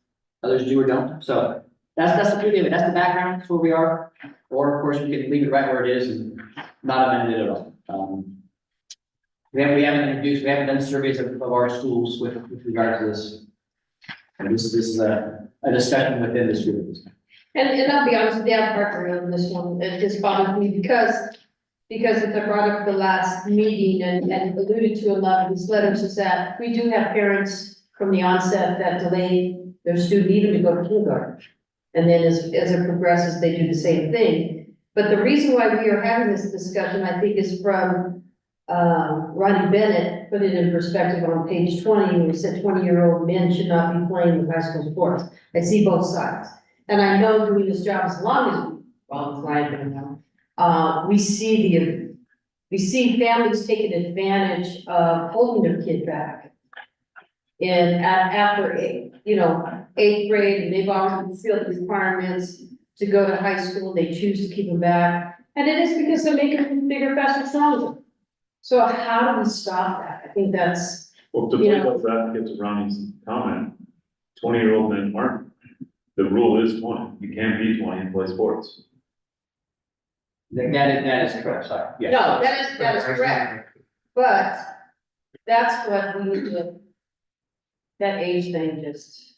others do or don't. So that's the beauty of it. That's the background. That's where we are. Or of course, we can leave it right where it is and not amend it at all. We haven't done surveys of our schools with regard to this. And this is a discussion within this group. And I'll be honest with you, I'm partnering on this one, it just bothers me because as I brought up the last meeting and alluded to a lot of these letters is that we do have parents from the onset that delay their student even to go to kindergarten. And then as it progresses, they do the same thing. But the reason why we are having this discussion, I think, is from Ronnie Bennett put it in perspective on page 20, where he said 20-year-old men should not be playing in high school sports. I see both sides. And I know doing this job as long as I've been now, we see families taking advantage of holding their kid back. And after 8th grade, and they've already fulfilled the requirements to go to high school, they choose to keep them back. And it is because they're making them bigger, faster, stronger. So how do we stop that? I think that's, Well, to play devil's advocate to Ronnie's comment, 20-year-old men aren't. The rule is 20. You can't be 20 and play sports. That is correct, sorry. Yes. no, that is correct. But that's what we need to, that age thing just,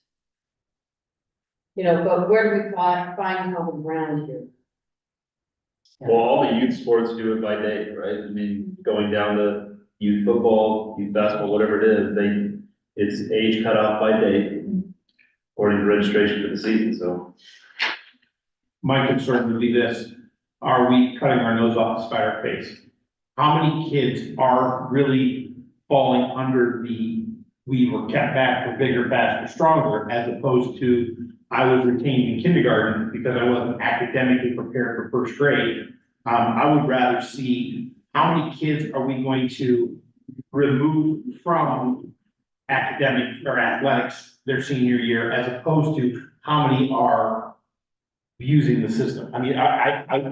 but where do we find common ground here? Well, all the youth sports do it by date, right? I mean, going down to youth football, youth basketball, whatever it is, it's age cut off by date according to registration for the season, so. My concern would be this, are we cutting our nose off to spite our face? How many kids are really falling under we were kept back for bigger, faster, stronger, as opposed to I was retained in kindergarten because I wasn't academically prepared for first grade. I would rather see how many kids are we going to remove from academic or athletics their senior year, as opposed to how many are using the system. I mean,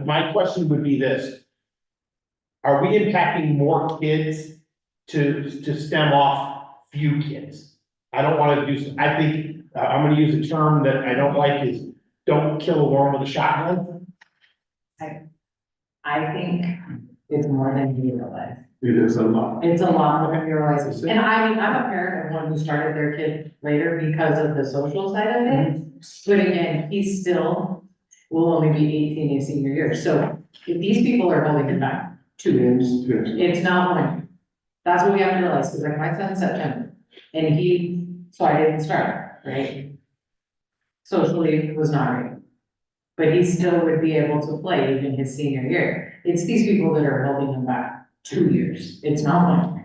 my question would be this. Are we impacting more kids to stem off few kids? I don't want to do, I think, I'm gonna use a term that I don't like is, don't kill a worm with a shotgun. I think it's more than you realize. It is a lot. It's a lot more than you realize. And I mean, I'm a parent of one who started their kid later because of the social side of it. But again, he still will only be 18 his senior year. So if these people are holding him back 2 years, it's not one. That's what we have to realize, because like my son's September, and so I didn't start, right? Socially, it was not right. but he still would be able to play even his senior year. It's these people that are holding him back 2 years. It's not one.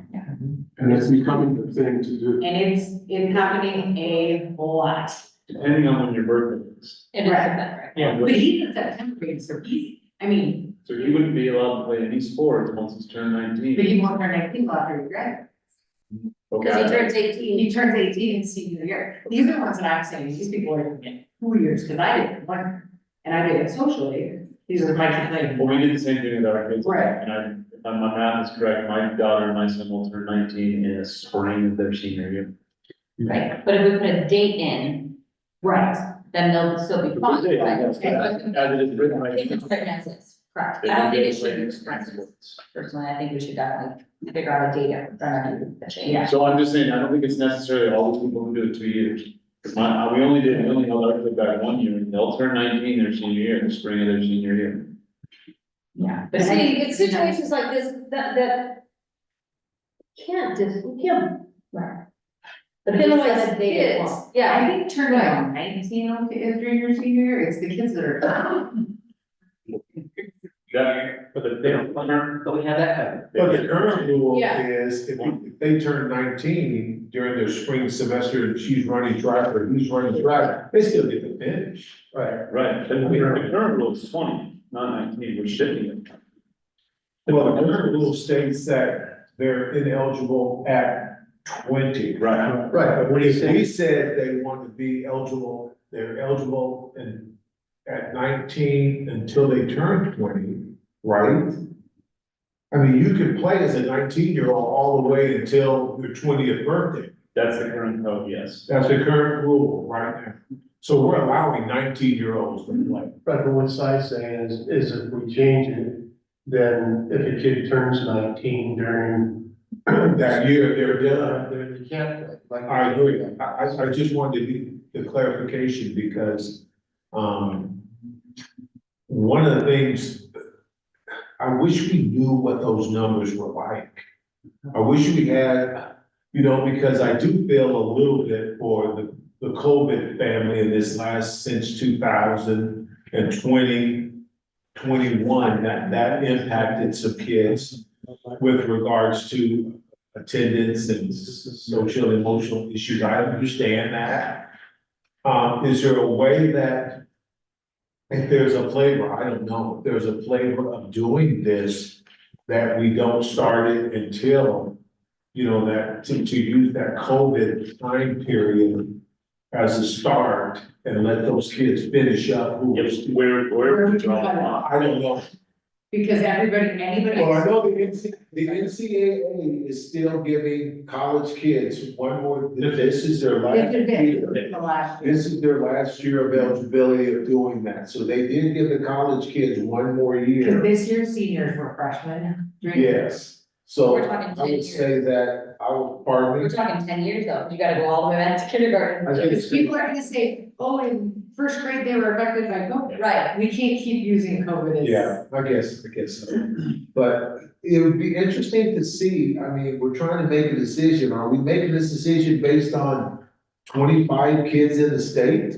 And it's becoming the thing to do. And it's happening a lot. Depending on when your birthday is. It is Right. better. Yeah, But even September is so easy. I mean, So he wouldn't be allowed to play any sports once he's turned but 19. you won't turn 19 after you graduate. Because he turns 18. He turns 18 in senior year. These are the ones that I'm saying, these people are getting 2 years, because I did one, and I did it socially. These are my kids. Well, we did the same thing with our kids. Right. And if my math is correct, my daughter and my son will turn 19 in the spring of their senior year. Right, but if we put a date in, Right. then they'll still be fine, Yeah, right? yes, As it is written right If it's now. written as is, correct. They I don't can think get it should be playing spring expressed. sports. Personally, I think we should definitely figure out a date in front of the change. Yeah. So I'm just saying, I don't think it's necessarily all these people who do it 2 years. 'Cause we only held our kid back 1 year, and they'll turn 19 their senior year, in the spring of their senior year. Yeah. But see, it's situations like this, that we can't Right. But if penalize it's the a date, kids. I Yeah, think turning on 19 after your senior year, it's the kids that are. but they don't, But we have that covered. But the current rule Yeah. is if they turn 19 during their spring semester and she's running track or he's running track, they still get to finish. Right. Right, but the current rule is 20, not 19, we're shifting it. Well, the current rule states that they're ineligible at 20. Right. Right, but when you If say, we said they want to be eligible, they're eligible at 19 until they turn 20, right? I mean, you can play as a 19-year-old all the way until your 20th birthday. That's the current code, yes. That's the current rule right now. So we're allowing 19-year-olds to play. right, but what Si's saying is if we change it, then if a kid turns 19 during. That year, they're done. They can't play. Like- I agree. I just wanted the clarification because, one of the things, I wish we knew what those numbers were like. I wish we had, because I do feel a little bit for the COVID family in this since 2020, 21, that impacted some kids with regards to attendance and social and emotional issues. I understand that. Is there a way that if there's a flavor, I don't know, if there's a flavor of doing this, that we don't start it until, that to use that COVID time period as a start and let those kids finish up who was. Where would you draw the line? I don't know. Because anybody. Well, I know the NCAA is still giving college kids one more, this is their last year. This is their last year of eligibility of doing that, so they did give the college kids one more Because year. this year's seniors were freshmen. Yes, so We're talking I 10 would years. say that, pardon We're me? talking 10 years though, you gotta go all the way back to kindergarten. I think Because people are gonna say, oh, in first grade, they were affected by COVID. Right, We can't keep using COVID as. Yeah, I guess so. But it would be interesting to see, I mean, we're trying to make a decision, are we making this decision based on 25 kids in the state?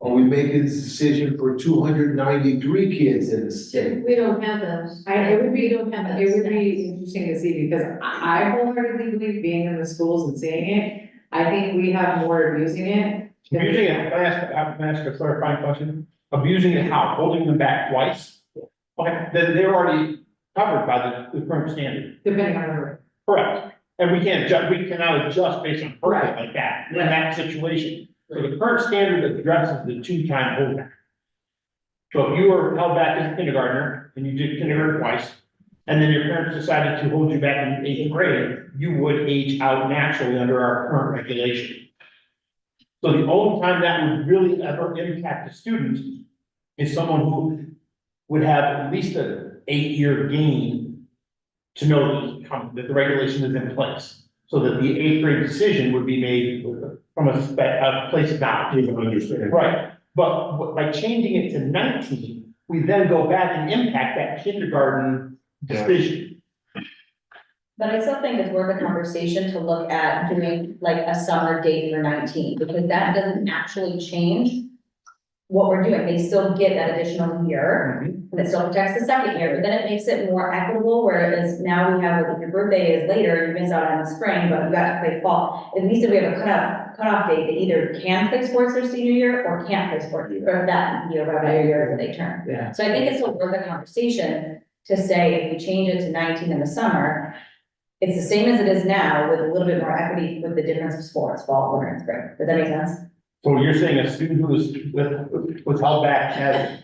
Are we making this decision for 293 kids in the state? we don't have those. It would be, don't have it would be interesting to see, because I wholeheartedly believe being in the schools and seeing it, I think we have more abusing it. abusing it, can I ask a clarifying question? Abusing it how? Holding them back twice? Like, they're already covered by the current standard. Depending on the. Correct. And we cannot adjust based on birthday like that, in that situation. So the current standard addresses the 2-time holdback. So if you were held back as a kindergartner, and you did kindergarten twice, and then your parents decided to hold you back in 8th grade, you would age out naturally under our current regulation. So the only time that would really ever impact a student is someone who would have at least an 8-year gain to know that the regulation is in place. So that the 8th grade decision would be made from a place of knowledge. Understand. Right, but by changing it to 19, we then go back and impact that kindergarten decision. but I still think it's worth a conversation to look at doing like a summer date for 19, because that doesn't actually change what we're doing, they still get that additional year, and it still protects the second year, but then it makes it more equitable, whereas now we have, like, if your birthday is later, you miss out on the spring, but you got to play fall. At least if we have a cutoff date, they either can play sports their senior year or can't play sports for that year, whatever year that they turn. Yeah. So I think it's still worth a conversation to say, if we change it to 19 in the summer, it's the same as it is now, with a little bit more equity with the difference of sports, fall, winter, and spring. Does that make sense? So you're saying a student who was held back as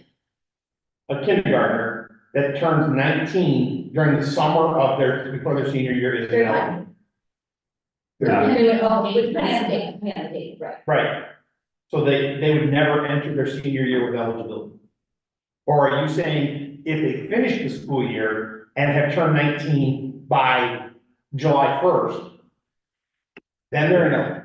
a kindergartner that turns 19 during the summer of before their senior year is They're ineligible? And they would, oh, with depending on the date, right? Right. So they would never enter their senior year with eligibility? Or are you saying if they finish the school year and have turned 19 by July 1st, then they're ineligible?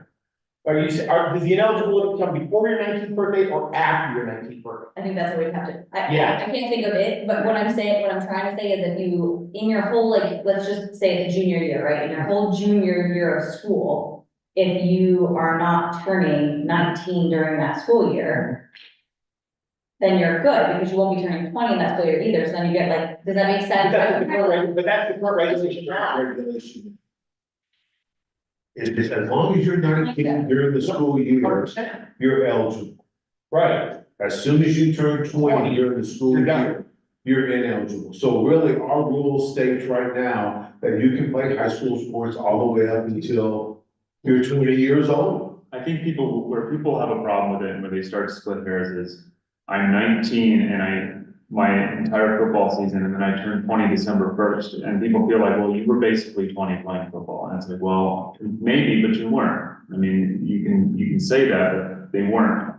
Are you, does the ineligibility come before your 19th birthday or after your 19th birthday? I think that's what we'd have to, Yeah. I can't think of it, but what I'm trying to say is if you, in your whole, like, let's just say the junior year, right? In your whole junior year of school, if you are not turning 19 during that school year, then you're good, because you won't be turning 20 in that school year either, so then you get like, does that make sense? But that's the current regulation. Regulation. It's as long as you're 19 during the school year, 100%. you're eligible. Right. As soon as you turn 20 during the school You're done. year, you're ineligible. So really, our rule states right now that you can play high school sports all the way up until you're 20 years old. I think where people have a problem with it, and where they start to split hairs is, I'm 19 and my entire football season, and then I turned 20 December 1st, and people feel like, well, you were basically 20 playing football, and it's like, well, maybe, but you weren't. I mean, you can say that, but they weren't.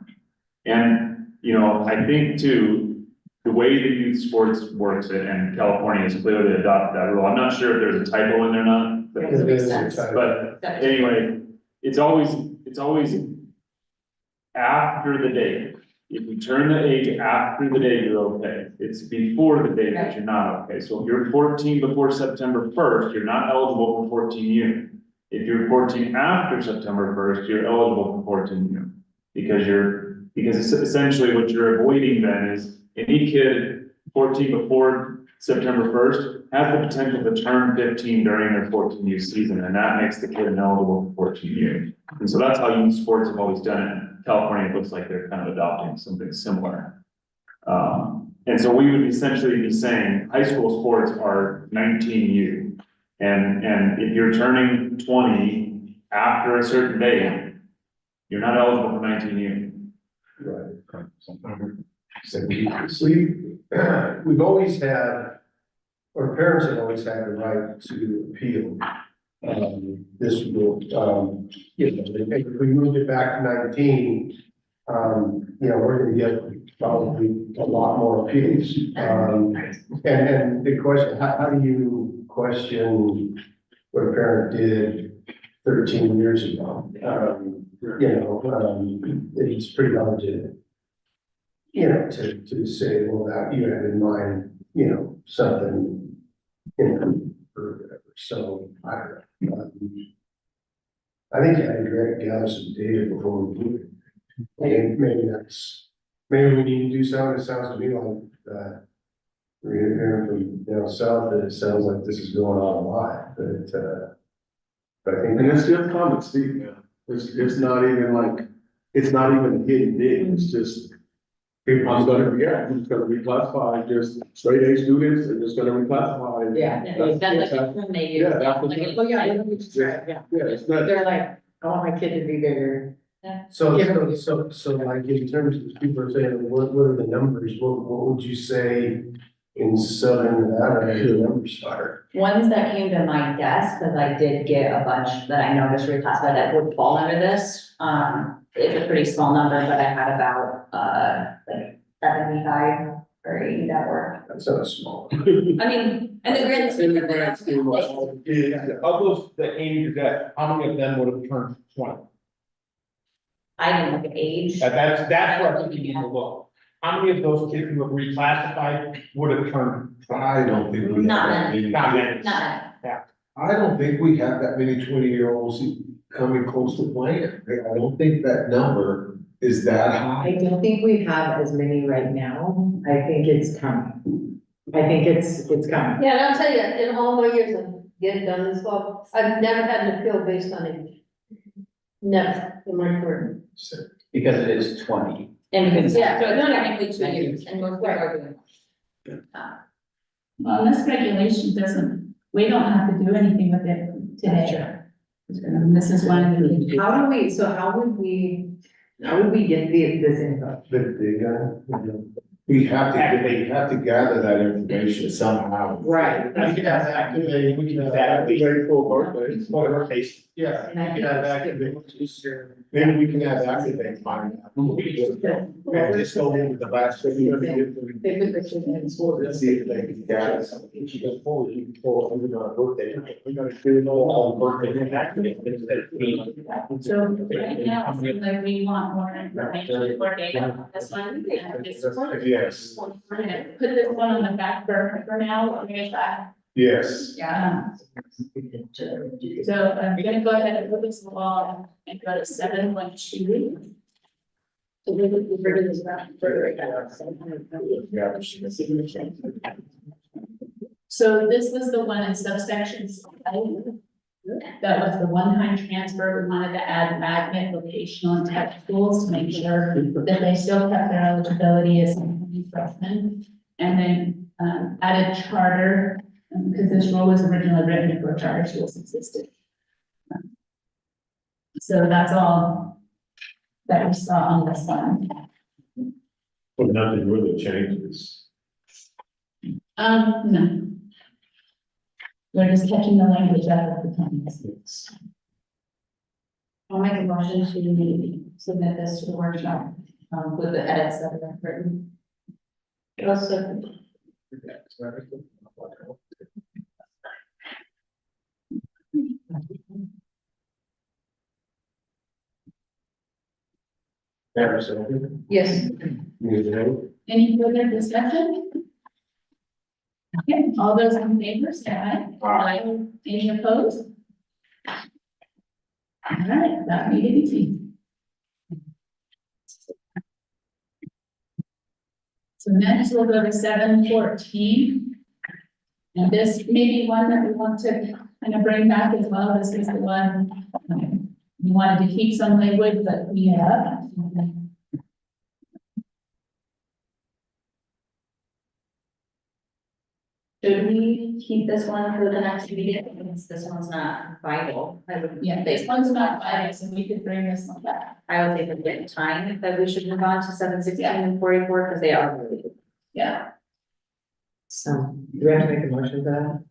And, you know, I think too, the way the youth sports works it, and California has clearly adopted that rule, I'm not sure if there's a typo in there or not, but It doesn't make sense. but anyway, it's always after the date. If you turn the age after the date, you're okay. It's before the date that you're not okay. So if you're 14 before September 1st, you're not eligible for 14U. If you're 14 after September 1st, you're eligible for 14U. Because it's essentially what you're avoiding then is any kid 14 before September 1st has the potential to turn 15 during their 14U season, and that makes the kid ineligible for 14U. And so that's how youth sports have always done it. California, it looks like they're kind of adopting something similar. And so we would essentially be saying high school sports are 19U. And if you're turning 20 after a certain date, you're not eligible for 19U. Right. So we've always had, or parents have always had the right to appeal. This rule, you know, if we moved it back to 19, you know, we're gonna get probably a lot more appeals. And the question, how do you question what a parent did 13 years ago? It's pretty hard to, you know, to say, well, that you had in mind, you know, something, you know, or whatever. So I don't know. I think I had to gather some data before we do it. And maybe we need to do something. It sounds to me like, we're hearing from down south that it sounds like this is going on a lot, but I think. And it's just common speak now. It's not even like, it's not even a hidden thing. It's just, I'm gonna reclassify just straight A students, and just gonna reclassify. Yeah. That's like, maybe. Yeah, that's what. Oh, yeah, yeah. Yeah, it's not. They're like, I want my kid to be bigger. So like in terms of people are saying, what are the numbers? What would you say in Southern Nevada, the numbers are? Ones that came to my desk, because I did get a bunch that I noticed reclassified that would fall under this. It's a pretty small number, but I had about, like 75 or 80 that were. That's not small. I mean, and the grand scheme. In the grand scheme of all the kids, Of those that came to your desk, how many of them would have turned 20? I didn't look at age. That's where I think you need to look. How many of those kids who have reclassified would have turned? I don't think we have Not that many. many. Not many. Not I don't think we have that many 20-year-olds coming close to playing. I don't think that number is that I high? don't think we have as many right now. I think it's coming. I think it's coming. Yeah, and I'll tell you, in all my years of getting done this law, I've never had an appeal based on it. Never in my career. Because it is 20. And because, yeah, so it's No, no. technically 2 years, and most people are doing. Well, this regulation doesn't, we don't have to do anything with it today. And this is one of the things. How would we get this info? We have to gather that information somehow. Right. We could have activate, we could have activate full birthday, it's more of a case. Yeah, we can have activate, maybe we can have activate find out. And just go in with the last thing. Let's see if they can gather something. She goes, oh, you can pull under my birthday. We're gonna do all birthday and activate. So right now, it seems like we want more information for data on this one. And just- Yes, We're gonna put this one on the back burner for now, we're gonna try. yes. So I'm gonna go ahead and put this along and go to 7.2. So we will refer to this back further down. So this was the one in subsections. That was the one-time transfer. We wanted to add magnet, vocational and tech schools to make sure that they still kept their eligibility as freshmen. And then added charter, because this rule was originally written for charter schools existed. So that's all that we saw on this one. But nothing really changes. No. We're just catching the language out of the times. I'll make a motion to submit this to the workshop, with the edits that are written. Also, yes. Any further discussion? Okay, all those in favor, say aye. Aye. Any opposed? All right, that made it easy. So next we'll go to 7.14. And this may be one that we want to kind of bring back as well. This is the one we wanted to keep some language that we have. Should we keep this one for the next meeting, because this one's not vital? I would, Yeah, this one's not biased, and we could bring this one back. I would say for the time that we should move on to 716 and 44, because they are related. Yeah. So, do we have to make a motion for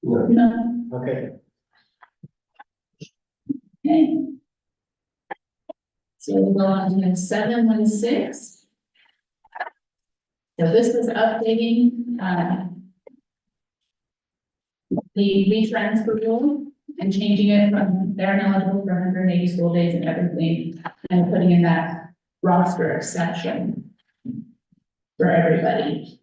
No, that? Okay. okay. So we'll go on to 716. So this is updating, the retransfer rule and changing it from they're ineligible for 180 school days and everything, and putting in that roster exception for everybody.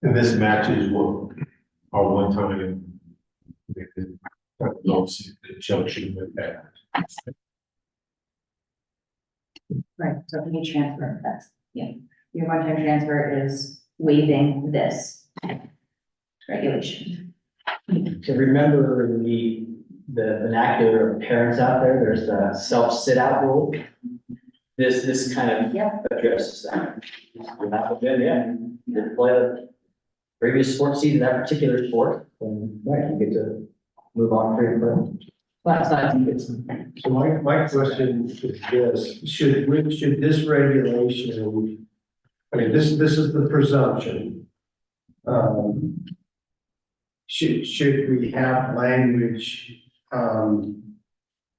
And this matches what our one time. Conjunction with that. Right, so if you transfer, that's, yeah, your one-time transfer is waiving this regulation. To remember the vernacular of parents out there, there's the self-sit-out rule. This kind of addresses that. You're not good, yeah, you didn't play the previous sports season, that particular sport, and right, you get to move on for your play. Well, so I think it's. So my question is this, should this regulation, I mean, this is the presumption. Should we have language,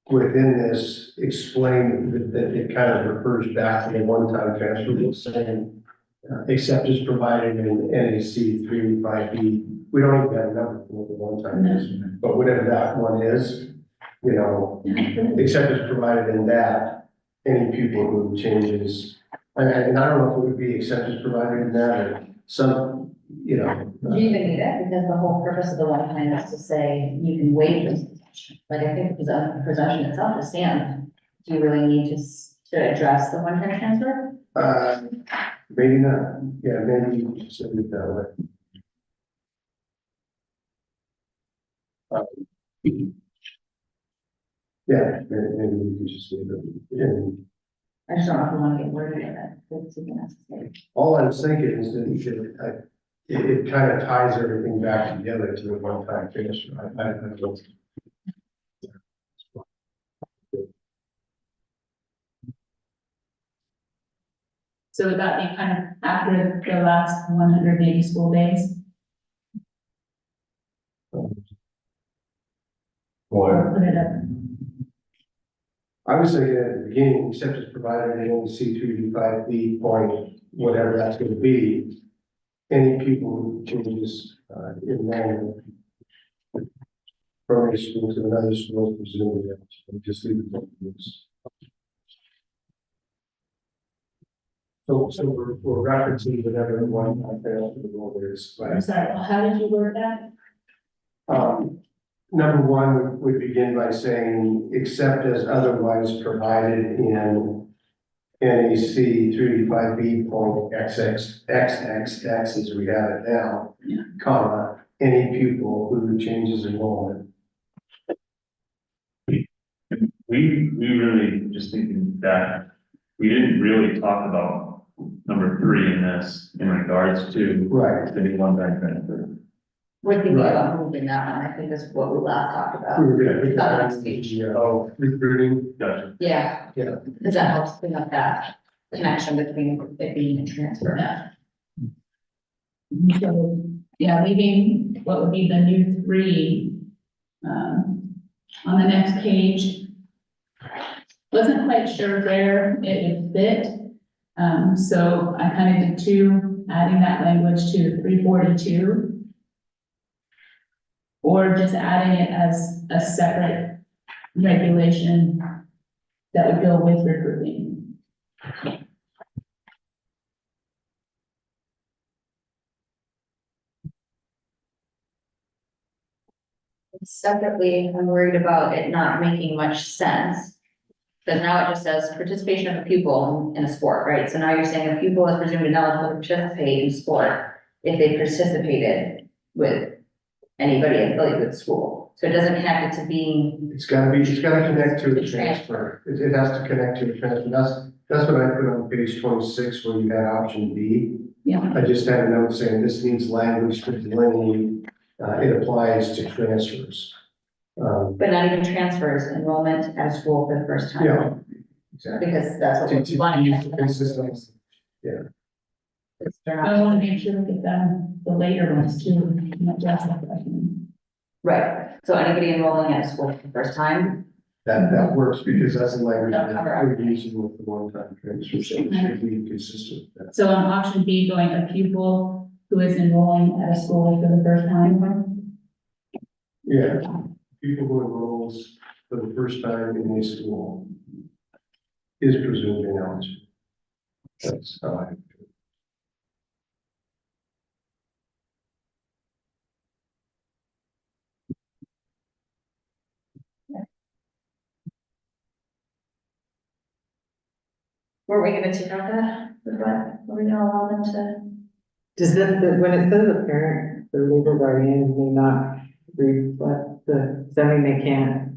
within this explain that it kind of refers back to the one-time transfer rule saying, except as provided in NAC 385B, we don't even have a number for the one-time transfer, but whatever that one is, you know, except as provided in that, any pupil who changes And I don't know if it would be exceptions provided in that or some, you know. Do you even need it? Because the whole purpose of the one time is to say you can waive this possession. Like, I think the possession itself is stand. Do you really need to address the one time transfer? Maybe not, yeah, maybe you should say it that way. Yeah, maybe you just leave it. And I just don't know if we want to get worded in it. It's even necessary. all I was thinking is that it kind of ties everything back together to a one-time transfer. I don't. So would that be kind of after the last 180 school days? Or put it up? I was thinking at the beginning, except it's provided in only C3D5B point, whatever that's gonna be. Any people who changes, in name. From a school to another school, presumably, just leave it like this. So we're referencing whatever one I failed to the rule is, I'm right? sorry, well, how did you word that? Number one would begin by saying, except as otherwise provided in NAC 385B point XXXX as we have it now, Yeah. comma, any pupil who changes enrollment. We really just thinking that we didn't really talk about number 3 in this in regards to Right. the one-time transfer. We're thinking Right. about moving that one. I think that's what we last talked We about. were gonna put that Next on page. the, recruiting. Gotcha. Yeah. Yeah. Because that helps clean up that connection between it being a transfer. Yeah. So, yeah, leaving what would be the new 3, on the next page. Wasn't quite sure where it would fit. So I kind of did 2, adding that language to 342. Or just adding it as a separate regulation that would go with recruiting. Separately, I'm worried about it not making much sense. Because now it just says participation of a pupil in a sport, right? So now you're saying a pupil is presumed ineligible to participate in sport if they participated with anybody affiliated with school. So it doesn't connect it to being, It's gotta connect to The a transfer. It has to connect to a transfer. That's what I put on page 26 where you had option B. Yeah. I just had a note saying this needs language to delineate, it applies to transfers. but not even transfers, enrollment at a school for the first time. Yeah, exactly. Because that's what To we want. use the consistent, I want to make sure we get them, the later ones too, not just that question. Right, so anybody enrolling at a school for the first time, that works because that's the language That'll that cover we're using with the one-time transfer, so it should be consistent with that. So on option B, going a pupil who is enrolling at a school for the first time. Yeah, people who enrolls for the first time in a school is presumed ineligible. That's how I. were we gonna take out that, were we gonna allow them to? Does when it says a parent, the legal guardian may not reflect does that mean they can't?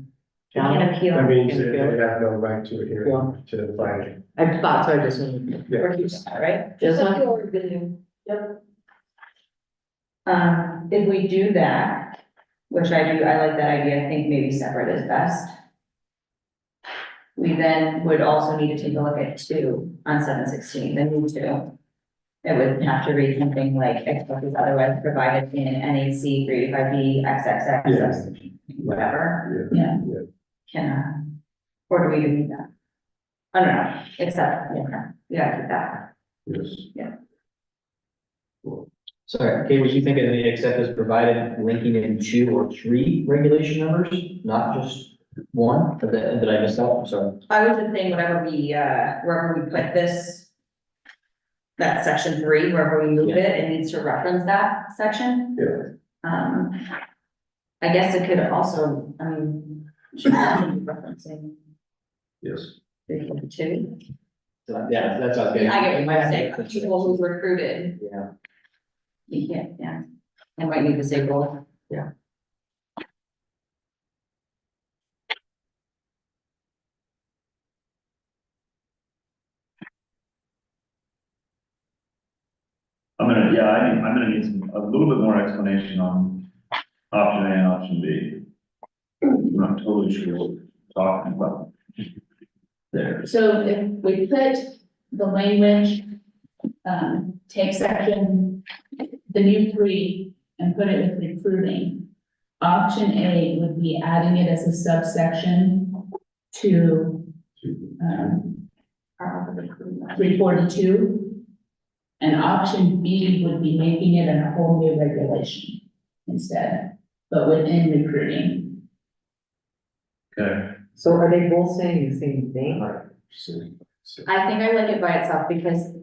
They can't appeal. That means that they have no right to a hearing to find it. I thought so, I just wanted. Yeah. Or keep that, right? Just Just like- appeal or review. Yep. If we do that, which I do, I like that idea, I think maybe separate is best. We then would also need to take a look at 2 on 716, the new 2. It would have to read something like, except as otherwise provided in NAC 385B XXX, whatever. Yeah. Can, or do we even need that? I don't know, except, yeah, keep that. Yes. Sorry, Kate, was you thinking the except as provided linking in 2 or 3 regulation numbers, not just 1? Did I miss that? I'm sorry. I was just saying whatever we, wherever we put this that section 3, wherever we move it, it needs to reference that section. Yeah. I guess it could also, I mean, should also be referencing Yes. 342. So, yeah, that's what I was I getting. get what you're saying, people who've recruited, Yeah. you can't, yeah, and might need to say goal. I'm gonna need a little bit more explanation on option A and option B. I'm not totally sure what we're talking about there. So if we put the language, take section, the new 3, and put it with recruiting. Option A would be adding it as a subsection to, 342. And option B would be making it a whole new regulation instead, but within recruiting. Okay. So are they both saying the same thing? I think I like it by itself because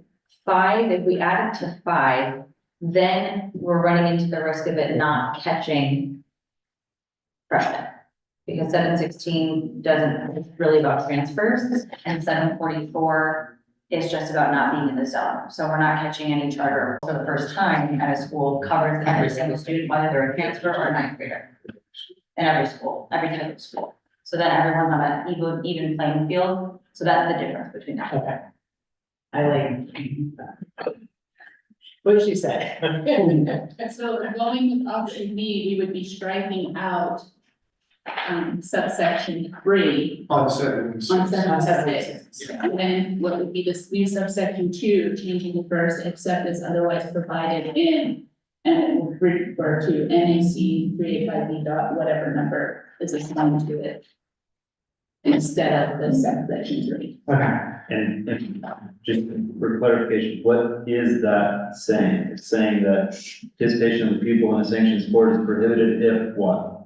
5, if we add it to 5, then we're running into the risk of it not catching freshmen. Because 716 doesn't, it's really about transfers, and 744 is just about not being in the zone. So we're not catching any charter for the first time at a school, covers every single student, whether they're a transfer or a ninth grader. In every school, every type of school. So then everyone's on an even playing field. So that's the difference between that. Okay. I like. What did she say? So going with option B, we would be striking out subsection 3 On 7. on 776. And then what would be this new subsection 2, changing the first, except as otherwise provided in, and it will refer to NAC 385B dot whatever number is assigned to it. Instead of the subsection 3. Okay. And just for clarification, what is that saying? It's saying that participation of the pupil in a sanctioned sport is prohibited if what?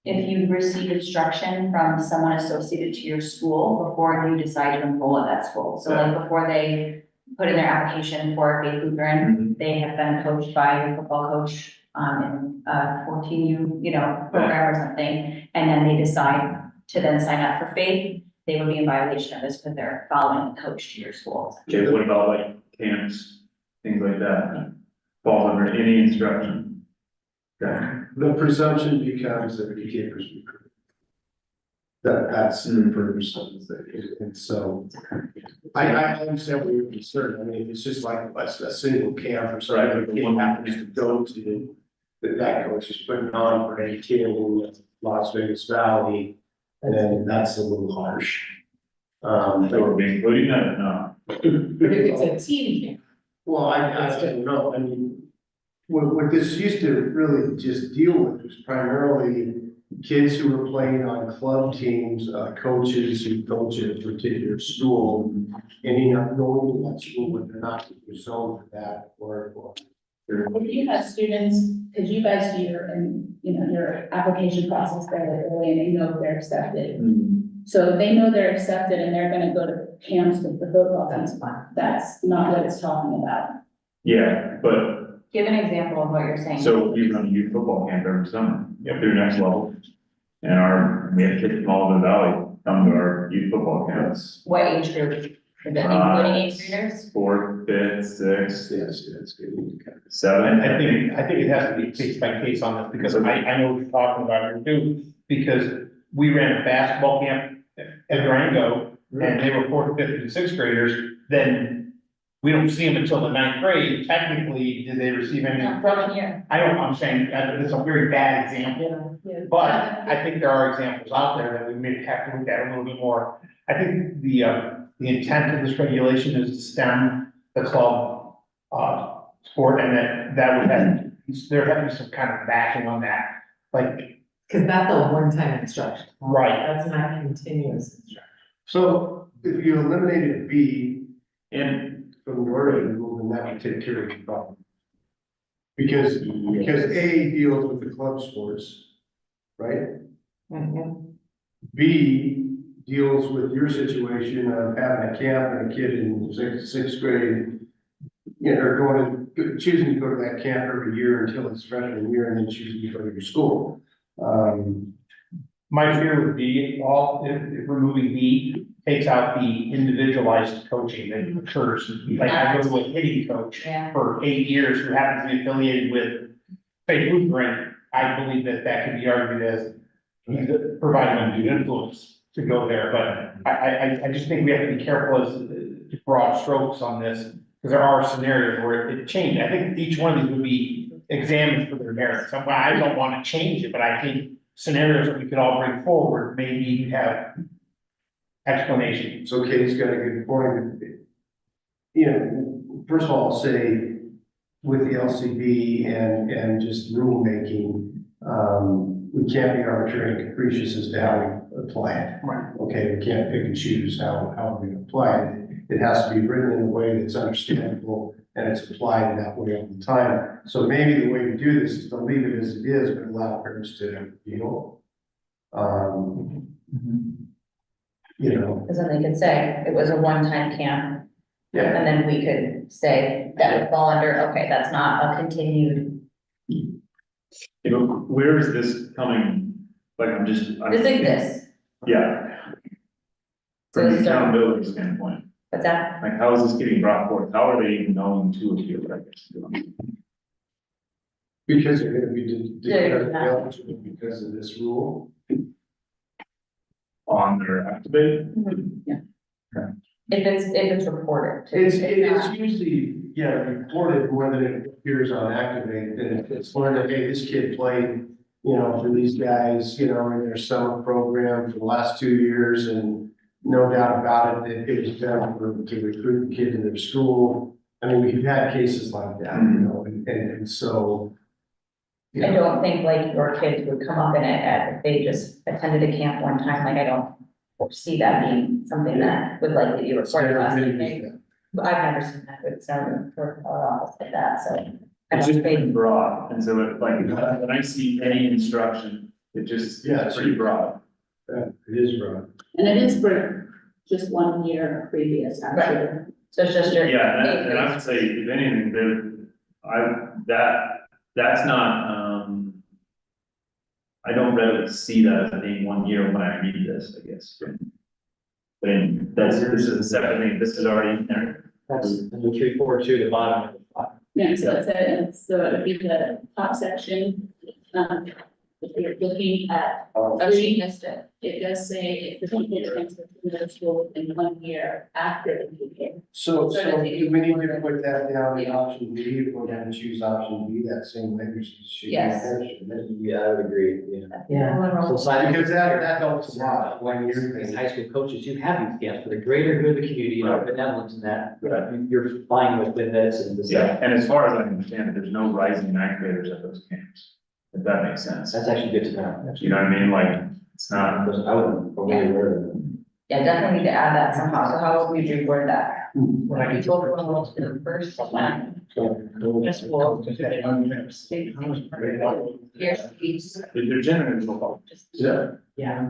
If you receive instruction from someone associated to your school before you decide to enroll at that school. So like before they put in their application for Faith Lutheran, they have been coached by your football coach in a 14U, program or something. And then they decide to then sign up for Faith, they would be in violation of this because they're following the coach to your school. Okay, what about like camps, things like that? Falls under any instruction? Okay. The presumption becomes that you can't recruit. That's the purpose of the thing, and so. I understand what you're concerned, I mean, it's just like a single camp or something, the kid happens to go to. That coach is putting on for a kid in Las Vegas Valley, and then that's a little harsh. So are we including that or not? But if it's a team camp. Well, I don't know, I mean, what this used to really just deal with was primarily kids who were playing on club teams, coaches who coach at a particular school, ending up going to that school when they're not zoned for that, or. If you have students, because you guys do your application process fairly early and they know if they're accepted. So if they know they're accepted and they're gonna go to camps with the football teams, that's not what it's talking about. Yeah, but Give an example of what you're saying. so we run a youth football camp every summer, through next level. And we have kids from all over the valley come to our youth football camps. What age group? Is it including 8th graders? 4th, 5th, 6th, Yes, that's good. 7th. I think it has to be case by case on this, because I know what you're talking about here too, because we ran a basketball camp at Durango, and they were 4th, 5th, and 6th graders, then we don't see them until the 9th grade. Technically, did they receive any instruction? Year. I'm saying, it's a very bad example, but I think there are examples out there that we may have to look at a little bit more. I think the intent of this regulation is to stem the club, sport, and that would have, there have to be some kind of backing on that, like. Cause that's a one-time instruction. Right. That's not continuous instruction. So if you eliminated B and from the wording, then that would take care of the problem. Because A deals with the club sports, right? B deals with your situation of having a camp and a kid in sixth grade or choosing to go to that camp every year until his freshman year and then choosing to go to your school. My fear would be if removing B takes out the individualized coaching that occurs. Like I go to a hitting coach Yeah. for 8 years who happens to be affiliated with Faith Lutheran. I believe that could be argued as he's providing undue influence to go there, but I just think we have to be careful as broad strokes on this, because there are scenarios where it changed. I think each one of these would be examined for their merits. I don't want to change it, but I think scenarios that we could all bring forward, maybe you have explanation. So Katie's got a good point. You know, first of all, I'll say with the LCB and just rulemaking, we can't be arbitrary and capricious as to how we apply it. Right. Okay, we can't pick and choose how we apply it. It has to be written in a way that's understandable and it's applied that way all the time. So maybe the way to do this is to leave it as it is, but allow parents to appeal. You know, Because then they could say it was a one-time camp, yeah, and then we could say that would fall under, okay, that's not a continued. You know, where is this coming? Like, This exists, Yeah. So From the it's- accountability standpoint, what's that? like, how is this getting brought forth? How are they even knowing to appeal, I guess? because they're gonna be Yeah. eligible because of this rule. On their activate? If it's reported. It's usually, yeah, reported more than it appears on Activate, and it's learned that, hey, this kid played, you know, for these guys, you know, in their summer program for the last 2 years, and no doubt about it, that it was done to recruit the kid to their school. I mean, we've had cases like that, you know, and so. you I know, don't think like your kids would come up in it if they just attended a camp one time, like I don't foresee that being something that would likely be it's reported. never Last been thing. used. But I've never seen that, but it's never for our office like that, so. I It's don't just been think, broad, and so it, like, when I see any instruction, it just, Yeah, it's pretty broad. Yeah, it is right. And it is for just 1 year previous, actually. so it's just your. Yeah, and I would say, if anything, that's not, I don't readily see that as being 1 year when I read this, I guess. But this is a separate thing, this is already in there. That's the 342, the bottom of the file. Yeah, so it'd be the top section, if you're looking at, Oh, she missed it. it does say if the people transfer to middle school within 1 year after the PK. So So do does we it- need to put that down in option B, if we're gonna choose option B, that same language? should be Yes. there, shouldn't it? Yeah, I would agree, yeah. Yeah. So sign- Because that helps a lot when you're. As high school coaches, you have these camps for the greater good of the community, and our benevolence in that, you're fine with this and this. Yeah, and as far as I understand it, there's no rising activators at those camps, if that makes sense. That's actually good to know. You know what I mean? Like, it's not, I wasn't fully aware of it. Yeah, definitely need to add that somehow, so how would we reword that? Hmm. Like, people who enrolled to the first one. Just will. Here's these. they're generating football. Yeah. Yeah.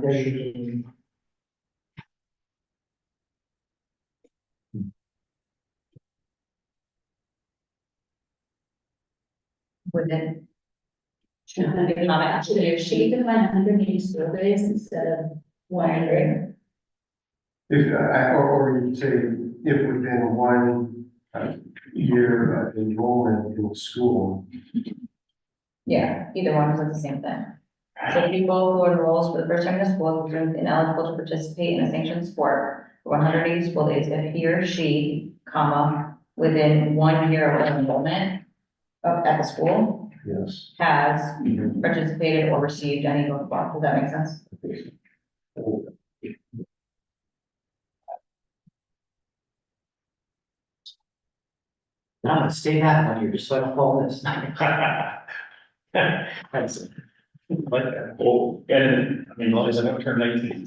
Within. Actually, she can find 180 surveys instead of 100. If, or you say, if within 1 year of enrollment in the school. Yeah, either one is the same thing. So people who enrolls for the first time in the school, who are ineligible to participate in a sanctioned sport for 180 school days, if he or she, comma, within 1 year of enrollment at the school, Yes. has participated or received any football, does that make sense? I'm gonna stay back 1 year, just so I don't fall in this. Thanks. Like that. Well, and, I mean, long as I don't turn 19. In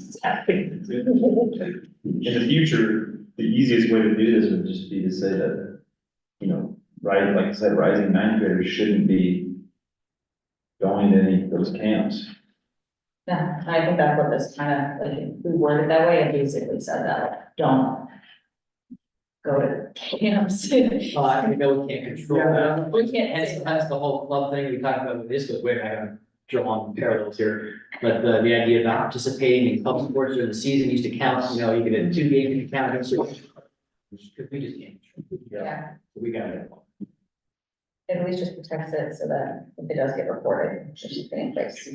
the future, the easiest way to do this would just be to say that, you know, right, like I said, rising ninth graders shouldn't be going to any of those camps. Yeah, I think that's what this kind of, like, if we worded that way, it basically said that, like, don't go to camps. I know we can't control that. We can't And say it's, that's the whole club thing we talked about with this, but wait, I gotta draw on parallels here. But the idea of not participating in club sports during the season used to count, you know, you get a 2 games, you count against you. We just can't. Yeah, We gotta get one. it at least just protects it so that if it does get reported, there's something in place.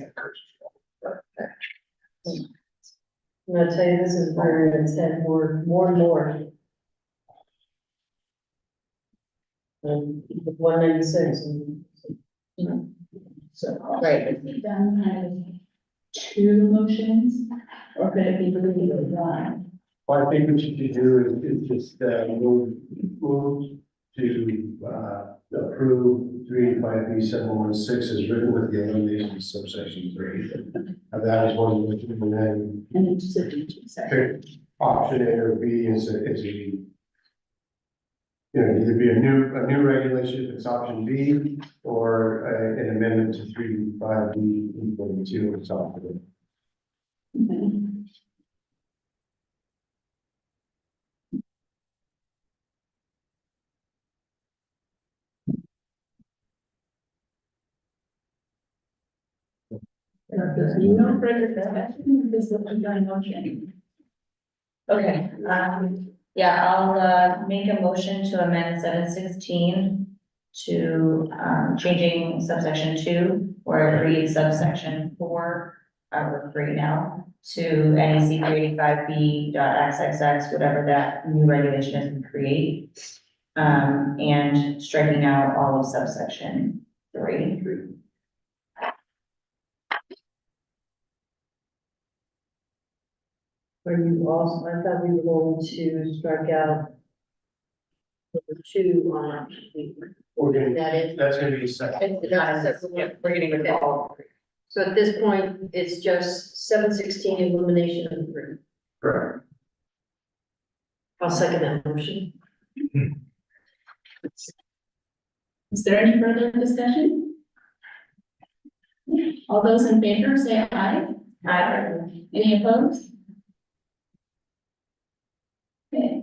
And I'll tell you, this is where it's had more and more. With 196 and. So, Right. could it be done kind of two motions, or could it be really one? Well, I think what you should do is just, move to, approve 385B716 as written with the elimination of subsection 3. And that is one of the, and then And then just a two separate. pick option A or B is you know, either be a new regulation if it's option B, or an amendment to 385B42 if it's option A. Okay. There's no further discussion, this is a done motion. Okay, yeah, I'll, make a motion to amend 716 to, changing subsection 2, where it reads subsection 4, or 3 now, to NEC 385B.xxx, whatever that new regulation is to create. And striking out all of subsection 3. Are you also, I thought we were going to strike out number 2 on option B. We're gonna, That is, that's gonna be a second. We're getting rid of all. so at this point, it's just 716 elimination of 3. Correct. I'll second that motion. Is there any further discussion? All those in favor say aye. Aye. Any opposed? Okay.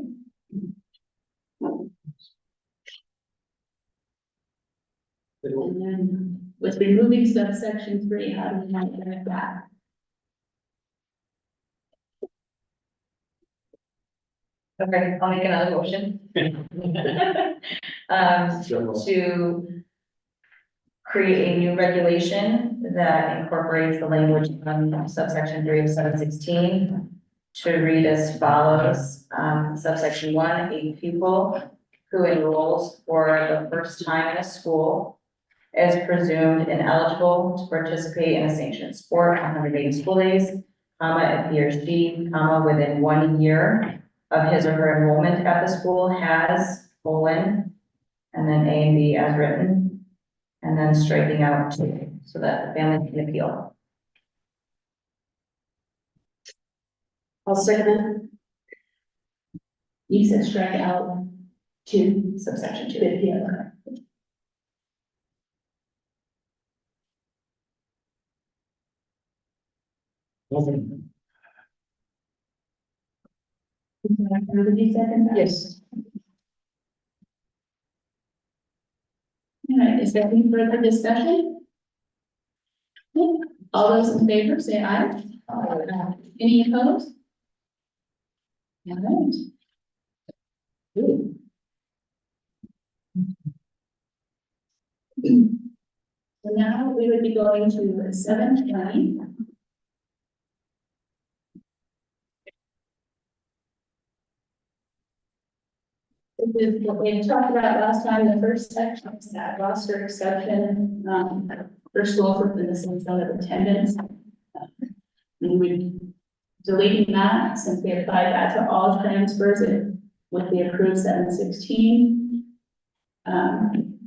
And then with removing subsection 3, how do we want to get that? Okay, I'll make another motion. To create a new regulation that incorporates the language from subsection 3 of 716 to read as follows, subsection 1, a pupil who enrolls for the first time in a school is presumed ineligible to participate in a sanctioned sport on 180 school days, comma, if he or she, comma, within 1 year of his or her enrollment at the school has, colon, and then A and B as written, and then striking out 2, so that the family can appeal. I'll second it. You said strike out 2, Subsection 2. but yeah. Did you second that? Yes. All right, is there any further discussion? All those in favor say aye. Any opposed? All right. So now we would be going to 720. This is what we talked about last time, the first section is that roster exception, for schools within the same zone of attendance. We would deleting that, simply apply that to all transfers with the approved 716. And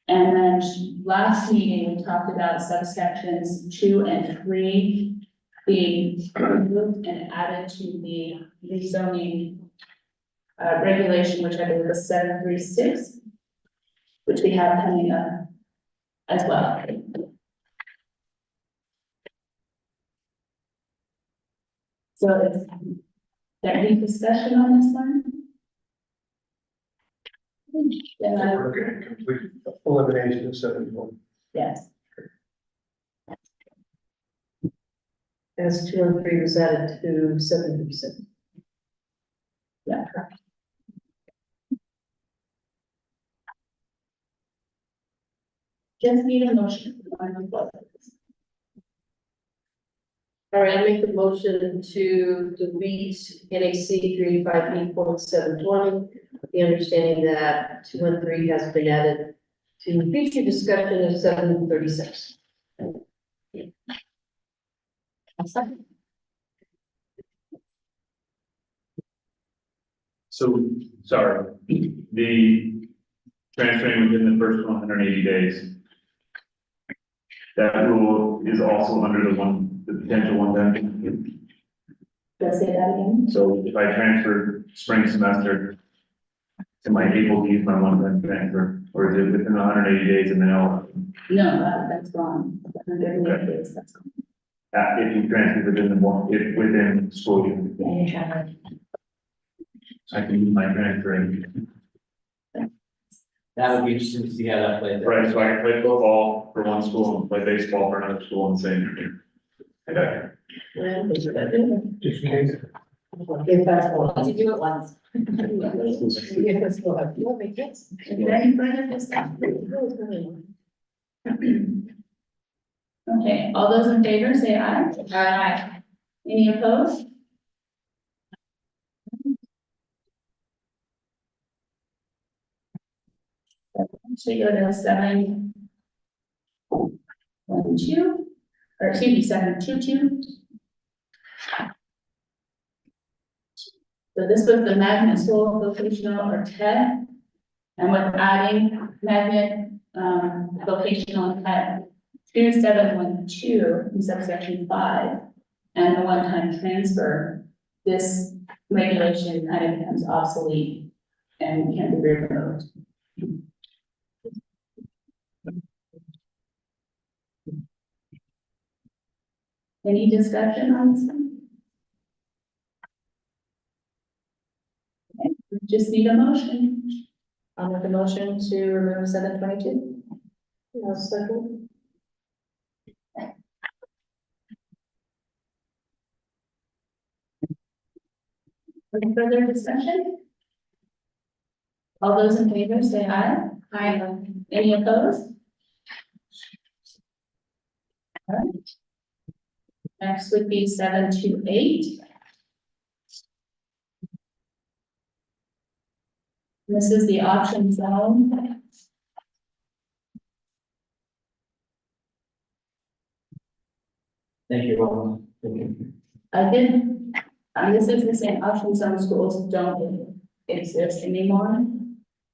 then last meeting, we talked about subsections 2 and 3 being removed and added to the rezoning regulation, which I believe was 736, which we have coming up as well. So is there any discussion on this one? Then I, Okay, complete elimination of 71. yes, As 2 and 3 was added to 70%. yeah. Just need a motion. All right, I make the motion to delete NAC 385B.720, the understanding that 2 and 3 has been added to future discussion of 736. So, sorry, the transferring within the first 180 days. That rule is also under the potential one then. Let's say that again. So if I transfer spring semester, am I able to use my one-time transfer, or is it within 180 days and then No, that's gone. 180 days, that's gone. if you transfer within school year, Yeah, you're trying so I can use my transfer. That would be interesting to see how that plays out. Right, so I can play football for one school and play baseball for another school and same. Okay. Just in case. If that's one. To do it once. If that's one. You want me to guess? Is there any further discussion? Okay, all those in favor say aye. Aye. Any opposed? Should go to 712, or excuse me, 722. So this was the magnet school vocational or TED. And with adding magnet, vocational and TED to 712 in subsection 5 and the one-time transfer, this regulation kind of becomes obsolete and can be removed. Any discussion on this one? Okay, we just need a motion. I'll make a motion to remove 722. I'll second. Any further discussion? All those in favor say aye. Aye. Any opposed? All right. Next would be 728. This is the option zone. Thank you, Roland. Thank you. I did, this is the same option zone schools don't exist anymore.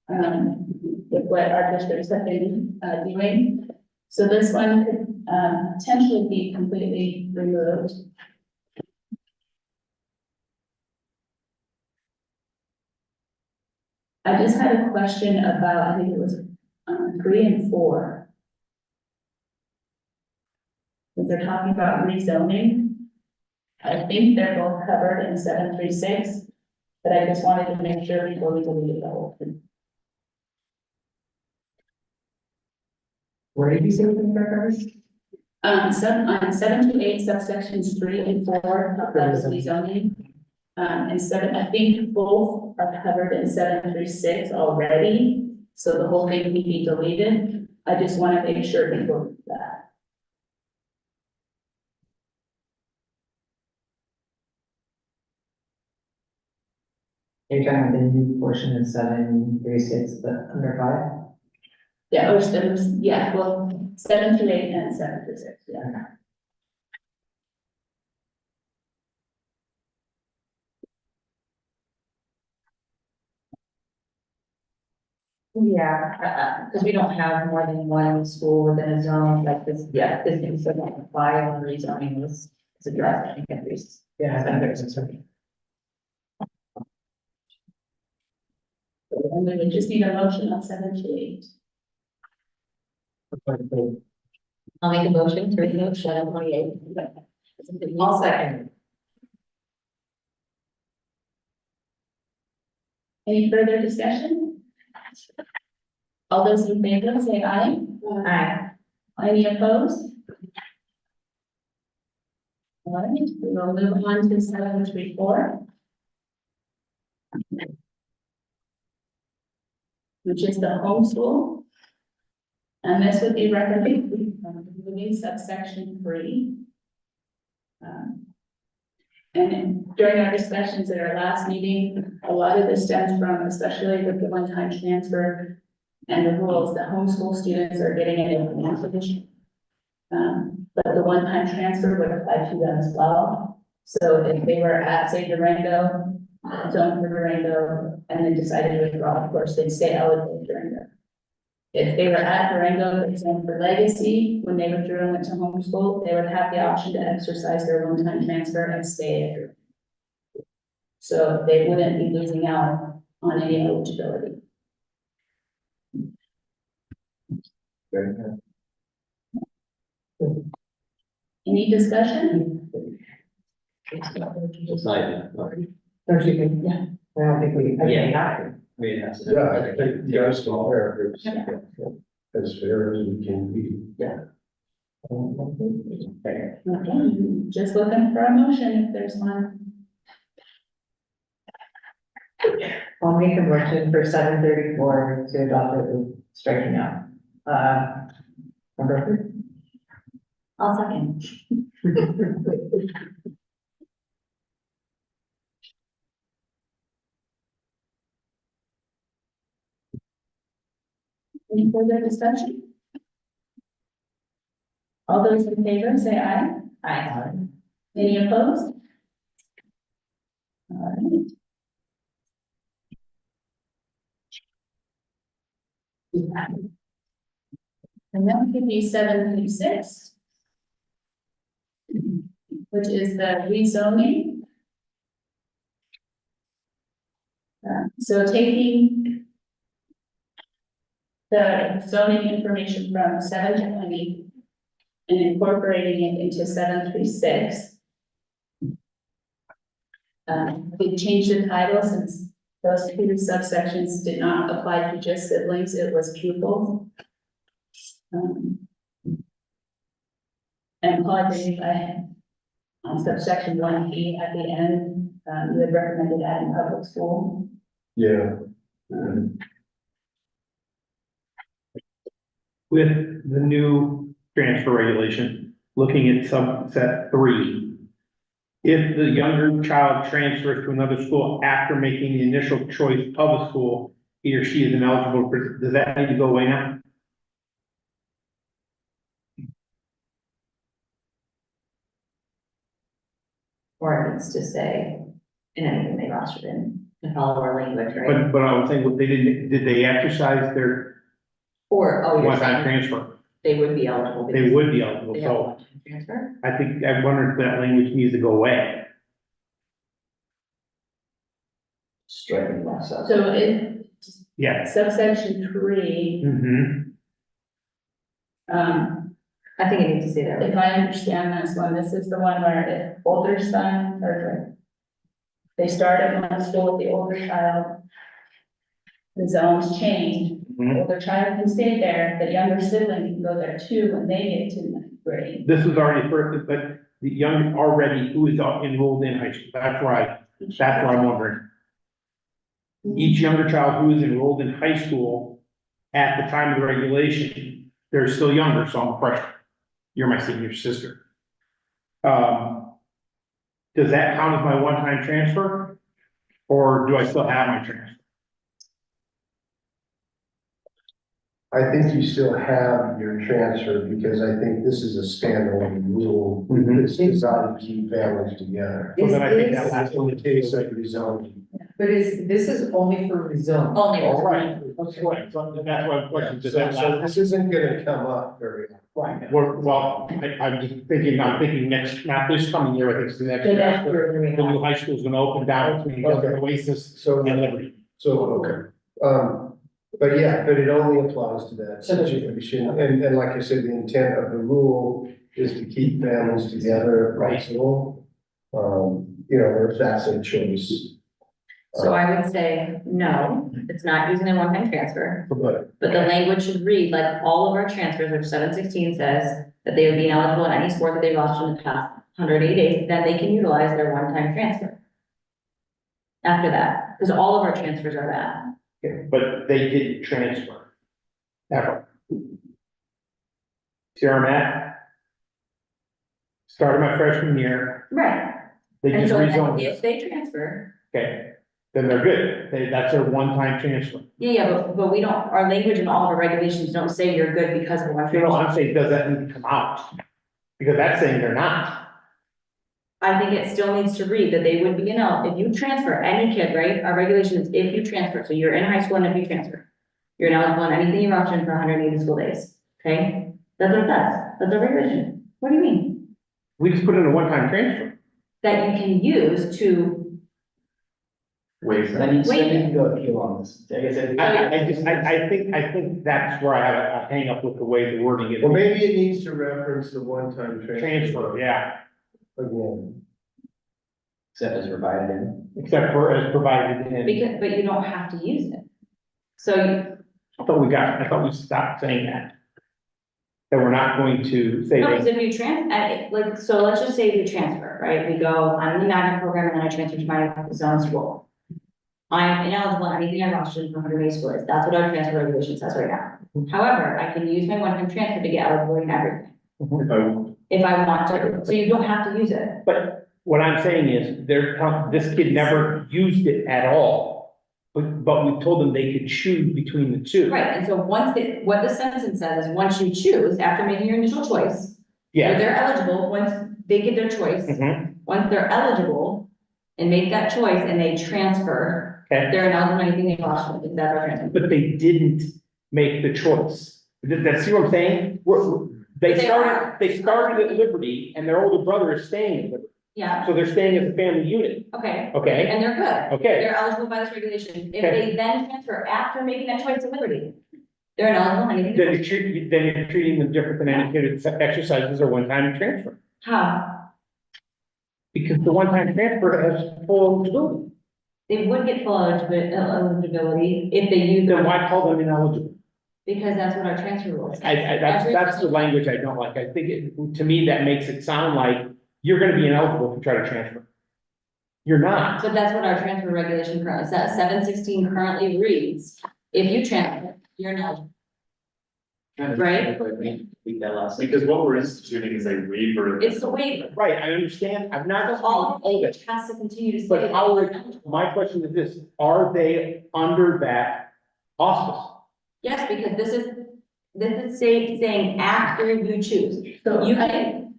With what our districts have been, doing. So this one could, potentially be completely removed. I just had a question about, I think it was, 3 and 4. When they're talking about rezoning. I think they're both covered in 736, but I just wanted to make sure before we delete the whole thing. Where did you say we were first? On 728 subsections 3 and 4, that was rezoning. And 7, I think both are covered in 736 already, so the whole thing can be deleted. I just want to make sure before that. You're talking about the new portion of 736, the under 5? Yeah, or 7, yeah, well, 728 and 736, yeah. Yeah, because we don't have more than one school within a zone like this, yeah, this thing said like apply on rezoning was addressed, I think at least. Yeah, 736. And then we just need a motion on 728. I'll make a motion to remove 728. I'll second. Any further discussion? All those in favor, say aye. Aye. Any opposed? All right, we will move on to 734. Which is the homeschool. And this would be recommended, removing subsection 3. And during our discussions at our last meeting, a lot of this stems from, especially with the one-time transfer and the rules that homeschool students are getting an advantage. But the one-time transfer would apply to them as well. So if they were at, say, Durango, zone for Durango, and then decided to withdraw, of course, they'd stay eligible for Durango. If they were at Durango, but zone for Legacy, when they withdrew and went to homeschool, they would have the option to exercise their one-time transfer and stay at Durango. So they wouldn't be losing out on any eligibility. Any discussion? Decided. Don't you think? Yeah. I don't think we, I think Yeah. have to. Yeah, that's. Yeah, I think you guys can all hear it. As fair as we can be. Okay, just looking for a motion if there's one. I'll make a motion for 734 to adopt it with striking out. Number I'll second. Any further discussion? All those in favor, say aye. Aye. Any opposed? All right. And that would be 736. Which is the rezoning. So taking the zoning information from 720 and incorporating it into 736. We changed the title since those two subsections did not apply to just siblings, it was pupils. And Paul, I believe on subsection 1E at the end, you had recommended adding public school. Yeah. With the new transfer regulation, looking at subset 3. If the younger child transfers to another school after making the initial choice of a school, he or she is ineligible for, does that need to go away now? Or it needs to say in anything they rostered in, to follow our language, right? But I was saying, what they did they exercise their Or, oh, you're one-time saying transfer? they would be eligible. They because would be eligible, They have so one-time transfer? I wonder if that language needs to go away. Striking that out. So if Yeah. subsection 3, I think it needs to say that. if I understand this one, this is the one where if older son or they start at one school with the older child, the zones change, Mhm. older child can stay there, the younger sibling can go there too when they get to ninth grade. This is already first, but the young already who is enrolled in high school, that's where I'm wondering. Each younger child who is enrolled in high school at the time of the regulation, they're still younger, so I'm a freshman. You're my senior sister. Does that count as my one-time transfer? Or do I still have my transfer? I think you still have your transfer because I think this is a standalone rule. It's designed to keep families together. So then I think that Is last In the case of rezoning. But this is only for rezone. Only. All right, that's right, so that's why I'm questioning, does So, that so last? this isn't gonna come up very often. Right. Well, I'm just thinking, next, not this coming year, I think it's the next So that's year. where we The new have. high school is gonna open down between Okay. Oasis So, and Liberty. okay. But yeah, but it only applies to that situation. And like I said, the intent of the rule is to keep families together if possible. You know, if that's a choice. So I would say, no, it's not using a one-time transfer, But but the language should read like all of our transfers, which 716 says that they would be ineligible in any sport that they've lost in the past 180 days, then they can utilize their one-time transfer. After that, because all of our transfers are that. But they didn't transfer. Ever. See where I'm at? Started my freshman year, Right. they And just so then rezoned if it, they transfer, okay? Then they're good, that's their one-time transfer. yeah, but we don't, our language and all of our regulations don't say you're good because of one You know, transfer. I'm saying, does that need to come out? Because that's saying they're not. I think it still needs to read that they would be if you transfer any kid, right, our regulation is if you transfer, so you're in high school and if you transfer. You're ineligible in anything you're optioned for 180 school days, okay? That's what it says, that's our regulation. What do you mean? We just put in a one-time transfer. That you can use to, Wait. Then you Wait. can go appeal on this. I guess it- I think that's where I have a hang up with the way the wording is. Well, maybe it needs to reference the one-time Transfer, yeah, Again. Except as provided in. except for as provided in. because, but you don't have to use it. So I thought we stopped saying that. That we're not going to say no, because that. if you like, so let's just say you transfer, right? We go, I'm in the magnet program and then I transfer to my zone school. I'm ineligible in anything I've optioned for 180 school days. That's what our transfer regulation says right now. However, I can use my one-time transfer to get eligible in everything. If I want to, so you don't have to use it. But what I'm saying is, this kid never used it at all. But we told them they could choose between the two. Right, and so what the sentence says is, once you choose, after making your initial choice, if Yeah. they're eligible, once they get their choice, Mhm. once they're eligible and make that choice and they transfer, Okay. they're ineligible in anything they lost, that's our transfer. But they didn't make the choice. See what I'm saying? They started at Liberty and their older brother is staying at Liberty. Yeah, So they're staying as a family unit, okay, okay? and they're good. Okay, They're eligible by this regulation. If Okay. they then transfer after making that choice at Liberty, they're ineligible in anything. then you're treating them different than any kid that exercises a one-time transfer. How? Because the one-time transfer has full eligibility. They would get full eligibility if they use Then them, why call them ineligible? because that's what our transfer rules. That's the language I don't like. I think to me, that makes it sound like you're gonna be ineligible if you try to transfer. You're not. But that's what our transfer regulation currently says. 716 currently reads, if you transfer, you're ineligible. Right. Read that last. Because what we're instituting is a waiver. It's the waiver. Right, I understand. I'm not. So all of all it has to continue to say. But that how, you're ineligible. my question is this, are they under that auspice? Yes, because this is saying after you choose. So You I can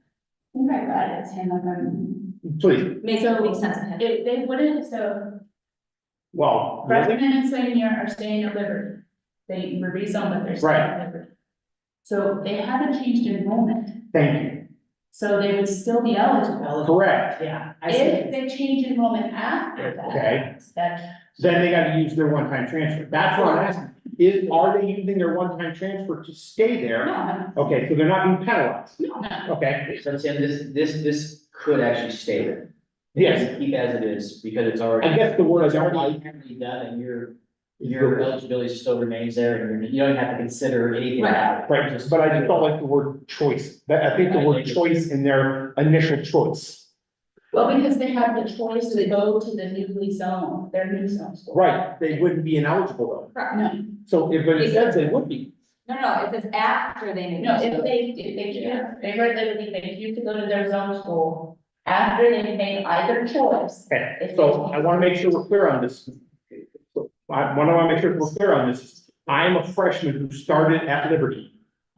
think I got it, hang on. Please, make it make sense of it. If they wouldn't, so well, really? freshman and senior are staying at Liberty. They were rezoned, but they're staying at Liberty. So they haven't changed enrollment, Thank you. so they would still be eligible. Correct. Yeah. If they change enrollment after that. Okay. That, Then they gotta use their one-time transfer. That's what I'm asking. Are they using their one-time transfer to stay there? no, Okay, so they're not being penalized. no. Okay, So Tim, this could actually stay there. yes. Keep as it is, because it's already. I guess the word I It's don't already like, inherently done, and your eligibility still remains there, and you don't have to consider anything about it. right, but I just don't like the word choice. I think the word choice in their initial choice. Well, because they have the choice to go to the newly zone, their new zone school. Right, they wouldn't be ineligible No, though. So but it says they would be. No, it says after they make. no, the if they choose, they were literally, they choose to go to their zone school after they made either choice. Okay, so I wanna make sure we're clear on this. I wanna make sure we're clear on this. I'm a freshman who started at Liberty.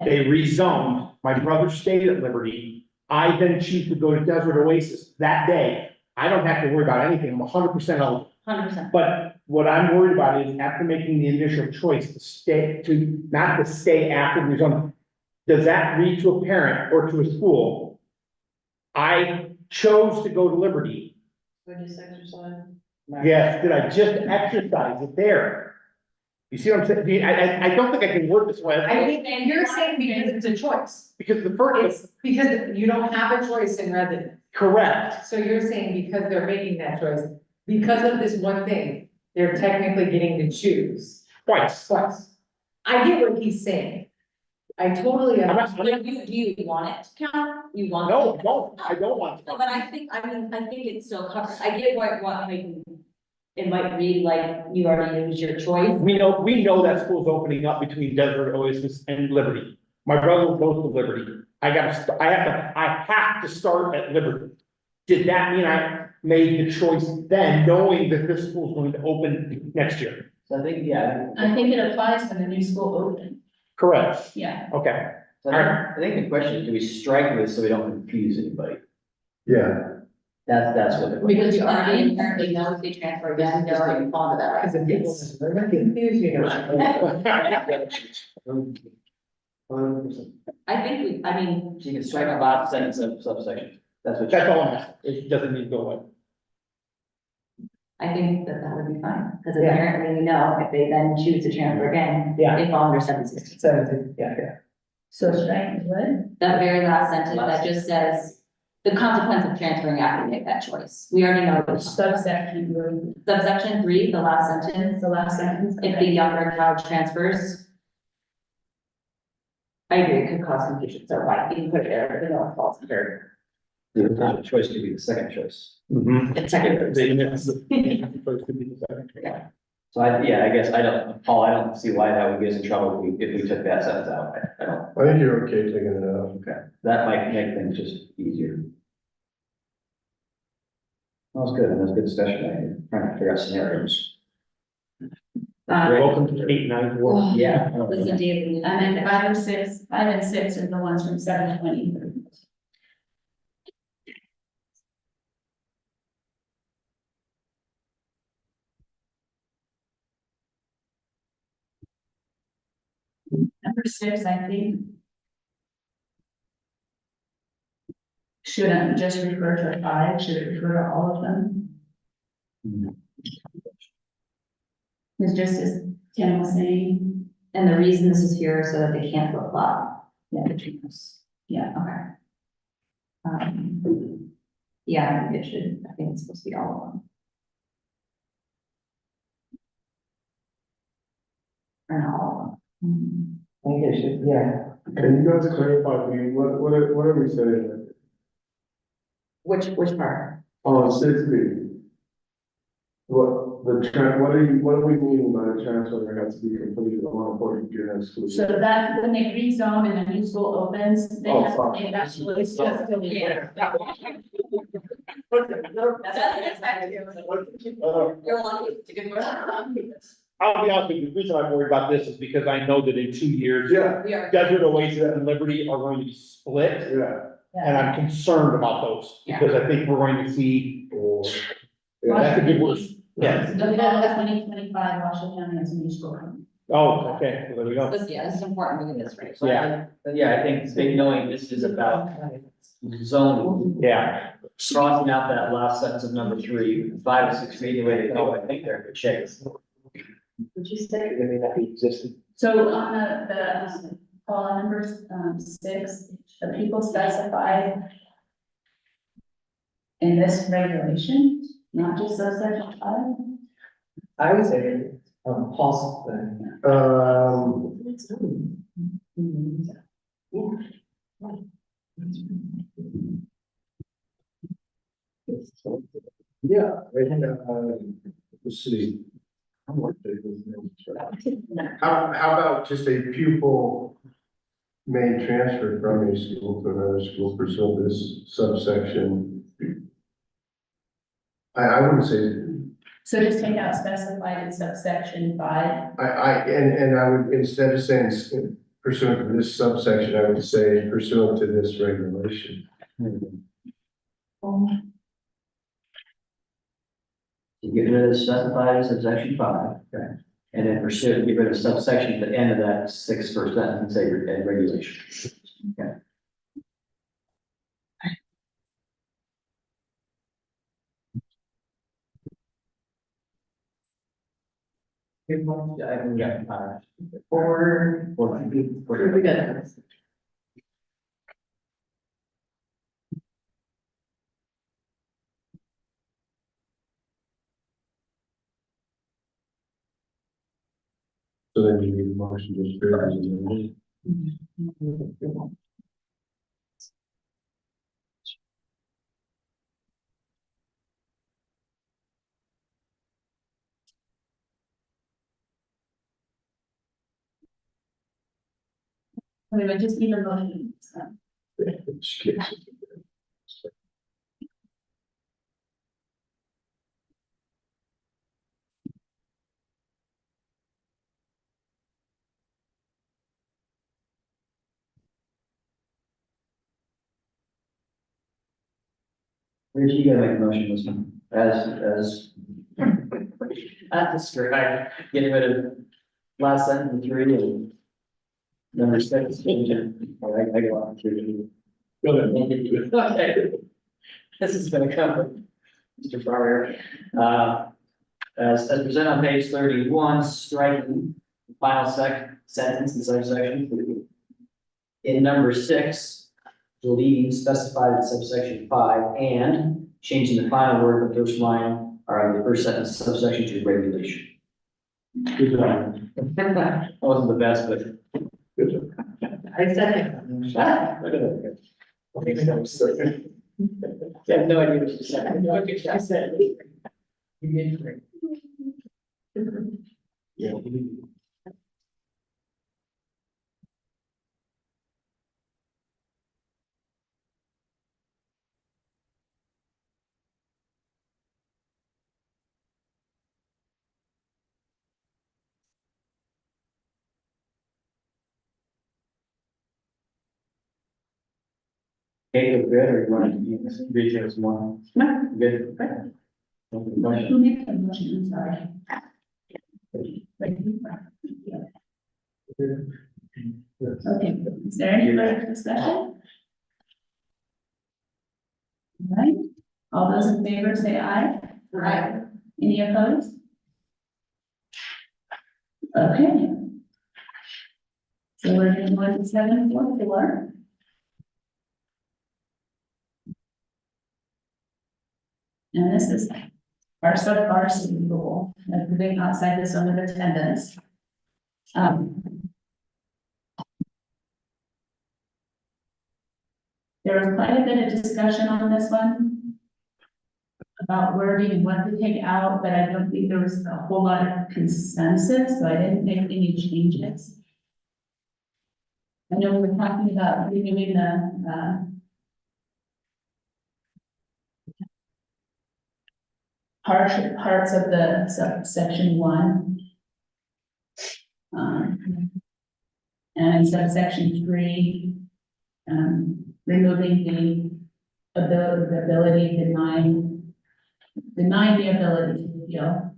They rezoned, my brother stayed at Liberty. I then choose to go to Desert Oasis that day. I don't have to worry about anything. I'm 100% eligible. 100%. But what I'm worried about is after making the initial choice to stay, not to stay after the rezone. Does that read to a parent or to a school? I chose to go to Liberty. Yes, did I just exercise it there? You see what I'm saying? I don't think I can word this way. I think, and you're saying because it's a choice, Because the first, it's because you don't have a choice in residence. correct, So you're saying because they're making that choice, because of this one thing, they're technically getting to choose Twice. twice. I get what he's saying. I totally I'm understand. not- Do you want it to count? You want? No, I don't want No, to. but I think it still covers, I get what, like, it might read like you already used your choice. We know that school's opening up between Desert Oasis and Liberty. My brother goes to Liberty. I have to start at Liberty. Did that mean I made the choice then, knowing that this school's going to open next year? So I think, yeah. I think it applies when the new school opens, Correct. yeah. Okay. So I think the question is, do we strike this so we don't confuse anybody? Yeah, That's what the. Because you already inherently know if they transfer again, they're already fond of that, right? Because if people, they're gonna confuse you. I think I mean, So you can strike a last sentence of subsection. That's what. That's all I'm asking. It doesn't need to go away. I think that would be fine, because Yeah. apparently we know if they then choose to transfer again, Yeah. they fall under 716. 17, yeah. So strike what? That very last sentence that just says, the consequence of transferring after we make that choice. We already know. the Subsection, word. Subsection 3, the last sentence, The last sentence. if the younger child transfers. I agree, it could cause confusion, so why, you can put it there, but no one falls under. The choice could be the second choice. It's second. So I guess Paul, I don't see why that would get us in trouble if we took that sentence out. I don't, I think you're okay taking it out. okay, that might make things just easier. That was good, that was good discussion, I'm trying to figure out scenarios. Welcome to 894. Yeah. Listen, Dave. And then 5 and 6 are the ones from 720. Number 6, I think. Shouldn't just refer to 5, should it refer to all of them? It's just as Tim was saying, And the reason this is here is so that they can't flip flop. Yeah. Between us. yeah, Okay. Yeah, I think it should, I think it's supposed to be all of them. Or not all of them. I think it should, yeah. Can you guys clarify, please, what are we saying? Which part? On 6B. What do we mean by the transfer has to be completed on important during school? so that when they rezone and the new school opens, they Oh, have to sorry. pay that school, it's just still there. You're lucky to get I'll be honest with you, the reason I'm worried about this is because I know that in 2 years, Yeah, We are. Desert Oasis and Liberty are going to be split, yeah. and I'm concerned about those, because I think we're going to see, that could get worse. Yeah. The fall of 2025, Washoe County has a new school. Oh, okay, well, there we go. Yeah, this is important, we get this right. Yeah. Yeah, I think they knowing this is about zoning, Yeah, crossing out that last sentence of number 3, 5 and 6 maybe way to go, I think they're in good shape. Would you say? I mean, that existed. So on the call number 6, the people specified in this regulation, not just subsection 5. I would say, Paul's thing. Yeah, let's see. How about just a pupil may transfer from a school to another school pursuant to this subsection? I wouldn't say, So just take out specified in subsection 5. and I would, instead of saying pursuant to this subsection, I would say pursuant to this regulation. You get rid of the specified in subsection 5, okay, and then pursue, get rid of subsection at the end of that 6th first sentence and say and regulation. Okay. Yeah, I haven't got time. Or. We got it. So then you need a motion to approve as amended. We would just need a motion. So. Rich, you gotta make a motion this one, as. That's great, I getting rid of last sentence three and. Number six, I go on through. Go ahead. Okay. This is gonna come from Mr. Farrier. As presented on page 31, striking the final sentence in subsection. In number 6, deleting specified in subsection 5 and changing the final word of the first line or the first sentence subsection to regulation. Good job. That wasn't the best, but. Good job. I second. Look at that. I think that was certain. I have no idea what you said. I have no idea what you said. You did great. Yeah. Okay, good, or you want to read it as one? No. Good. Okay. Who made the motion? I'm sorry. Okay, is there any further discussion? All right, all those in favor say aye. Aye. Any opposed? Okay. So we're going to go into 7.4. And this is our sub-varsity rule, like living outside the zone of attendance. There was quite a bit of discussion on this one about wording and what to take out, but I don't think there was a whole lot of consensus, so I didn't make any changes. I know we were talking about removing the, parts of the subsection 1. And subsection 3, removing the ability, denying the ability to appeal.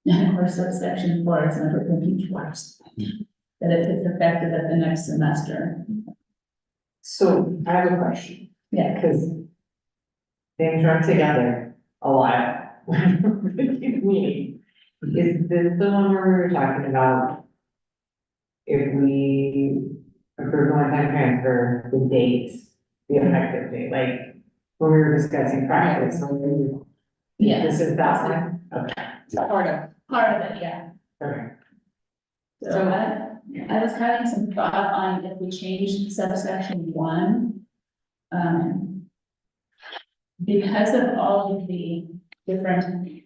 And of course, subsection 4 is never going to be enforced, that it is effective at the next semester. So I have a question. Yeah. Because things run together a lot. Meaning, is this the one where we were talking about if we approve a one-time transfer, the dates, the effective date, like when we were discussing practice, so Yeah. this is that one? Okay. Part of. Part of it, yeah. Okay. So I was having some thought on if we change subsection 1. Because of all of the different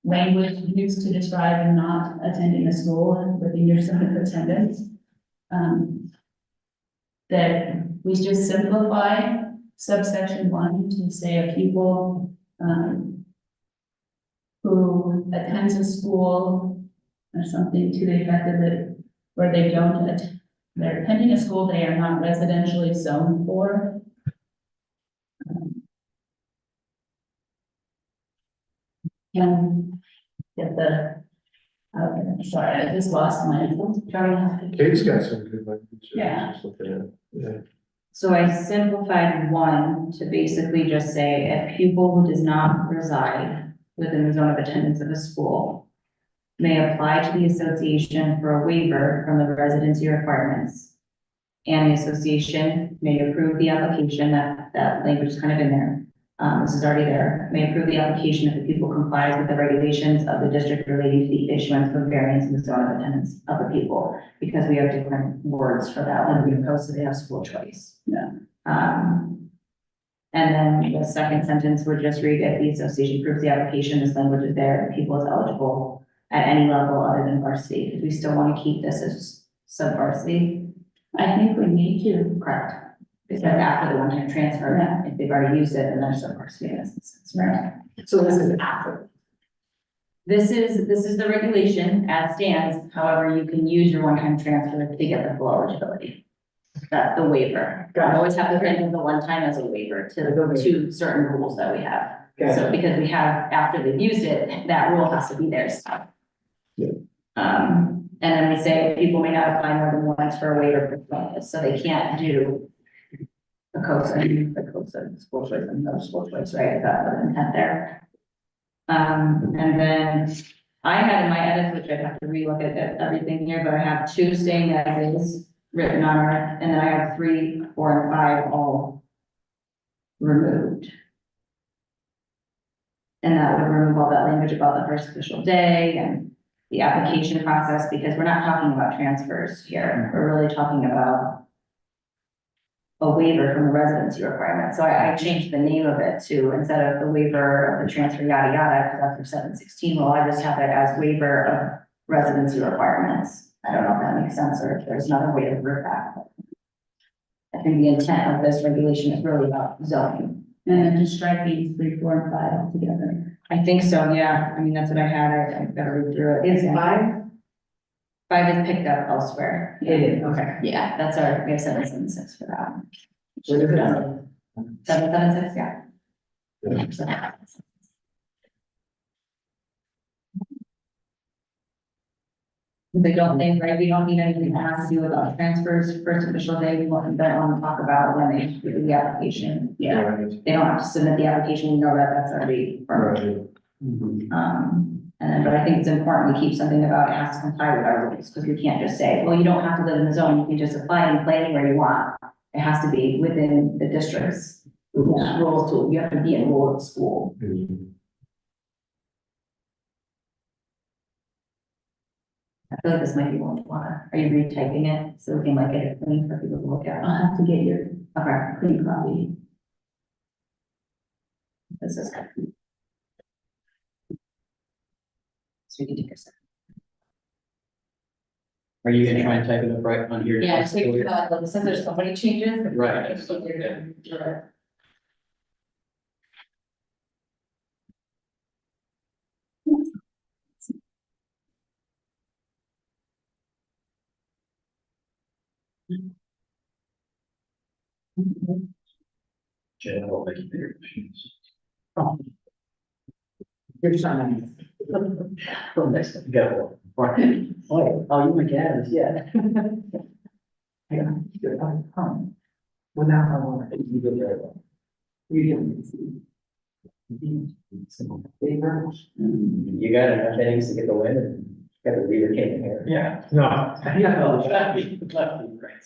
language used to describe not attending a school within your zone of attendance, that we just simplify subsection 1 to say a pupil who attends a school or something to the effect of it, where they don't, they're attending a school they are not residentially zoned for. Can get the, okay, sorry, I just lost my. Kate's got some good language. Yeah. Just looking at it. Yeah. So I simplified 1 to basically just say a pupil who does not reside within the zone of attendance of a school may apply to the association for a waiver from the residency requirements. And the association may approve the application, that language is kind of in there. This is already there. May approve the application if the pupil complies with the regulations of the district relating to the issuance of variance in the zone of attendance of the pupil, because we have different words for that when we post, so they have school choice. Yeah. And then the second sentence would just read, if the association approves the application, this language is there, the pupil is eligible at any level other than varsity, because we still want to keep this as sub-varsity. I think we need to. Correct. Because after the one-time transfer, if they've already used it, then they're sub-varsity in essence, right? So this is after. This is the regulation as stands, however, you can use your one-time transfer to get the full eligibility. That's the waiver. Got it. I always have to think of the one-time as a waiver to certain rules that we have. Got So because we have, after they've used it, that rule has to be there still. Yeah. And then we say people may not apply more than once for a waiver for plaintiffs, so they can't do the COSA, school choice and no school choice, right? Is that the intent there? And then I had in my edits, which I'd have to relook at everything here, but I have 2 staying as is written on it, and then I have 3, 4, and 5 all removed. And that would remove all that language about the first official day and the application process, because we're not talking about transfers here. We're really talking about a waiver from the residency requirement. So I changed the name of it to, instead of the waiver of the transfer yada yada, because that's for 716, well, I just have it as waiver of residency requirements. I don't know if that makes sense, or if there's another way to word that. I think the intent of this regulation is really about zoning. And then just striking 3, 4, and 5 altogether. I think so, yeah. I mean, that's what I had. I've got to read through it. Is 5? 5 is picked up elsewhere. It is, okay. Yeah, that's our, we have 776 for that. What is it? 776, yeah. They don't think, right, we don't need anything that has to do with our transfers, first official day, we want to talk about when they do the application. Yeah, Right. they don't have to submit the application, we know that that's already. Right. And then, but I think it's important to keep something about it has to comply with our rules, because we can't just say, well, you don't have to live in the zone, you can just apply and play anywhere you want. It has to be within the district's rules too, you have to be enrolled at school. I feel like this might be one to wanna, are you retyping it, so we can like get it clean for people to look at? I'll have to get your Okay, clean copy. this is good. So we can take a second. Are you gonna try and type it up right on here? Yeah, take, since there's so many changes. Right. So we're gonna do it. General, like, bigger machines. You're trying Oh, next time, you got one. Oh, you McAdams, yeah. Yeah. Well, now I want to. You did very well. You didn't see. Favor? You got enough innings to get the win and got the leader came here. Yeah, no. Yeah, lefty, right.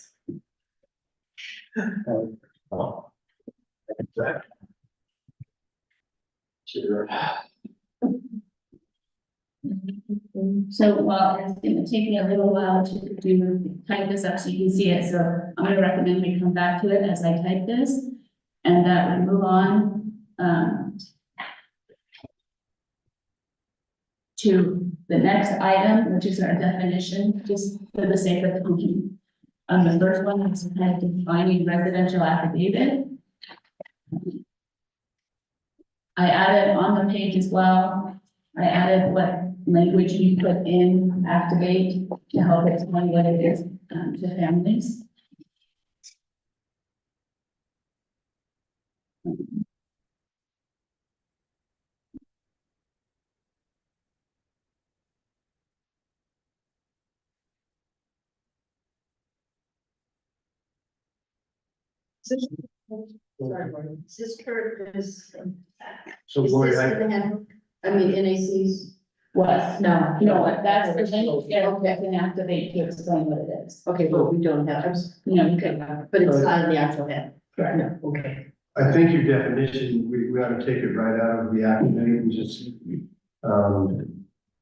Oh. Sure. So while it's gonna take me a little while to type this up so you can see it, so I'm gonna recommend we come back to it as I type this. And that we move on, to the next item, which is our definition, just for the sake of talking. The first one is kind of defining residential affidavit. I added on the page as well, I added what language you put in activate to help explain what it is to families. Sorry, is this current, So is Lori, this in the handbook? I mean, NAC's? What? No. No, that's the language that can activate to explain what it is. Okay, but we don't have, You know, you could, but it's not in the actual hand. correct. No, okay. I think your definition, we ought to take it right out of the academic and just,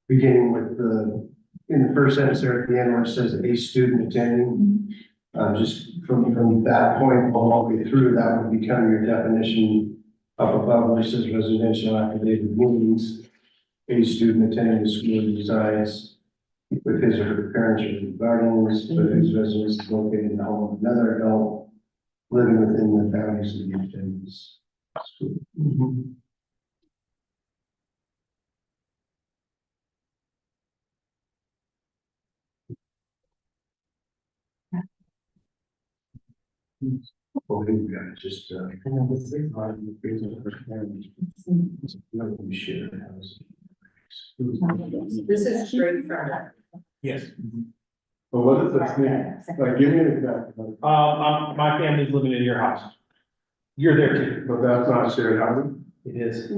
beginning with in the first sentence there at the end where it says a student attending. Just from that point all the way through, that would become your definition up above where it says residential academic means a student attending the school resides with his or her parents or guardians, but whose residence is located in the home of another adult living within the boundaries of the attendance. Well, we got just, we share a house. This is straight from. Yes. But what is this mean? Like, give me an example, My family's living in your house. You're there too. but that's not shared housing. It is.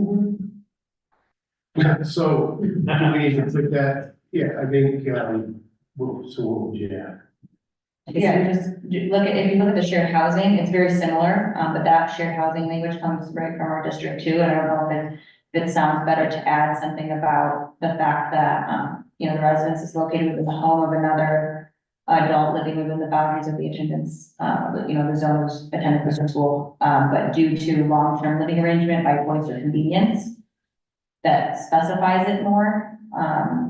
So, do we need to put that, yeah, I think, so what would you add? Yeah, just look at, if you look at the shared housing, it's very similar, but that shared housing language comes right from our district too. And I don't know if it sounds better to add something about the fact that, you know, the residence is located within the home of another adult living within the boundaries of the attendance, you know, the zone's attendance of school, but due to long-term living arrangement by choice or convenience, that specifies it more. I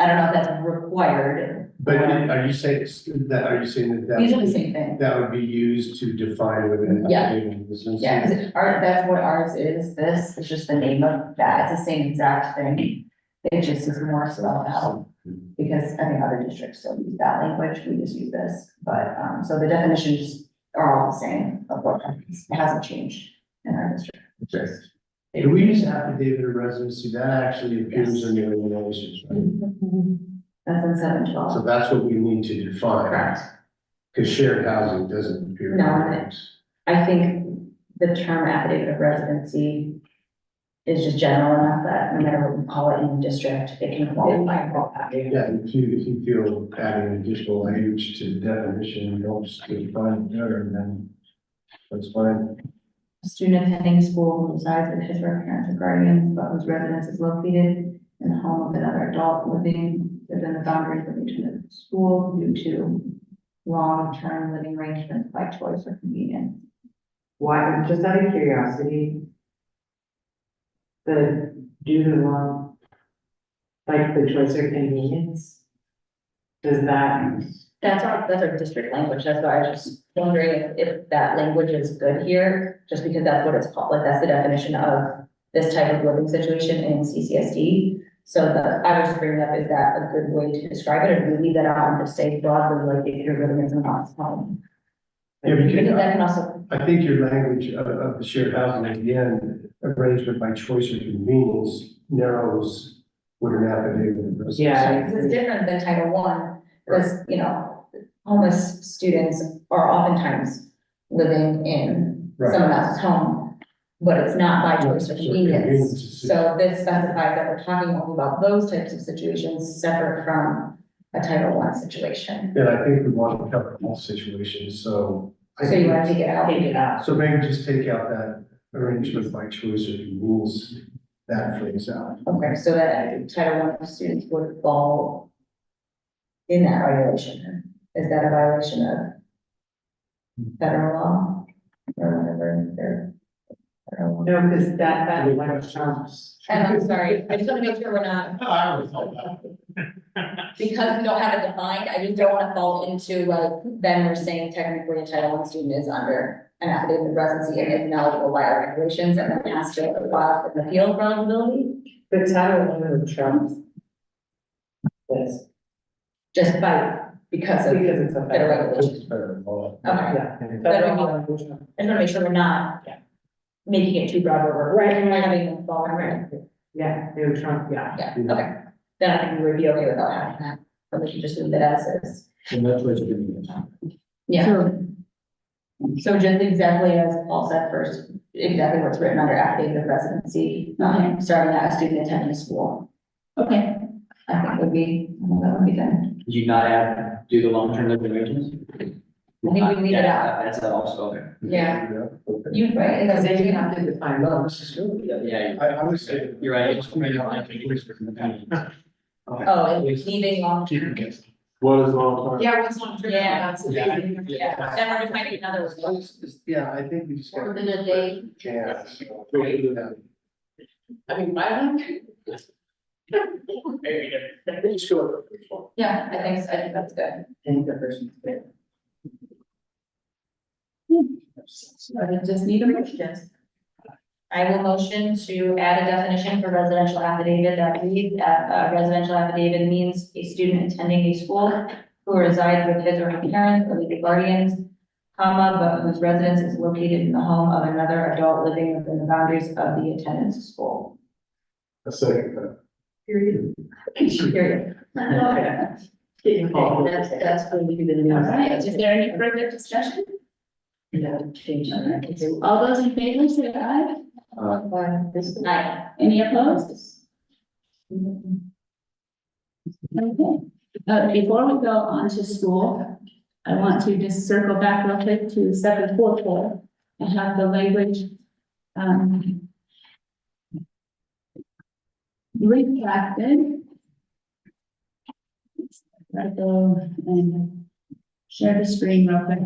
don't know if that's required. But are you saying that These are the same thing. that would be used to define within? Yeah. Business? Yeah, because that's what ours is, this is just the name of that, it's the same exact thing. It just is more spelled out, because I think other districts still use that language, we just use this, but, so the definitions are all the same of what happens. It hasn't changed in our district. Just. Do we use affidavit of residency? That actually appears in the regulations, right? That's in 712. So that's what we need to define. Correct. Because shared housing doesn't appear. in the No, regs. I think the term affidavit of residency is just general enough that no matter what we call it in the district, it can qualify for that. Yeah, if you feel adding additional language to the definition helps to define it better, then that's fine. A student attending school who resides with his or her parents or guardians, but whose residence is located in the home of another adult living within the boundaries of the school due to long-term living arrangements by choice or convenience. Why, just out of curiosity. The due to long, like the choice or convenience. Does that, That's our district language, that's why I was just wondering if that language is good here, just because that's what it's called, like, that's the definition of this type of living situation in CCSD. So I was just bringing up, is that a good way to describe it, or do we leave that out and just say broadly, like, if you're living in someone's home? Yeah, Because that can also, I think your language of the shared housing at the end, arrangement by choice or convenience, narrows what an affidavit of residency. Yeah. because it's different than Title I, because, you know, homeless students are oftentimes living in Right. someone else's home, but it's not by choice or So convenience. convenience. So this specifies that we're talking only about those types of situations separate from a Title I situation. And I think we want to cover all situations, so. I So you want to take it out? take it out? So maybe just take out that arrangement by choice or convenience, that phrase out. Okay, so that Title I students would fall in that regulation. Is that a violation of federal law or whatever they're? federal law? No, because that one trumps. And I'm sorry, I just want to make sure we're not, I always thought that. because we don't have it defined, I just don't want to fall into like, then we're saying technically a Title I student is under an affidavit of residency and is ineligible by our regulations and then has to file an appeal for eligibility. The Title I would trump. This, Just by, because of because it's a federal federal. regulations. It's better law. Okay, Yeah. Federal law. I just want to make sure we're not making it too broad where we're having them fall right. Yeah, they would trump, yeah. Yeah, okay. Then I think we would be okay without having that, or we can just leave it as is. And that's what you're doing. Yeah. So just exactly as Paul said first, exactly what's written under affidavit of residency, starting at a student attending school. Okay, I think that would be good. Did you not add, do the long-term living arrangements? I think we leave it out. That's also, okay. Yeah, Okay. you, right, Because because then you have to define No, those. this is good. Yeah, I would say. you're right. Okay. oh, and leaving long term. What is long term? Yeah, what's long term? Yeah. That's the Yeah. big- Yeah, then we're defining another one. Yeah, I think we just got. Within a day. Yeah. I mean, 500. Yeah, I think that's good. I just need a motion. I will motion to add a definition for residential affidavit that reads, residential affidavit means a student attending a school who resides with his or her parents or legal guardians, comma, but whose residence is located in the home of another adult living within the boundaries of the attendance school. A second. Period. That's going to be the new. All right, is there any further discussion? All those in favor say aye. Aye. Any opposed? Okay, before we go on to school, I want to just circle back real quick to 744 and have the language, retracted. Right, go and share the screen real quick.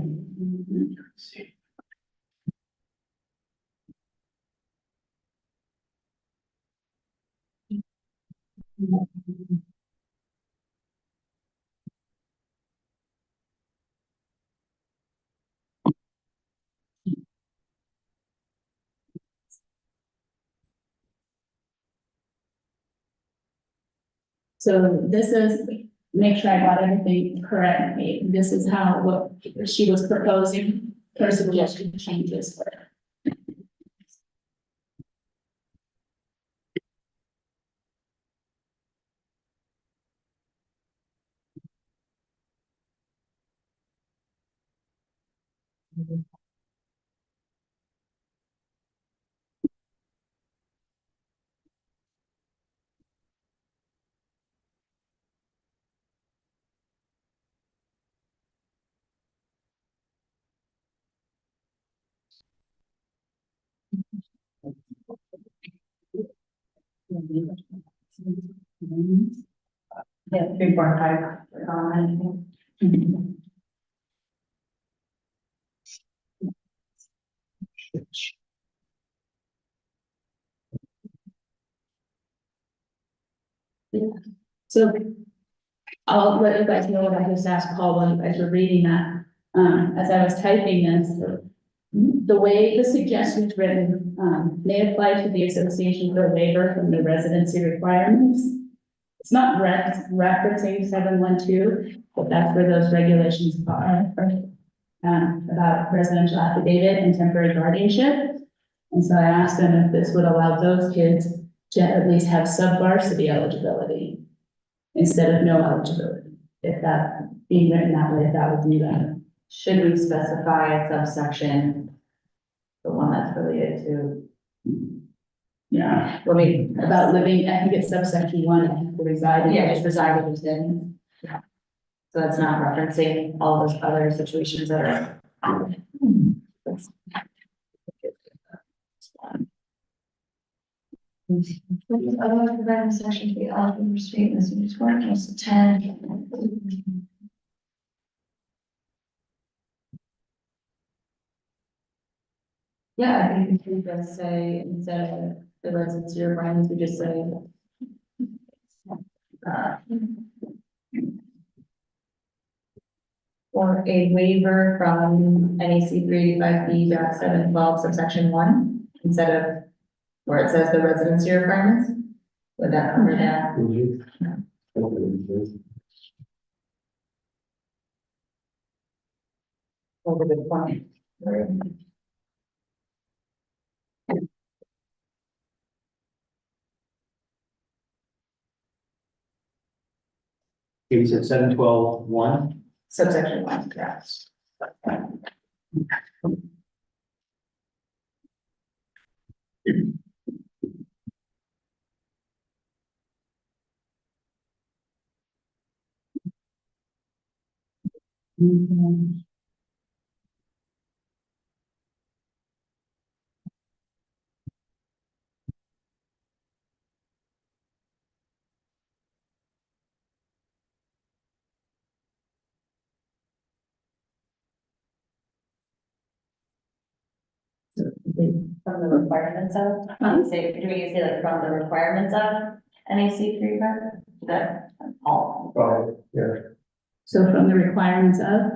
So this is, make sure I got everything correctly. This is how, what she was proposing, her suggestion changes for. Yeah, 3.5. So I'll let you guys know what I just asked Paul when you guys were reading that. As I was typing this, the way the suggestion is written, may apply to the association for a waiver from the residency requirements. It's not referencing 712, but that's where those regulations are, about residential affidavit and temporary guardianship. And so I asked them if this would allow those kids to at least have sub-varsity eligibility instead of no eligibility. If that, being written that way, if that would do that. Should we specify a subsection? The one that's related to, Yeah, let me, about living, I think it's subsection 1, I have to reside in. yeah, just reside within. Yeah. So that's not referencing all those other situations that are. Otherwise, providing section to be eligible for state and students work plus 10. Yeah, I think we could just say, instead of the residency requirements, we just say. Or a waiver from NAC 385B.712 subsection 1, instead of where it says the residency requirements. Would that cover that? Over the point. You said 712.1. Subsection 1, correct. From the requirements of, do we say like from the requirements of NAC 3 part? Is that all? Right, yeah. So from the requirements of,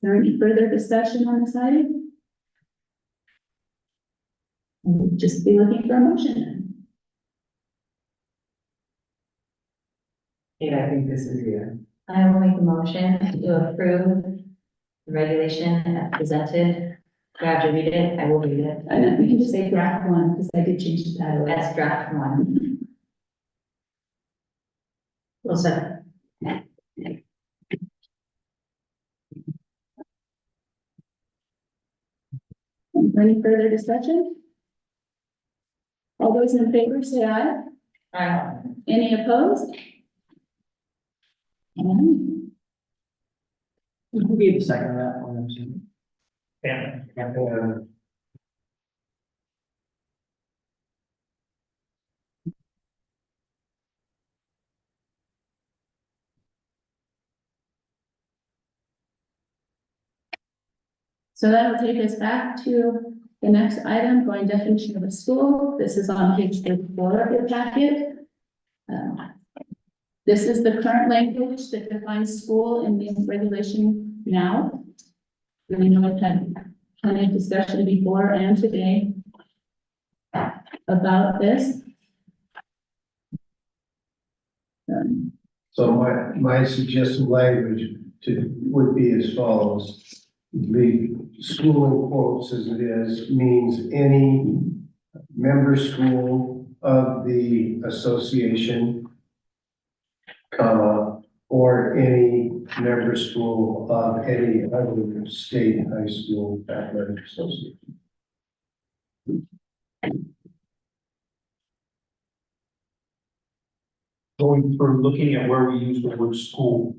is there any further discussion on this item? We'll just be looking for a motion then. And I think this is good. I will make a motion to approve the regulation as presented. Do I have to read it? I will read it. And then we can just say draft one, because I did change the title. That's draft 1. Well said. Any further discussion? All those in favor say aye. Aye. Any opposed? Who gave the second of that one? I'm assuming? Yeah. So that'll take us back to the next item, going definition of a school. This is on page 34 of your packet. This is the current language that defines school in the regulation now. We know we've had plenty of discussion before and today about this. So my suggested language would be as follows. The school in quotes as it is means any member school of the association, comma, or any member school of any other state high school athletic association. Going through, looking at where we use the word school.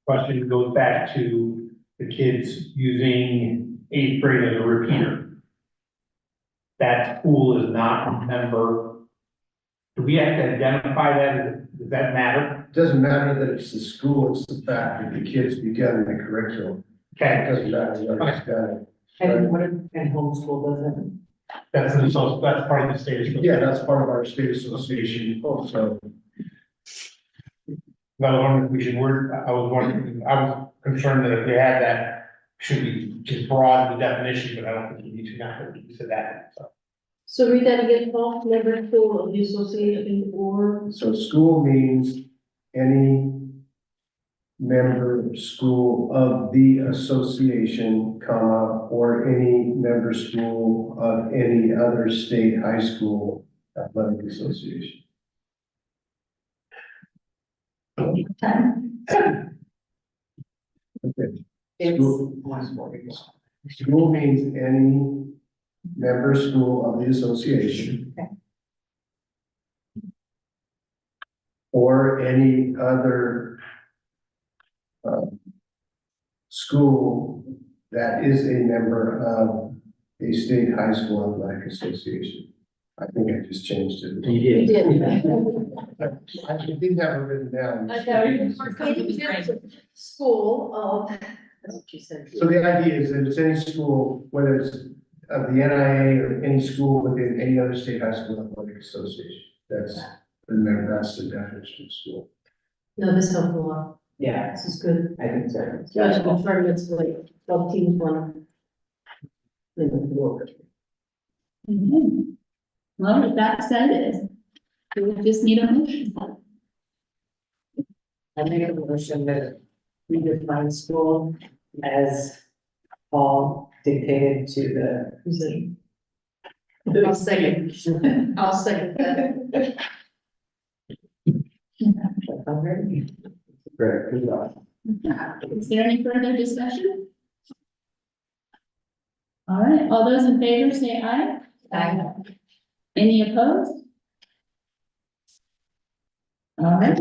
Question goes back to the kids using 8th grade as a repeater. That school is not a member. Do we have to identify that? Does that matter? It doesn't matter that it's the school, it's the fact that the kids begun the curriculum. It Okay, doesn't matter what it's done. And what if, and homeschool doesn't? that's part of the state. Yeah, that's part of our state association also. I was wondering if we should I was concerned that if we had that, should we just broaden the definition, but I don't think you need to now to that, so. So read that again, Paul, member school of the association or. So school means any member school of the association, comma, or any member school of any other state high school athletic association. Okay. School means any member school of the association. Or any other school that is a member of a state high school athletic association. I think I just changed it. You did. I didn't have it written down. School of, that's what you said. So the idea is that it's any school, whether it's of the NIA or any school within any other state high school athletic association. That's the definition of school. No, this helped a lot. Yeah, This is good. I think so. Josh, I'm trying to like, 12 teams one. Mhm. Well, with that said, we just need a motion. I make a motion that we define school as Paul dictated to the. I'll second that. Great, good job. Is there any further discussion? All right, all those in favor say aye. Aye. Any opposed? All right.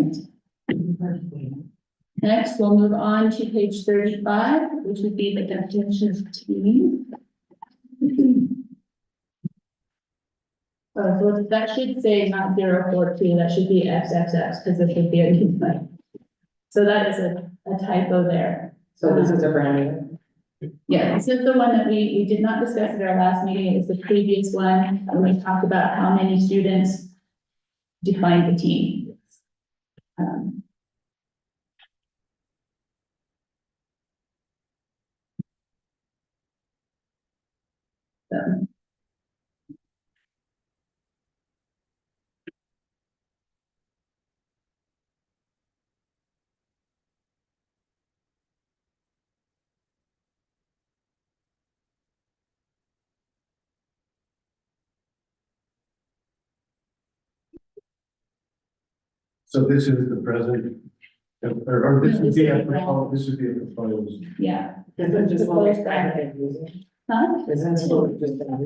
Next, we'll move on to page 35, which would be the definition of team. So that should say not 042, that should be XXX, because it should be a new thing. So that is a typo there. So this is a brand new. Yeah, this is the one that we did not discuss at our last meeting, it was the previous one, when we talked about how many students defined the team. So. So this is the present, or this would be a proposed, this would be a proposed. Yeah. Isn't just what we're trying to use? Huh? Isn't this what we're just gonna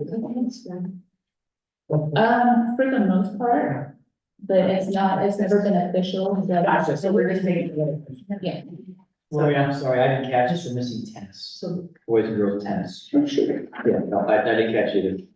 For the most part, but it's never been official. Gotcha, so we're just making it. Yeah. Lori, I'm sorry, I didn't catch this, we're missing tennis, So. boys and girls tennis. Yeah, no, I didn't catch it.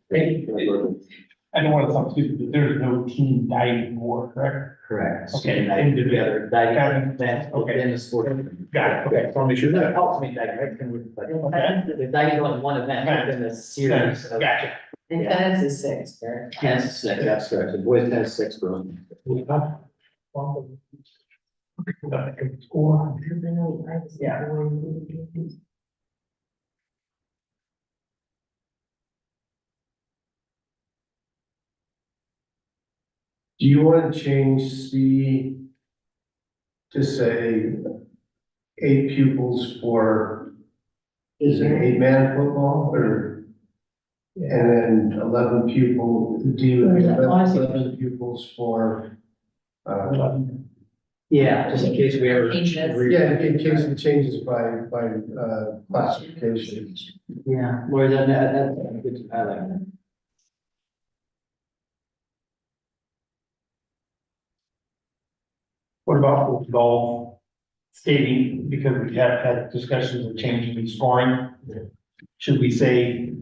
I don't want to sound stupid, but there's no team diving war, correct? Correct. Okay. Diving together, diving, Okay. okay, then the sport. Got it, okay, so I'll make sure That that. helps me, diving, right? Can we- but Okay. If diving is only one event, then the series of Gotcha. And tennis is 6, correct? tennis is six, that's correct, so boys tennis six, girls. Yeah. Do you want to change C to say 8 pupils for, is it 8-man football or? And then 11 pupils for, Yeah, just in case we ever. yeah, in case it changes by classification. Yeah, Lori, that's good, I like that. What about with golf skating, because we have had discussions of changing the scoring? Should we say,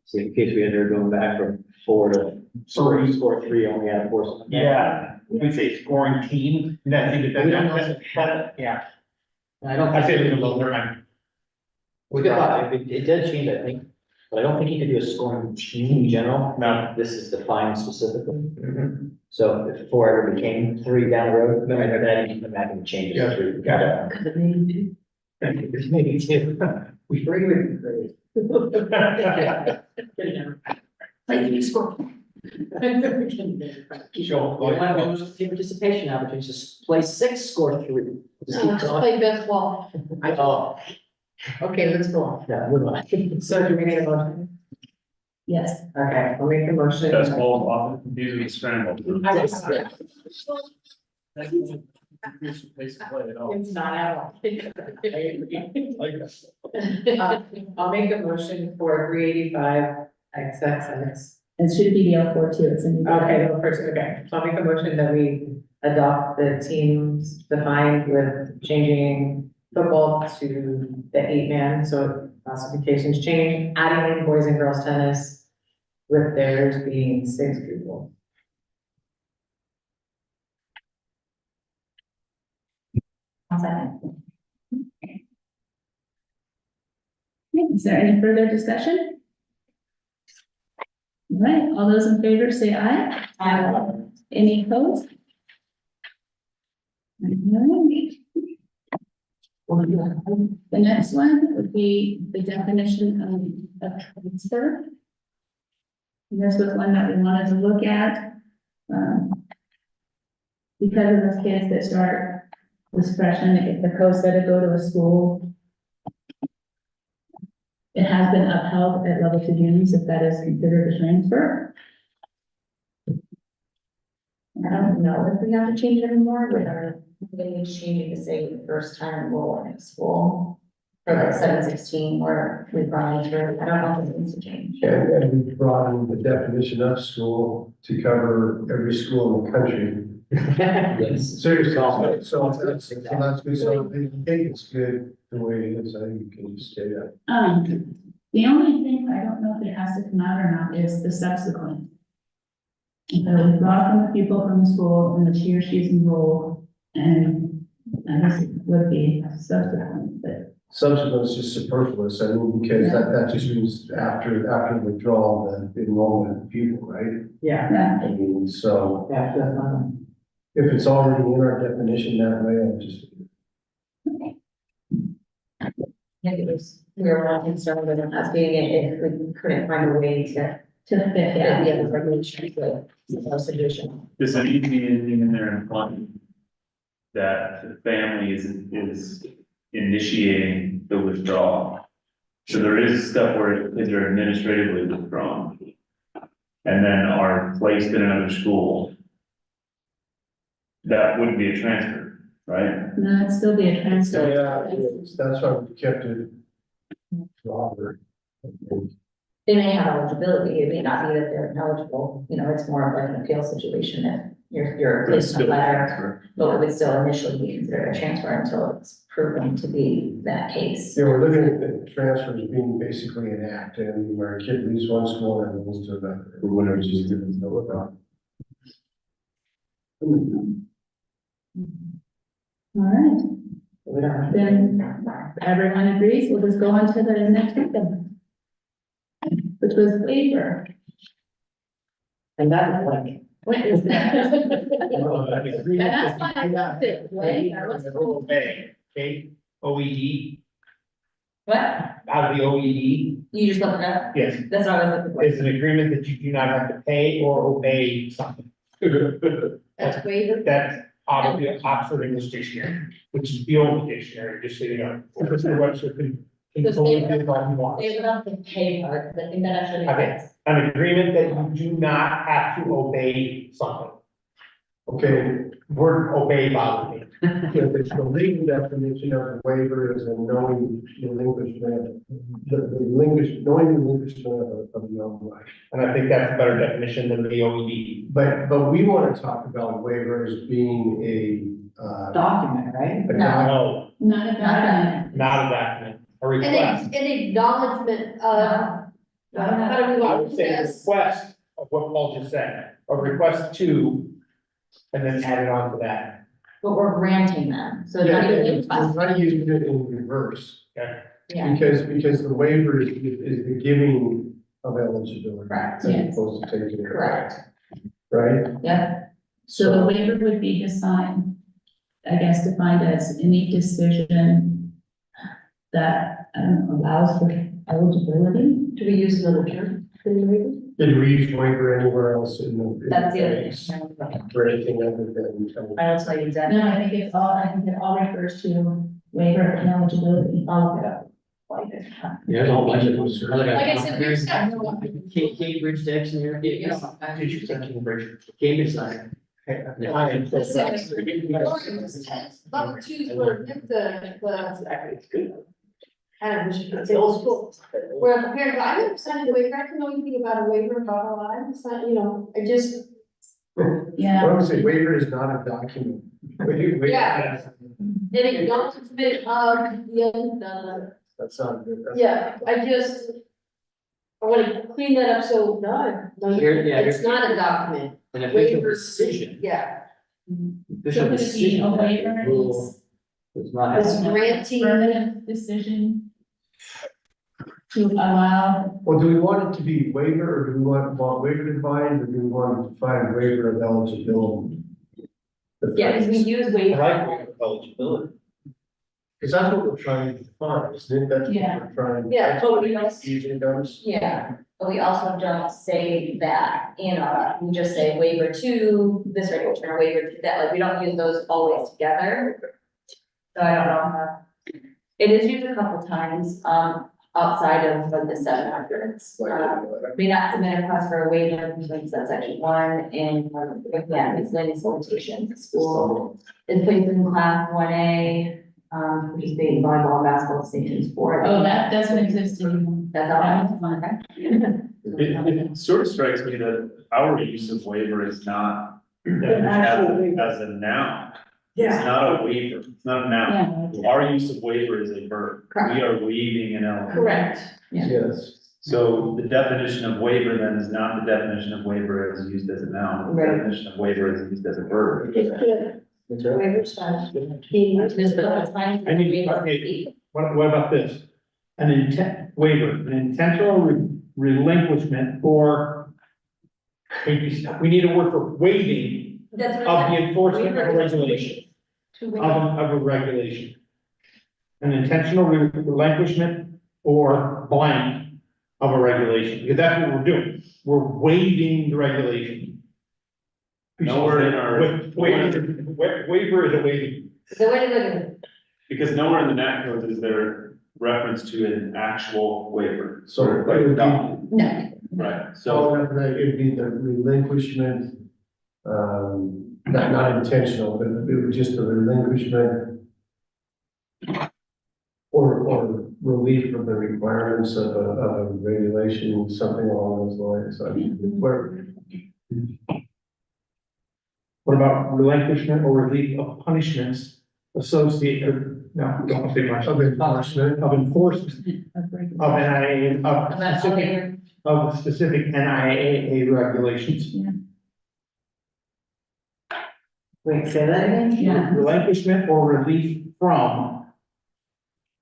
So in case we ended up going back from 4 to, so you score 3, only had a 4. yeah, we say scoring team, and I think We don't know. that, yeah, I don't. I say leave it alone, never mind. We got, it did change, I think, but I don't think you could do a scoring team in general. No. This is defined specifically. So if 4 ever became 3 down the road, then I need to come back and change it to 3. Got it. Maybe 2. We agree with you. Sure. We might lose team participation opportunities, just play 6, score 3. Just keep Let's going. play baseball. Oh, Okay, let's go on. yeah, move on. So do we need a motion? Yes. Okay, I'll make a motion. That's all often confusing and scrambled. It's not at all. I'll make a motion for 385 XXX. It should be the L4 too, it's in. Okay, no, first, okay, so I'll make a motion that we adopt the teams defined with changing football to the 8-man, so classifications change, adding in boys and girls tennis with theirs being 6 people. Is there any further discussion? All right, all those in favor say aye. Aye. Any opposed? All right. The next one would be the definition of transfer. And this was one that we wanted to look at. Because of those kids that start this freshman, if the COSA to go to a school, it has been upheld at level 2 units if that is considered a transfer. I don't know if we have to change it anymore, but are we changing to say first time enroll in school? For like 716, where we've gone through, I don't know if it needs to change. And we broadened the definition of school to cover every school in the country. Yes. Seriously, so that's good, so I think it's good the way it is, I think you can just say that. The only thing, I don't know if it has to come out or not, is the subsequent. So withdraw from the people from the school in which he or she is enrolled, and this would be subsequent, but. Subsequent is just superfluous, I mean, because that just means after withdrawal, the enrollment of people, right? Yeah. I mean, so Yeah, that's fine. if it's already in our definition that way, I just. I think it was, we were all concerned with us being it, if we couldn't find a way to To fit, yeah, yeah. the other regulations, the solution. Does there need to be anything in there implying that the family is initiating the withdrawal? So there is stuff where kids are administratively withdrawn and then are placed in another school. That wouldn't be a transfer, right? No, it'd still be a transfer. That's why we kept it. Longer. They may have eligibility, it may not be that they're eligible, you know, it's more of like an appeal situation if you're placed on a letter. But it would still initially be considered a transfer until it's proven to be that case. Yeah, we're looking at the transfers being basically an act, and where a kid leaves one school and moves to another, or whatever, just didn't know about. All right, then everyone agrees, we'll just go on to the next item, which was waiver. And that's like. What is that? And that's why I love it, right? Okay, OED, What? out of the OED, You just looked it up? yes, That's what I was looking for. is an agreement that you do not have to pay or obey something. That's waiver. That's out of the Oxford English Dictionary, which is the only dictionary, just so you know. Mr. Webster can totally do what he wants. They would have to pay part, I think that actually. Okay. An agreement that you do not have to obey something. Okay, Word obey bothers me. if it's the legal definition of a waiver is a knowing relinquishment, knowing relinquishment of the own right. And I think that's a better definition than the OED. But we want to talk about waiver as being a, Document, right? a No, Not a document. not a document, a An, request. an acknowledgement of, how do we I want would say a this? request of what Paul just said, a request to, and then add it on to that. But we're granting them, so it's yeah, not even. a we're request. not using it in reverse. Okay. Yeah, Because the waiver is the giving of eligibility. Correct. As Yes. opposed to taking it. correct, Right? yeah, So the waiver would be defined, I guess, defined as any decision that allows for eligibility. Do we use another term? in the waiver? Did we use waiver anywhere else in the? that's the other case? thing. For anything other than. I will tell you exactly. No, I think it all refers to waiver and eligibility. I'll look it up. There's a whole bunch of them. Like I said, we just got no. Cambridge Dictionary. Did you say Cambridge? Cambridge sign. The six. Level two is where It's good. kind of, it's the old school. Where apparently, I never signed a waiver, I don't know anything about a waiver about our lives, it's not, you know, I just. Yeah. I would say waiver is not a document. Yeah. An acknowledgement of the, That's not good. That's- yeah, I just. I wanna clean that up, so, no, Here, yeah, it's not a document, An official Waivers. decision. yeah. So could it be a waiver is Does not have. It's granting. affirmative decision to allow, Well, do we want it to be waiver, or do we want waiver defined, or do we want to define waiver of eligibility? Yeah, because we use I waiver. like waiver eligibility. Because that's what we're trying to define, isn't it? That's what Yeah. we're trying. Yeah, that's what totally. Usually does. Yeah, but we also don't say that in our, we just say waiver to this regulation or waiver to that, like, we don't use those always together. So I don't know how, it is used a couple times, outside of like the 700s. May not submit a request for a waiver, like subsection 1, and, yeah, miscellaneous solicitations, school. Is placed in class 1A, which is based volleyball, basketball, station sport. Oh, that doesn't exist anymore. That's all. Okay. It sort of strikes me that our use of waiver is not as a noun. It's not a waiver, it's not a noun. Yeah. Our use of waiver is a verb. Correct. We are waiving an element. Correct. Yeah. Yes. So the definition of waiver then is not the definition of waiver as used as a noun. The Right. definition of waiver is used as a verb. Waivers fine. Just, but that's fine. I need, okay, what about this? An intent waiver, an intentional relinquishment or we need a word for waiving That's what of I the said. enforcement of a Waiver is regulation, to of, waive. of a regulation. An intentional relinquishment or blank of a regulation, because that's what we're doing. We're waiving the regulation. Nowhere in our- Waiver is a waiving. The way to look at it. Because nowhere in the NAC code is there reference to an actual waiver. So it would be, No. Right, so so, it'd be the relinquishment, not intentional, but it would just the relinquishment or relief from the requirements of a regulation, something along those lines. I mean, where, What about relinquishment or relief of punishments associated, no, don't say much. of enforcement. Of enforcement, of NIA, of specific NIAA regulations. Wait, say that again? Yeah. Relinquishment or relief from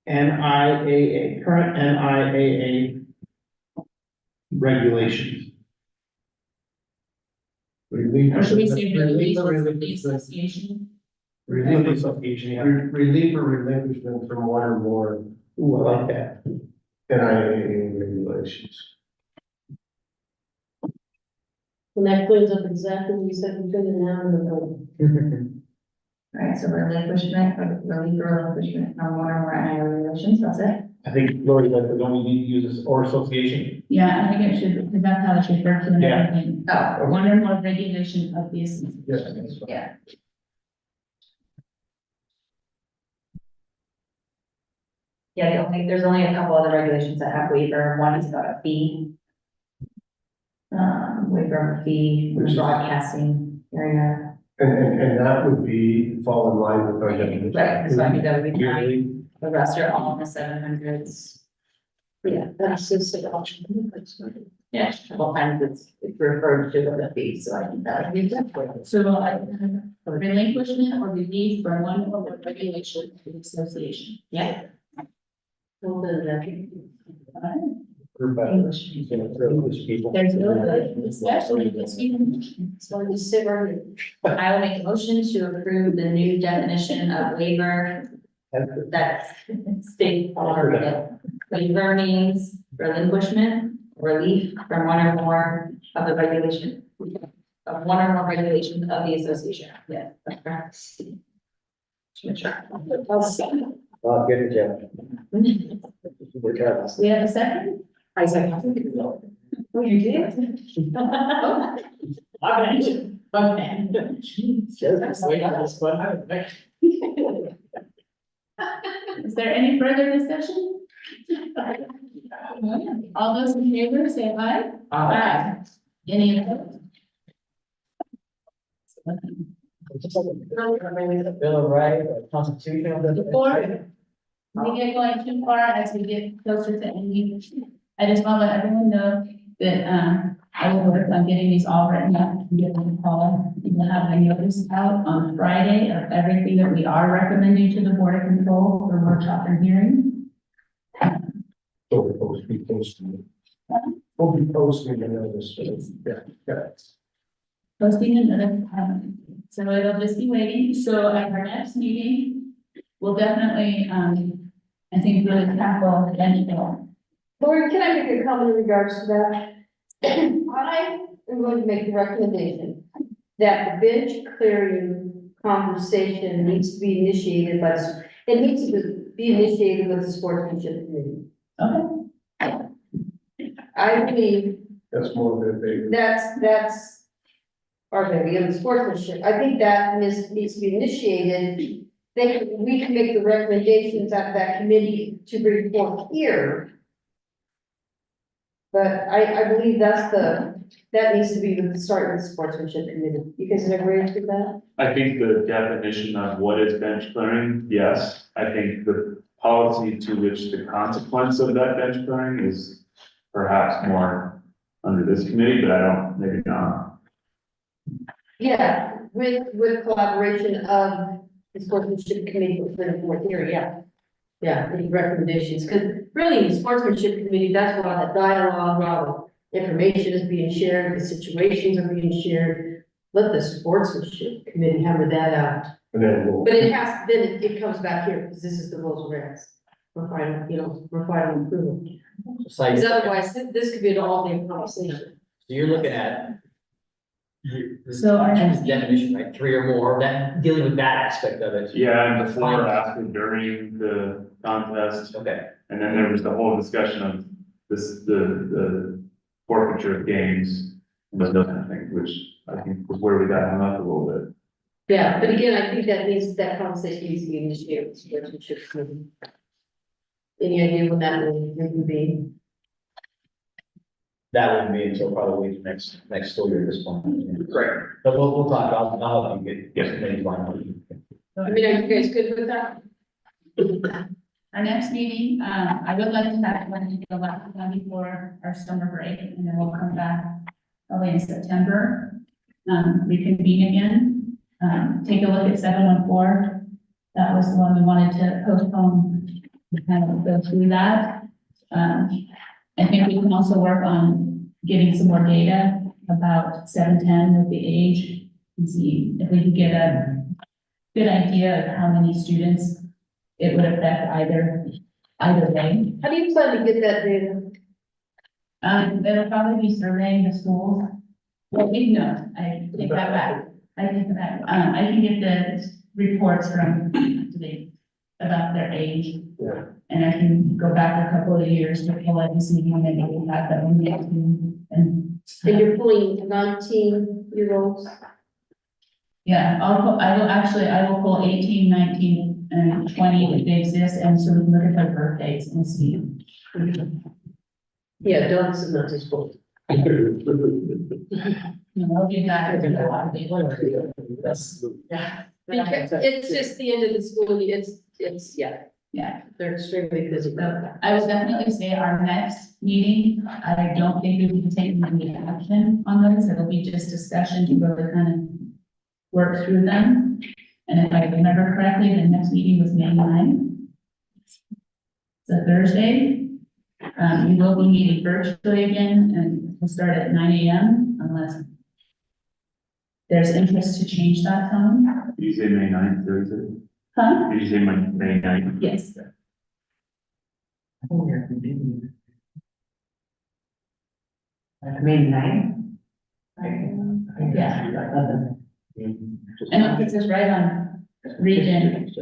NIAA, current NIAA regulations. Relief. Or should we say relief or of the relinquishment. association? Relief Relief association, yeah. relief or relinquishment from one or more Ooh, I like that. NIAA regulations. And that clears up exactly what you said, between the noun and the verb. Right, so relinquishment, relief or relinquishment from one or more NIA regulations, that's it? I think Lori, that we don't need to use this or association. Yeah, I think it should, because that's how it's referred to in Yeah. everything. Oh, One or more regulation of the association. Yes, that's fine. yeah. Yeah, there's only a couple other regulations that have waiver, one is about a fee. Waiver of a fee, in the broadcasting area. And that would be fall in line with our definition. Right, so I think that would be fine, Yearly. the rest are all in the 700s. Yeah, that's just an option. Yeah, couple times it's referred to as a fee, so I think that would be good for you. So relinquishment or relief from one or more regulation of the association. Yeah. Well, then that- English. There's no other discussion, it's even. So just sit right here. I will make a motion to approve the new definition of waiver. That's state law. Waiver means relinquishment, relief from one or more of the regulation. Of one or more regulations of the association. Yeah, that's correct. I'll second. Good job. We're trying. We have a second? I said, I think it's all. Oh, you did? Okay. Okay. Is there any further discussion? All those in favor, say aye. Aye. Any opposed? Bill of Rights, Constitution. Before we get going too far, as we get closer to ending, I just want to let everyone know that, I will work on getting these all written up and getting them called. We'll have a notice out on Friday of everything that we are recommending to the Board of Control for workshop and hearing. So we're supposed to be posting. We'll be posting another, yeah. Posting another, so it'll just be waiting. So at our next meeting, we'll definitely, I think really tackle anything. Lori, can I make a comment in regards to that? I am going to make the recommendation that the bench clearing conversation needs to be initiated by, it needs to be initiated with the sportsmanship committee. Okay. I believe That's more of their baby. that's our baby, and the sportsmanship, I think that needs to be initiated. We can make the recommendations out of that committee to bring forth here. But I believe that needs to be the start of the sportsmanship committee. You guys agree with that? I think the definition of what is bench clearing, yes. I think the policy to which the consequence of that bench clearing is perhaps more under this committee, but I don't, maybe not. Yeah, with collaboration of the sportsmanship committee for the fourth year, yeah. Yeah, the recommendations, because really, the sportsmanship committee, that's where all the dialogue, all the information is being shared, the situations are being shared. Let the sportsmanship committee hammer that out. And then we'll. But it has, then it comes back here, because this is the rules of regs. For final approval. So like, Because so otherwise, this could be an all-day conversation. you're looking at. So our next Definition, right, 3 or more, that, dealing with that aspect of it. Yeah, and before, after, during the contest, Okay, and then there was the whole discussion of this, the forfeiture of games, and those kind of things, which I think was where we got hung up a little bit. Yeah, but again, I think that conversation needs to be initiated with the sportsmanship committee. Any idea when that will be? that wouldn't be until probably next school year at this point. Right. But we'll talk, I'll help you get some things lined up. I mean, are you guys good with that? Our next meeting, I would like to have one to go back before our summer break, and then we'll come back early in September. Reconvene again, take a look at 714. That was the one we wanted to postpone, kind of go through that. I think we can also work on getting some more data about 710 with the age and see if we can get a good idea of how many students it would affect either way. How do you plan to get that data? It'll probably be surveying the schools. Well, I take that back. I take that back. I can get the reports from about their age. Yeah. And I can go back a couple of years to pull it and see how many we have that we need to, and. And you're pulling 19-year-olds? Yeah, I will pull 18, 19, and 20 if they exist, and so we can look at their birthdays and see. Yeah, don't submit to school. You know, do that. Yeah. Because it's just the end of the school, yeah, Yeah. they're extremely busy. I will definitely say our next meeting, I don't think we can take any action on those, it'll be just discussion to go to kind of work through them. And if I remember correctly, the next meeting was May 9th. It's a Thursday. We will be meeting virtually again, and we'll start at 9 AM unless there's interest to change that time. Did you say May 9th, Thursday? Huh? Did you say May 9th? Yes. May 9th? Yeah. And it puts us right on region,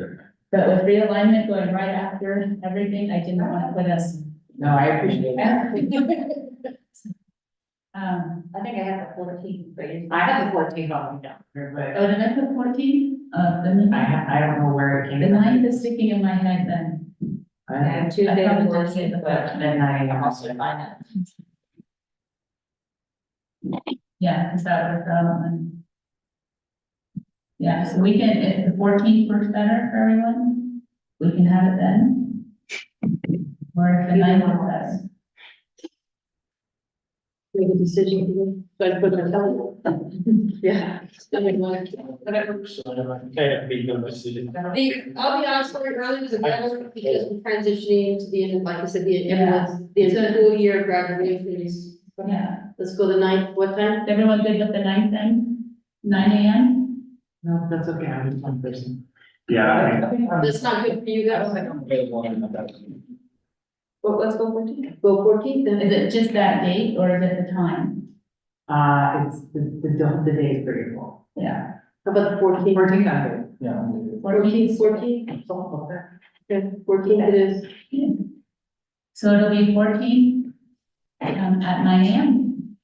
but with realignment going right after everything, I didn't want to put us. No, I appreciate that. I think I have the 14th, but you. I have the 14th on my calendar, but Oh, did I put 14? The I don't know where it came the from. 9th is sticking in my head then. I Tuesday, I probably the did say 14th, but then I also find it. Yeah, because that worked out and. Yeah, so we can, if the 14th works better for everyone, we can have it then. Or if the 9th works better. Make a decision, so I put my calendar. Yeah. I'll be honest I'll be honest, with you, early was a better because we're transitioning to the end, like I said, the end of the school year graduations. Yeah, Let's go to 9th, what time? everyone good with the 9th then? 9 AM? No, that's okay, I'm just one person. Yeah, That's not good for you I don't guys. think I'm available on that. Well, let's go 14th. Go 14th then. Is it just that date or is it the time? It's the day is pretty full. Yeah. How about the 14th? 14th, I'm good. Yeah. 14th. Okay, 14th it is. So it'll be 14 at 9 AM.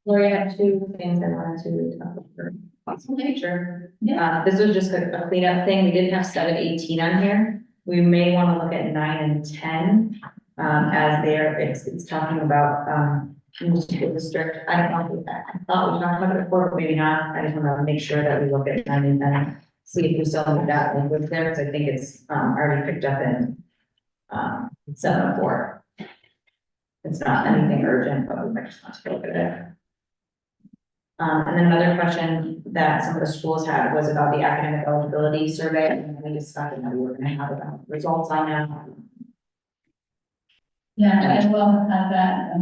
Lori, I have two things I wanted to talk about for possible nature. This was just a cleanup thing. We didn't have 7-18 on here. We may want to look at 9 and 10. As there, it's talking about, school district. I don't know, I thought we talked about it before, but maybe not. I just want to make sure that we look at 9 and 10. See if we still need that language there, because I think it's, already picked up in, 704. It's not anything urgent, but we might just want to look at it. And then another question that some of the schools had was about the academic eligibility survey, and we discussed that we were gonna have results on that. Yeah, I will have that,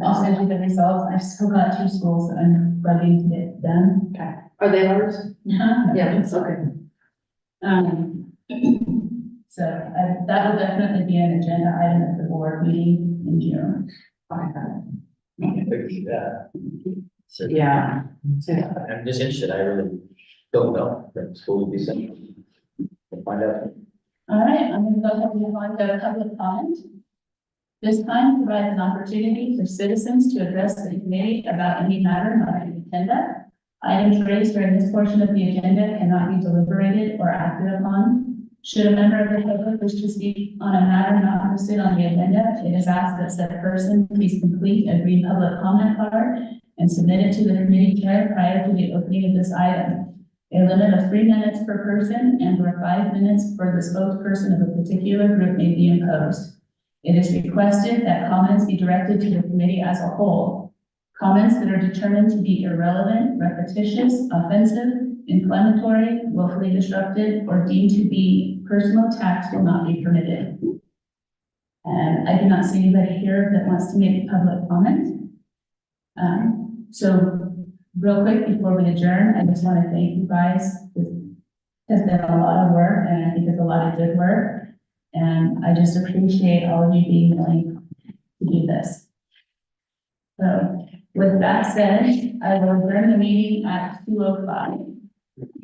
I'll send you the results. I've still got 2 schools that I'm ready to get done. Okay. Are they ours? Yeah, it's okay. So that will definitely be an agenda item at the board meeting in June. So, Yeah. I'm just interested, I really don't know, that school will be sent. We'll find out. All right, I'm gonna go ahead and move on to public comment. This time provides an opportunity for citizens to address the committee about any matter not on the agenda. Items raised during this portion of the agenda cannot be deliberated or acted upon. Should a member of the public wish to speak on a matter not listed on the agenda, it is asked that said person please complete a green public comment card and submit it to the committee chair prior to the opening of this item. A limit of 3 minutes per person and or 5 minutes for the spokesperson of a particular group may be imposed. It is requested that comments be directed to the committee as a whole. Comments that are determined to be irrelevant, repetitious, offensive, inflammatory, willfully disruptive, or deemed to be personal attacks will not be permitted. And I do not see anybody here that wants to make public comment. So real quick, before we adjourn, I just want to thank you guys. This has been a lot of work, and I think it's a lot of good work. And I just appreciate all of you being willing to do this. So with that said, I will adjourn the meeting at 2:05.